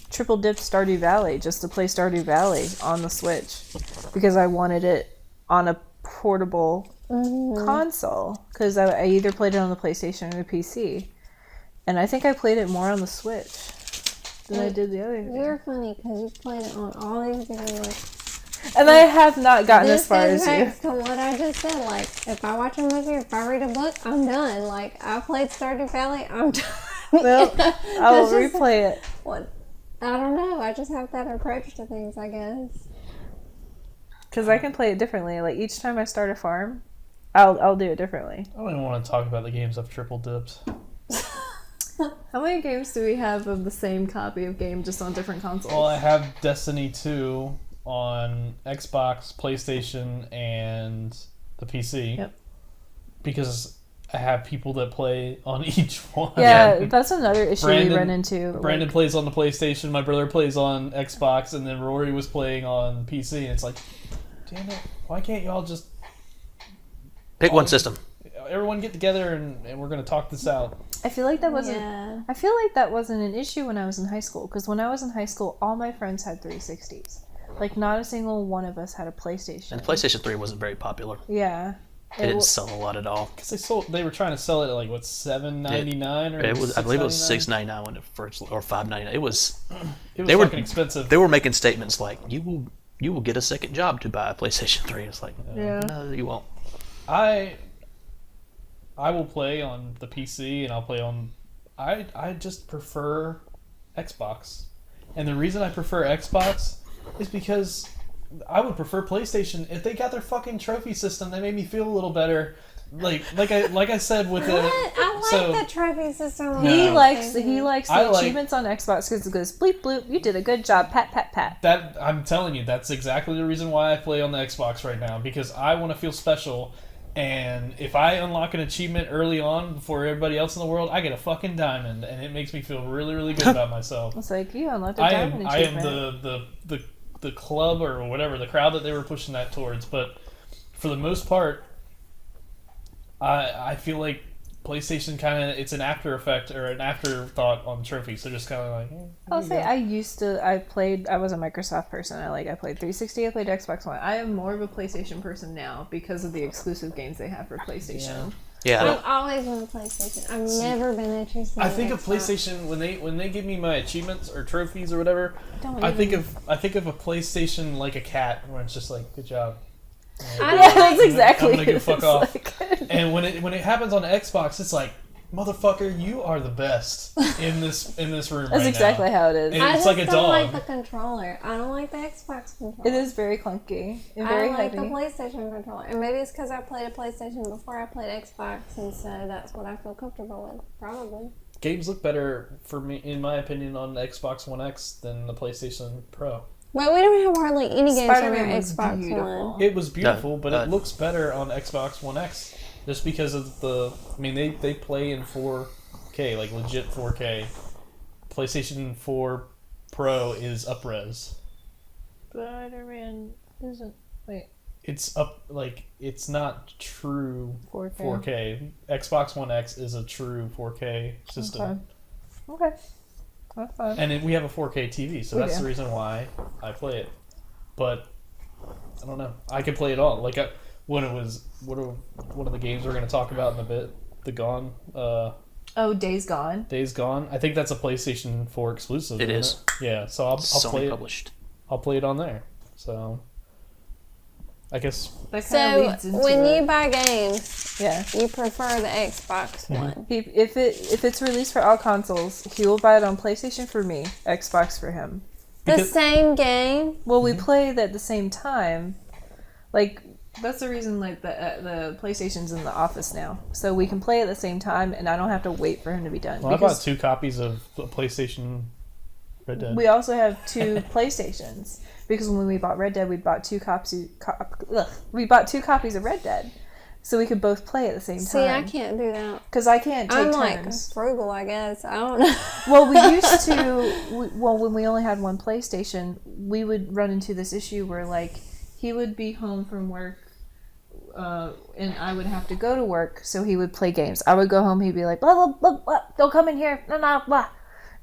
triple dipped Stardew Valley just to play Stardew Valley on the Switch because I wanted it on a portable console because I either played it on the PlayStation or the PC, and I think I played it more on the Switch than I did the other. You're funny because you played it on all these videos. And I have not gotten as This far goes as back you. to what I just said. Like, if I watch a movie, if I read a book, I'm done. Like, I played Stardew Valley, I'm done. Well, I will That's just- replay it. What? I don't know. I just have that approach to things, I guess. Because I can play it differently. Like, each time I start a farm, I'll do it differently. I don't even want to talk about the games I've triple dipped. How many games do we have of the same copy of game just on different consoles? Well, I have Destiny 2 on Xbox, PlayStation, and the PC. Yep. Because I have people that play on each one. Yeah, that's another issue we Brandon- run into. Brandon like, plays on the PlayStation, my brother plays on Xbox, and then Rory was playing on PC. And it's like, damn it, why can't y'all just Pick one system. everyone get together and we're going to talk this out? I feel like that wasn't. Yeah. I feel like that wasn't an issue when I was in high school. Because when I was in high school, all my friends had 360s. Like, not a single one of us had a PlayStation. And the PlayStation 3 wasn't very popular. Yeah. It didn't sell a lot at all. Because they were trying to sell it at like, what, $7.99 or It was, I believe it was $6.99? $6.99 when it first, or $5.99. It was. It was They were- fucking expensive. They were making statements like, "You will get a second job to buy a PlayStation 3." It's like, Yeah. no, you won't. I will play on the PC and I'll play on. I just prefer Xbox, and the reason I prefer Xbox is because I would prefer PlayStation if they got their fucking trophy system. They made me feel a little better. Like I said with the. What? I like so- the trophy system. He No. likes I the like- achievements on Xbox because it goes bleep bloop. You did a good job. Pat pat pat. That I'm telling you, that's exactly the reason why I play on the Xbox right now, because I want to feel special. And if I unlock an achievement early on before everybody else in the world, I get a fucking diamond, and it makes me feel really, really good about myself. It's like you unlocked a I diamond am achievement. the club or whatever, the crowd that they were pushing that towards. But for the most part, I feel like PlayStation kind of, it's an after effect or an afterthought on trophies. They're just kind of like, I'll say I was a Microsoft person. I played 360, I played Xbox One. I am more of a PlayStation person now because of the exclusive games they have for PlayStation. Yeah, I don't- I've always been a PlayStation. I've never been interested in I think of Xbox. PlayStation when they give me my achievements or trophies or whatever. I think of a PlayStation like a cat, where it's just like, good job. I Yeah, don't that's like, exactly. I'm gonna go what fuck it's off. like. And when it happens on Xbox, it's like, motherfucker, you are the best in this room That's right exactly now. how it is. And I it's just like a don't like dog. the controller. I don't like the Xbox controller. It is very clunky and very I like heavy. the PlayStation controller. And maybe it's because I played a PlayStation before I played Xbox, and so that's what I feel comfortable with. Probably. Games look better, for me, in my opinion, on the Xbox One X than the PlayStation Pro. Well, we don't have hardly any games on Spider-Man our was Xbox beautiful. One. It was beautiful, but uh, it looks better on Xbox One X. Just because of the... I mean, they play in 4K, like legit 4K. PlayStation 4 Pro is up-res. Spider-Man isn't. Wait. It's up, like, it's not true 4K. 4K. Xbox One X is a true 4K system. Okay. That's fine. And we have a 4K TV, so We that's do. the reason why I play it. But, I don't know. I could play it all. Like, when it was... one of the games we're going to talk about in a bit, the Gone... Oh, Days Gone. Days Gone. I think that's a PlayStation 4 exclusive. It isn't is. it? Yeah, so I'll play Sony it. published. I'll play it on there. So I guess That kind So, of leads into when it. you buy games, Yeah. you prefer the Xbox One. If it's released for all consoles, he will buy it on PlayStation for me, Xbox for him. The Because- same game. Well, we play it at the same time. Like, that's the reason, like, the PlayStation's in the office now. So we can play at the same time, and I don't have to wait for him to be done. well, I bought because 2 copies of the PlayStation Red Dead. we also have 2 PlayStations. Because when we bought Red Dead, we bought 2 copies of Red Dead. So we could both play at the same See, I time. can't do that. Because I can't take I'm like turns. frugal, I guess. I don't know. Well, we used to. When we only had one PlayStation, we would run into this issue where, like, he would be home from work, and I would have to go to work, so he would play games. I would go home, he'd be like, blah, blah, blah, blah, don't come in here, blah, blah, blah.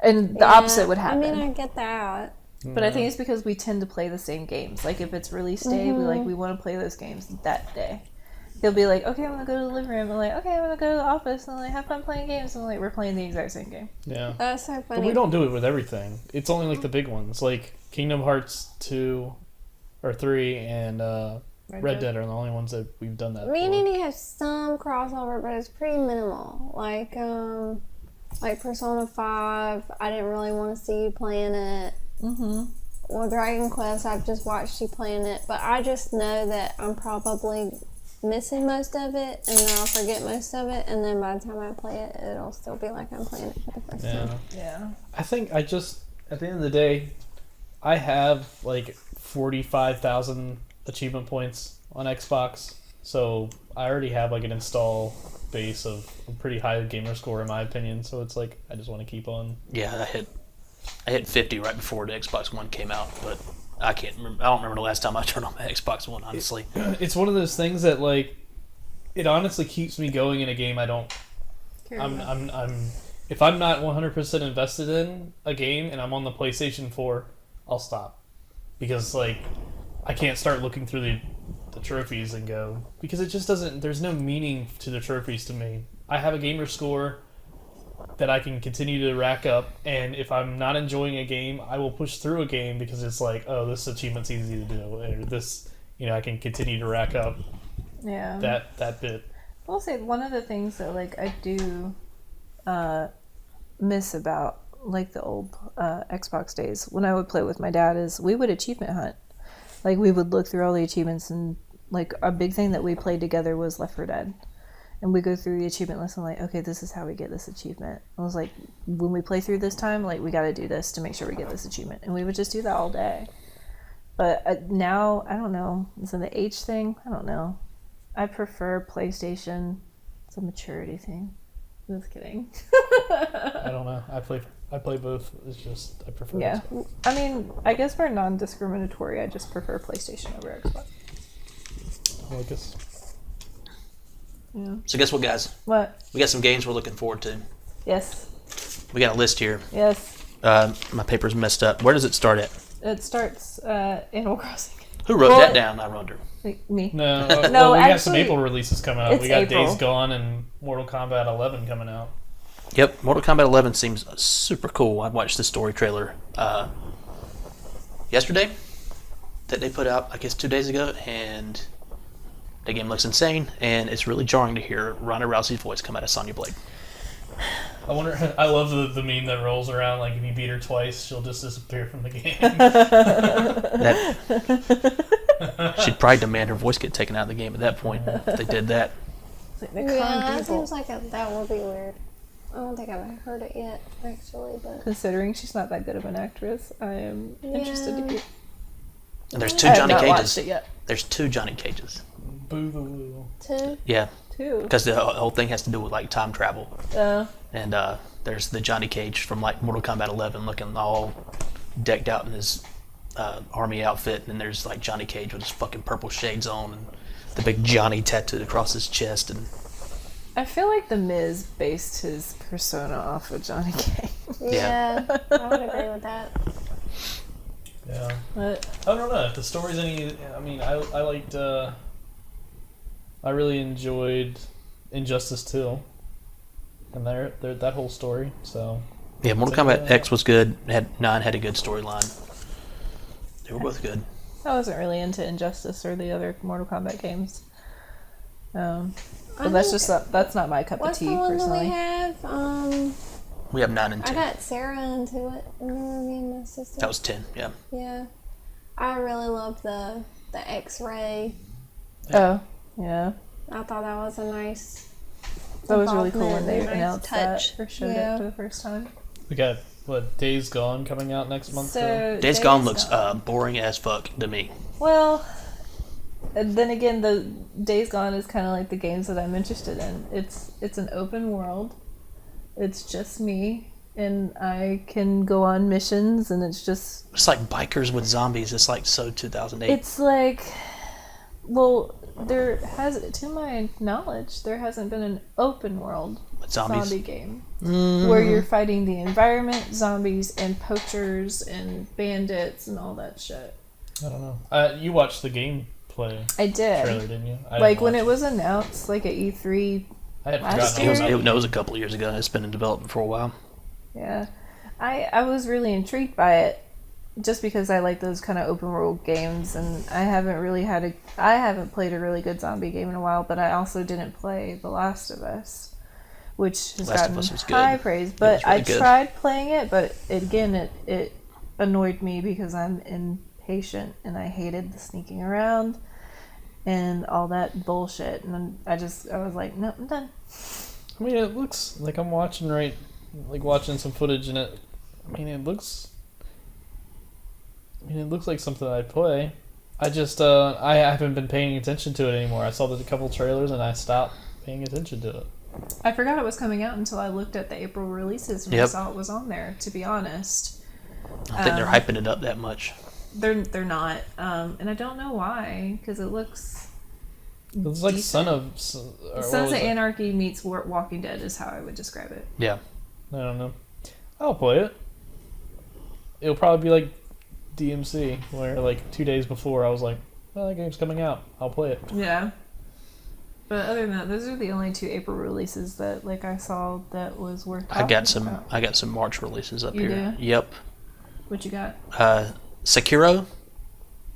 And the opposite would happen. I mean, I get that. But I think it's because we tend to play the same games. Like, if it's release day, we want to play those games that day. He'll be like, okay, I'm going to go to the living room. I'm like, okay, I'm going to go to the office. And like, have fun playing games. And like, we're playing the exact same game. Yeah. That's so But funny. we don't do it with everything. It's only like the big ones. Like Kingdom Hearts 2 or 3 and Red Dead are the only ones that we've done that Me and for. Nene have some crossover, but it's pretty minimal. Like Persona 5, I didn't really want to see you playing it. Mm-hmm. Well, Dragon Quest, I've just watched you playing it, but I just know that I'm probably missing most of it, and then I'll forget most of it, and then by the time I play it, it'll still be like I'm playing it for the first time. Yeah. I think at the end of the day, I have like 45,000 achievement points on Xbox, so I already have like an install base of a pretty high gamer score in my opinion, so it's like I just want to keep on. Yeah, I hit 50 right before the Xbox One came out, but I can't remember. I don't remember the last time I turned on my Xbox One, honestly. It's one of those things that like it honestly keeps me going in a game I don't I'm if I'm not 100% invested in a game and I'm on the PlayStation 4, I'll stop. Because like I can't start looking through the trophies and go, because it just doesn't, there's no meaning to the trophies to me. I have a gamer score that I can continue to rack up, and if I'm not enjoying a game, I will push through a game because it's like, oh, this achievement's easy to do, or this, I can continue to rack up Yeah. that bit. I'll say one of the things that like I do miss about like the old Xbox days when I would play with my dad is we would achievement hunt. Like we would look through all the achievements, and like a big thing that we played together was Left 4 Dead. And we go through the achievement list and like, okay, this is how we get this achievement. I was like, when we play through this time, like we got to do this to make sure we get this achievement. And we would just do that all day. But now, I don't know. Is it the age thing? I don't know. I prefer PlayStation. It's a maturity thing. Just kidding. I don't know. I play both. It's just I prefer. Yeah. Xbox. I mean, I guess we're non-discriminatory. I just prefer PlayStation over Xbox. Well, I guess. Yeah. So guess what, guys? What? We got some games we're looking forward to. Yes. We got a list here. Yes. My paper's messed up. Where does it start at? It starts Animal Crossing. Who wrote Well, that down, I wonder? Me. No, No, well, we got some actually, April releases coming out. it's We got April. Days Gone and Mortal Kombat 11 coming out. Yep, Mortal Kombat 11 seems super cool. I watched the story trailer yesterday that they put out, I guess 2 days ago, and the game looks insane, and it's really jarring to hear Ronda Rousey's voice come out of Sonya Blade. I wonder. I love the meme that rolls around. Like if you beat her twice, she'll just disappear from the game. She'd probably demand her voice get taken out of the game at that point if they did that. Yeah, that seems like that would be weird. I don't think I've heard it yet, actually, but Considering she's not that good of an actress, I am interested to hear. And there's 2 I have Johnny not watched Cages. it yet. There's 2 Johnny Cages. Boo the woo. 2. Yeah, Too. because the whole thing has to do with like time travel. And there's the Johnny Cage from like Mortal Kombat 11 looking all decked out in his army outfit, and then there's like Johnny Cage with his fucking purple shades on and the big Johnny tattooed across his chest. And I feel like The Miz based his persona off of Johnny Cage. Yeah, I would agree with that. Yeah. But I don't know if the story's any. I mean, I liked. I really enjoyed Injustice 2, and that whole story. So yeah, Mortal Kombat X was good. 9 had a good storyline. They were both good. I wasn't really into Injustice or the other Mortal Kombat games. But I that's think- just that's not my cup of What's tea the one that we personally. have? We have 9 and I 10. got Sarah into it. Remember me and my sister? That was 10. Yeah. Yeah. I really loved the X-ray. Oh, yeah. I thought that was a nice. That was really cool when they Nice announced touch. that or showed Yeah. it for the first time. we got Days Gone coming out next month. too? So Days Gone looks boring as fuck to me. well. And then again, the Days Gone is kind of like the games that I'm interested in. It's an open world. It's just me, and I can go on missions, and it's just It's like bikers with zombies. It's like so 2008. it's like, well, there has, to my knowledge, there hasn't been an open world With zombies. zombie game where you're fighting the environment, zombies, and poachers and bandits and all that shit. I don't know. You watched the gameplay I did. trailer, didn't you? I Like didn't when watch it was announced, like at E3. I had last forgotten It was, all about it was a couple of years ago. It's been in development for a while. Yeah, I was really intrigued by it, just because I like those kind of open world games, and I haven't played a really good zombie game in a while. But I also didn't play The Last of Us, which has Last of gotten Us was good. high praise. But was really I good. tried playing it, but it annoyed me because I'm impatient and I hated the sneaking around and all that bullshit. And then I was like, no, I'm done. I mean, it looks like I'm watching some footage, and it looks like something I'd play. I just I haven't been paying attention to it anymore. I saw a couple trailers and I stopped paying attention to it. I forgot it was coming out until I looked at the April releases and I Yep. saw it was on there, to be honest. I don't think they're hyping it up that much. They're not, and I don't know why, because it looks It's like decent. Sons Sons of Anarchy meets Walking Dead is how I would describe it. Yeah. I don't know. I'll play it. It'll probably be like DMC, where like 2 days before I was like, "Well, that game's coming out. I'll play it." Yeah. But other than that, those are the only 2 April releases that I saw that was worth. I got talking about. some March releases up You here. do? Yep. What you got? Sekiro: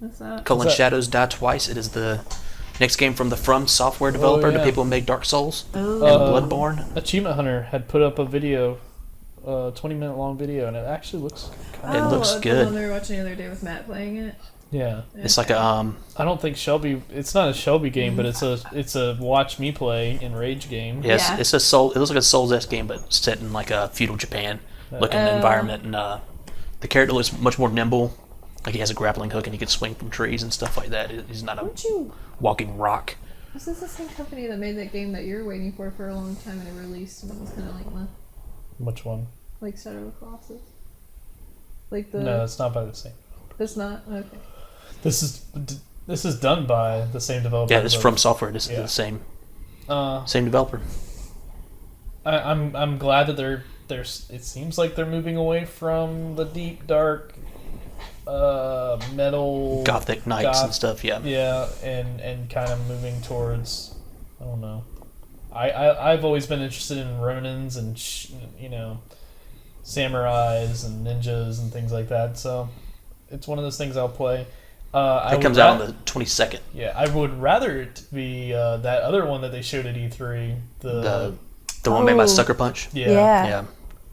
What's that? What's that? Shadows Die Twice. It is the next game from the From Software developer, the yeah. people who made Dark Souls Oh, and Bloodborne. Achievement Hunter had put up a video, 20-minute long video, and it actually looks kind It looks The good. one they were watching the other day with Matt playing it. yeah. It's like a I don't think Shelby. It's not a Shelby game, but it's a watch me play in Rage game. yes, Yeah. it's a Soul. It looks like a Souls-esque game, but set in like a feudal Japan looking environment, and the character looks much more nimble. Like he has a grappling hook and he can swing from trees and stuff like that. He's not a Don't you? walking rock. Was this the same company that made that game that you're waiting for a long time and it released and it was kind of like, meh, Which one? like Shadow of the Colossus? Like the. No, it's not by the same. It's not? Okay. This is done by the same developer. Yeah, it's From Software. This is Yeah. the same Uh, developer. I'm glad that they're. It seems like they're moving away from the deep, dark, metal, Gothic knights and goth- stuff. Yeah. Yeah, and kind of moving towards, I don't know. I've always been interested in Ronins and samurais and ninjas and things like that. So it's one of those things I'll play. It comes out on the 22nd. Yeah, I would rather it be that other one that they showed at E3. The one made by Sucker Punch. Yeah. Yeah.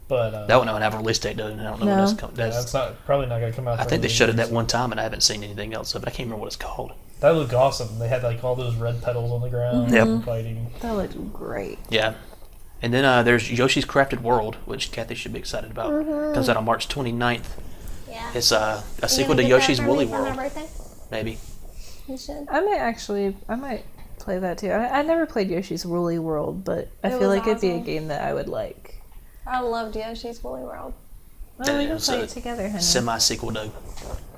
But That one don't have a release date, though. And I don't know when that's coming. that's not probably not gonna come out. I for think they another showed it year, that one time, and I haven't seen anything else of it. I can't remember what it's called. That looked awesome. They had like all those red petals on the ground. Yep. Fighting. That looked great. Yeah. And then there's Yoshi's Crafted World, which Kathy should be excited about. Comes out on March 29th. Yeah. It's a You sequel gonna to get that Yoshi's for Woolly me for my World. birthday? Maybe. You should. I might play that too. I never played Yoshi's Woolly World, but I It feel was like it'd be a awesome. game that I would like. I loved Yoshi's Woolly World. Well, we can It's play a it together, honey. Semi-sequel to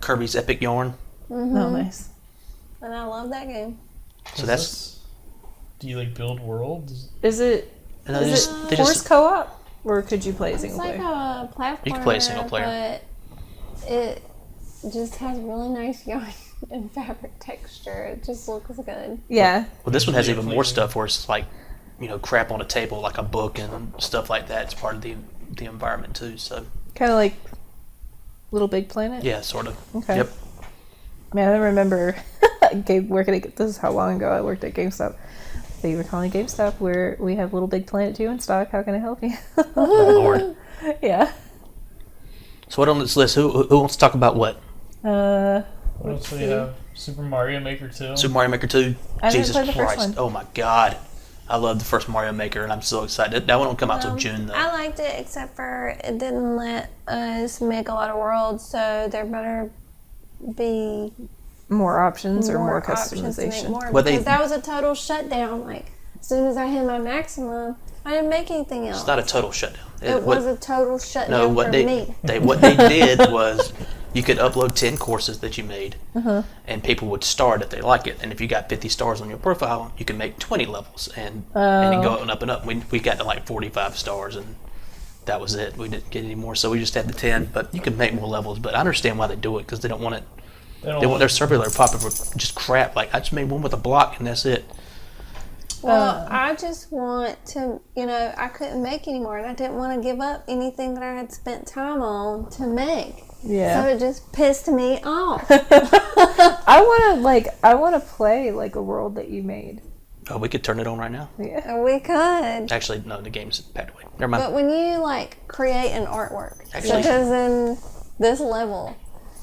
Kirby's Epic Yarn. Oh, nice. And I love that game. So that's... Do you like build worlds? Is it And is they it force co-op, or could you play It's single like player? a platformer. You can play a single player. But it just has really nice yarn and fabric texture. It just looks good. Yeah. Well, this one has Yeah, even more clearly. stuff where it's like, crap on a table, like a book and stuff like that. It's part of the environment too. So Kind of like Little Big Planet? yeah, sort of. Okay. Yep. Man, I remember working at, this is how long ago I worked at GameStop. They were calling GameStop where we have Little Big Planet 2 in stock. How can I help you? Oh, Lord. Yeah. So what on this list? Who wants to talk about what? What else do we have? Super Mario Maker 2. Super Mario Maker 2. I didn't Jesus play the first Christ! one. Oh my God, I love the first Mario Maker, and I'm so excited. That one won't come out till June though. I liked it, except for it didn't let us make a lot of worlds, so there better be More options or more options to make customization. more, Well, because that was a total shutdown. Like, as soon as I hit my maximum, I didn't make anything else. It's not a total shutdown. It was a total shutdown No, for what me. what they did was you could upload 10 courses that you made, and people would star it if they like it. And if you got 50 stars on your profile, you can make 20 levels, and it go up and up. We got to like 45 stars, and that was it. We didn't get any more, so we just had the 10. But you can make more levels. But I understand why they do it, because they don't want it. They want their server to pop up for just crap. Like, I just made one with a block, and that's it. Well, I just want to, I couldn't make anymore, and I didn't want to give up anything that I had spent time on to make. Yeah. So it just pissed me off. I want to play like a world that you made. Oh, we could turn it on right now. Yeah. We could. Actually, no, the game's packed away. Never mind. But when you, create an artwork, Actually- such as in this level,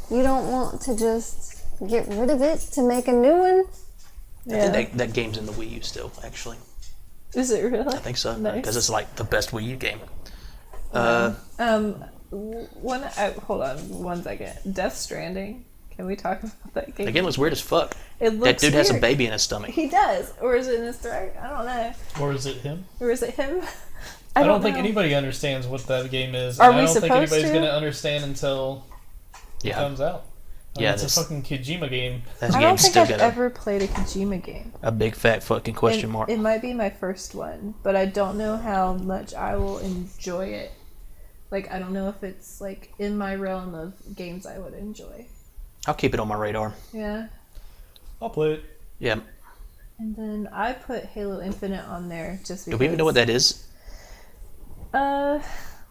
you don't want to just get rid of it to make a new one. I think that game's in the Wii U still, actually. Is it really? I think so. Nice. Because it's like the best Wii U game. Hold on one second. Death Stranding. Can we talk about that game? The game looks weird as fuck. It That looks dude has a weird. baby in his stomach. He does, or is it in his throat? I don't know. Or is it him? Or is it him? I don't think know. anybody understands what that game is. Are and we I don't think supposed anybody's to? going to understand until it Yeah. comes out. Yeah, It's this- a fucking Kojima game. That I don't game's think still I've got ever played a Kojima game. a big fat fucking question mark. It might be my first one, but I don't know how much I will enjoy it. Like, I don't know if it's like in my realm of games I would enjoy. I'll keep it on my radar. Yeah. I'll play it. Yeah. And then I put Halo Infinite on there just because. Do we even know what that is?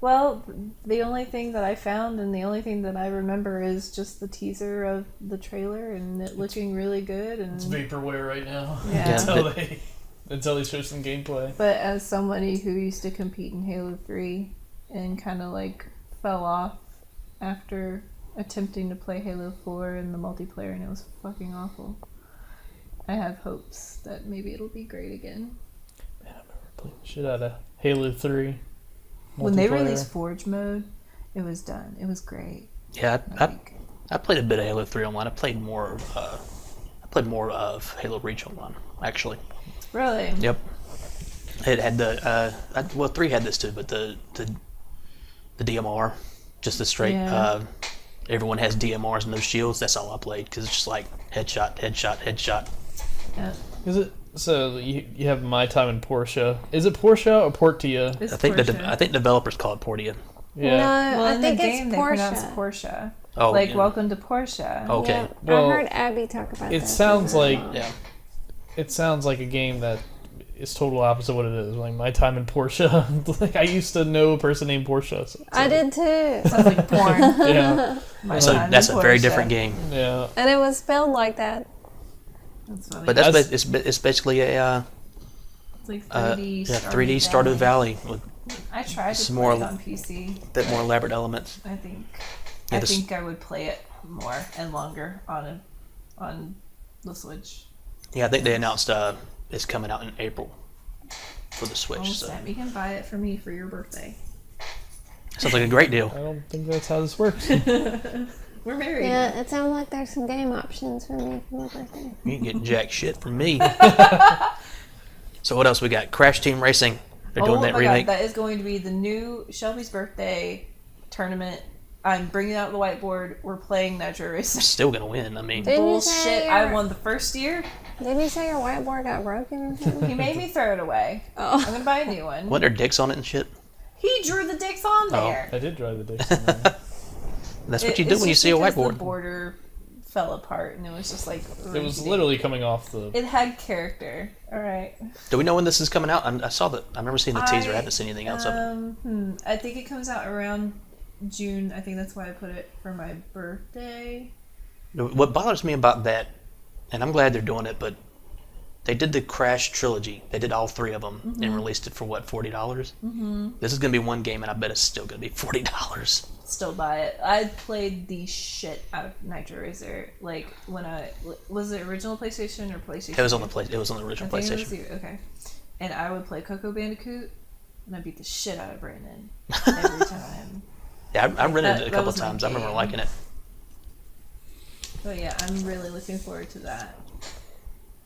Well, the only thing that I found and the only thing that I remember is just the teaser of the trailer and it looking really good. And It's vaporware right now. Yeah. until they show some gameplay. But as somebody who used to compete in Halo 3 and kind of fell off after attempting to play Halo 4 in the multiplayer and it was fucking awful, I have hopes that maybe it'll be great again. Man, I remember playing the shit out of Halo 3. When they multiplayer. released Forge mode, it was done. It was great. Yeah, I played a bit of Halo 3 online. I played more of Halo Reach online, actually. Really? Yep. It had the 3 had this too, but the DMR, just the straight. Yeah. Everyone has DMRs and no shields. That's all I played because it's just like headshot, headshot, headshot. Yeah. Is it? So you have My Time in Portia. Is it Portia or Portia? It's I think Porsche. I think developers call it Portia. Yeah. No, Well, I in think the it's game they pronounce Porsche. Oh, Like, yeah. welcome to Porsche. Okay. Yeah, Well, I heard Abby talk about It that. sounds like Yeah. a game that is total opposite of what it is. Like My Time in Portia. Like I used to know a person named Portia. So I did too. Sounds like porn. yeah, My So time that's in a very Porsche. different game. yeah. And it was spelled like that. That's funny. But it's basically a It's like 3D. Yeah, 3D Stardew Valley with I tried to some play more- it on PC. a bit more elaborate elements. I think. Yeah, I this- think I would play it more and longer on the Switch. Yeah, I think they announced it's coming out in April for the Switch. Oh, So Sam, you can buy it for me for your birthday. sounds like a great deal. I don't think that's how this works. We're married. Yeah, it sounds like there's some game options for me for my birthday. You ain't getting jack shit from me. So what else we got? Crash Team Racing. They're doing that my remake. God, that is going to be the new Shelby's birthday tournament. I'm bringing out the whiteboard. We're playing Nitro Racing. Still gonna win. I mean, Didn't you say Bullshit! I your- won the first year. Didn't you say your whiteboard got broken or something? He made me throw it away. Oh. I'm gonna buy a new one. what, there dicks on it and shit? He drew the dicks on there. I did drive the dicks in there. That's what you It's do when you just see a because whiteboard. The border fell apart, and it was just like. It was rinky-dink. literally coming off the. It had character. All right. Do we know when this is coming out? I saw that. I remember seeing the teaser. I haven't seen anything else of it. I think it comes out around June. I think that's why I put it for my birthday. What bothers me about that, and I'm glad they're doing it, but they did the Crash trilogy. They did all three of them and released it for what, $40? Mm-hmm. This is gonna be one game, and I bet it's still gonna be $40. Still buy it. I played the shit out of Nitro Racer. Like when was it original PlayStation or PlayStation? It was on the It was on the original I think PlayStation. it was okay. And I would play Coco Bandicoot, and I beat the shit out of Brandon every time. Yeah, I rented That- it a that couple was my times. I remember game. liking it. But yeah, I'm really looking forward to that.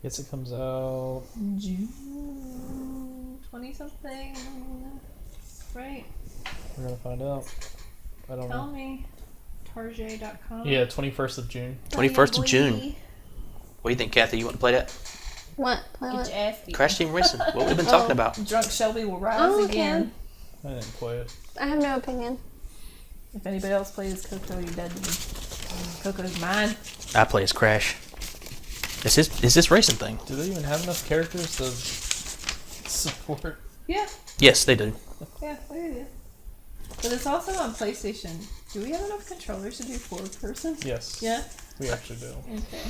Guess it comes out. June 20 something, right? We're gonna find out. I don't Tell know. me. Tarjay.com. Yeah, 21st of June. 21st of June. What do you think, Kathy? You want to play that? What? Play Get what? your ass beat. Crash Team Racing. What we've been talking about. Drunk Shelby will rise Oh, again. I didn't play it. I have no opinion. If anybody else plays Coco, you're dead to me. Coco's mine. I play as Crash. It's this racing thing. Do they even have enough characters to support? Yeah, Yes, they do. yeah, we do. But it's also on PlayStation. Do we have enough controllers to do 4-person? Yes. Yeah? We actually do. Okay.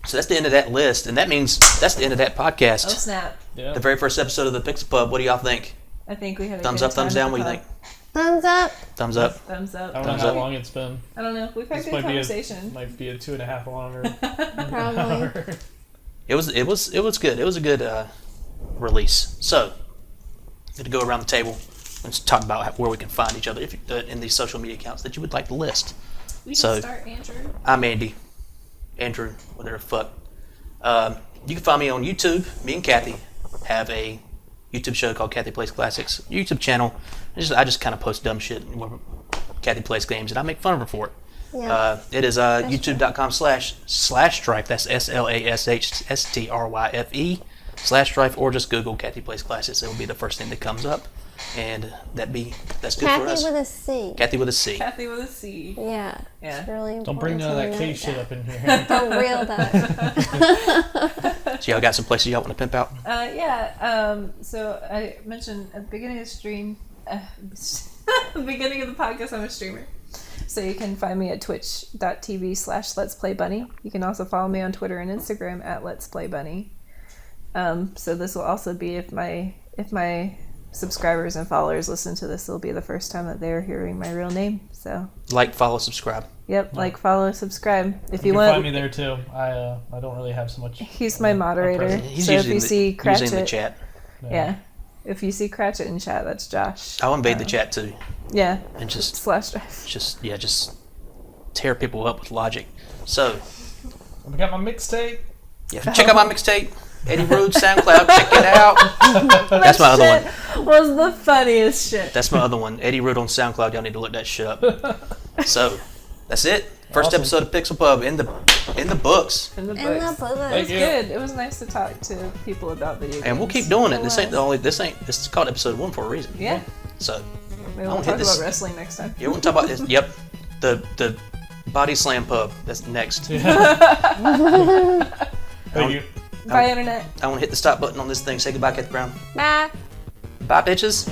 So that's the end of that list, and that means that's the end of that Oh, podcast. snap. Yeah. The very first episode of the Pixel Pub. What do y'all think? I think we had a Thumbs good up, thumbs time down. What at do the you think? Thumbs up. Thumbs up. Thumbs up. I don't know Thumbs how up. long it's been. I don't know. We've had This good might be conversation. might be a 2.5 longer. Probably. It was good. It was a good release. So, going to go around the table and just talk about where we can find each other if in these social media accounts that you would like to list. We can So- start, Andrew. I'm Andy. Andrew, whatever the fuck. You can find me on YouTube. Me and Kathy have a YouTube show called Cathy Plays Classics. YouTube channel. I just kind of post dumb shit where Kathy plays games and I make fun of her for it. Yeah. It is youtube.com/strife. That's SLASHSTRYFE /strife, or just Google Cathy Plays Classics. It will be the first thing that comes up, and that's good for Kathy us. with a C. Kathy with a C. Kathy with a C. Yeah. Yeah. It's really important. Don't bring none of to that note K shit that. up in here. For real though. So y'all got some places y'all want to pimp out? So I mentioned at the beginning of the stream, the beginning of the podcast, I'm a streamer. So you can find me at twitch.tv/Let's Play Bunny. You can also follow me on Twitter and Instagram at Let's Play Bunny. So this will also be if my subscribers and followers listen to this, it'll be the first time that they're hearing my real name. So Like, follow, subscribe. yep, like, follow, subscribe. If You you can find want, me there too. I don't really have so much. he's my moderator. present. He's So if usually, you see usually in the Cratchit, chat. yeah. If you see Cratchit in chat, that's Josh. I'll invade the chat too, Yeah. and just /drive. just tear people up with logic. So I got my mixtape. yeah, check out my mixtape, Eddie Rude SoundCloud. Check it out. That's my other one. Was the funniest shit. That's my other one, Eddie Rude on SoundCloud. Y'all need to look that shit up. So that's it. First Awesome. episode of Pixel Pub in the books, In the In books. the It books. was you. good. It was nice to talk to people about video games. and we'll keep doing it. This ain't the only. This is called episode 1 for a reason. Yeah. So Maybe I we'll don't hit talk this- about wrestling next time. you want to talk about this? Yep. The Body Slam Pub. That's next. Thank you. Bye, Internet. I want to hit the stop button on this thing. Say goodbye, Kathy Brown. Bye. Bye, bitches.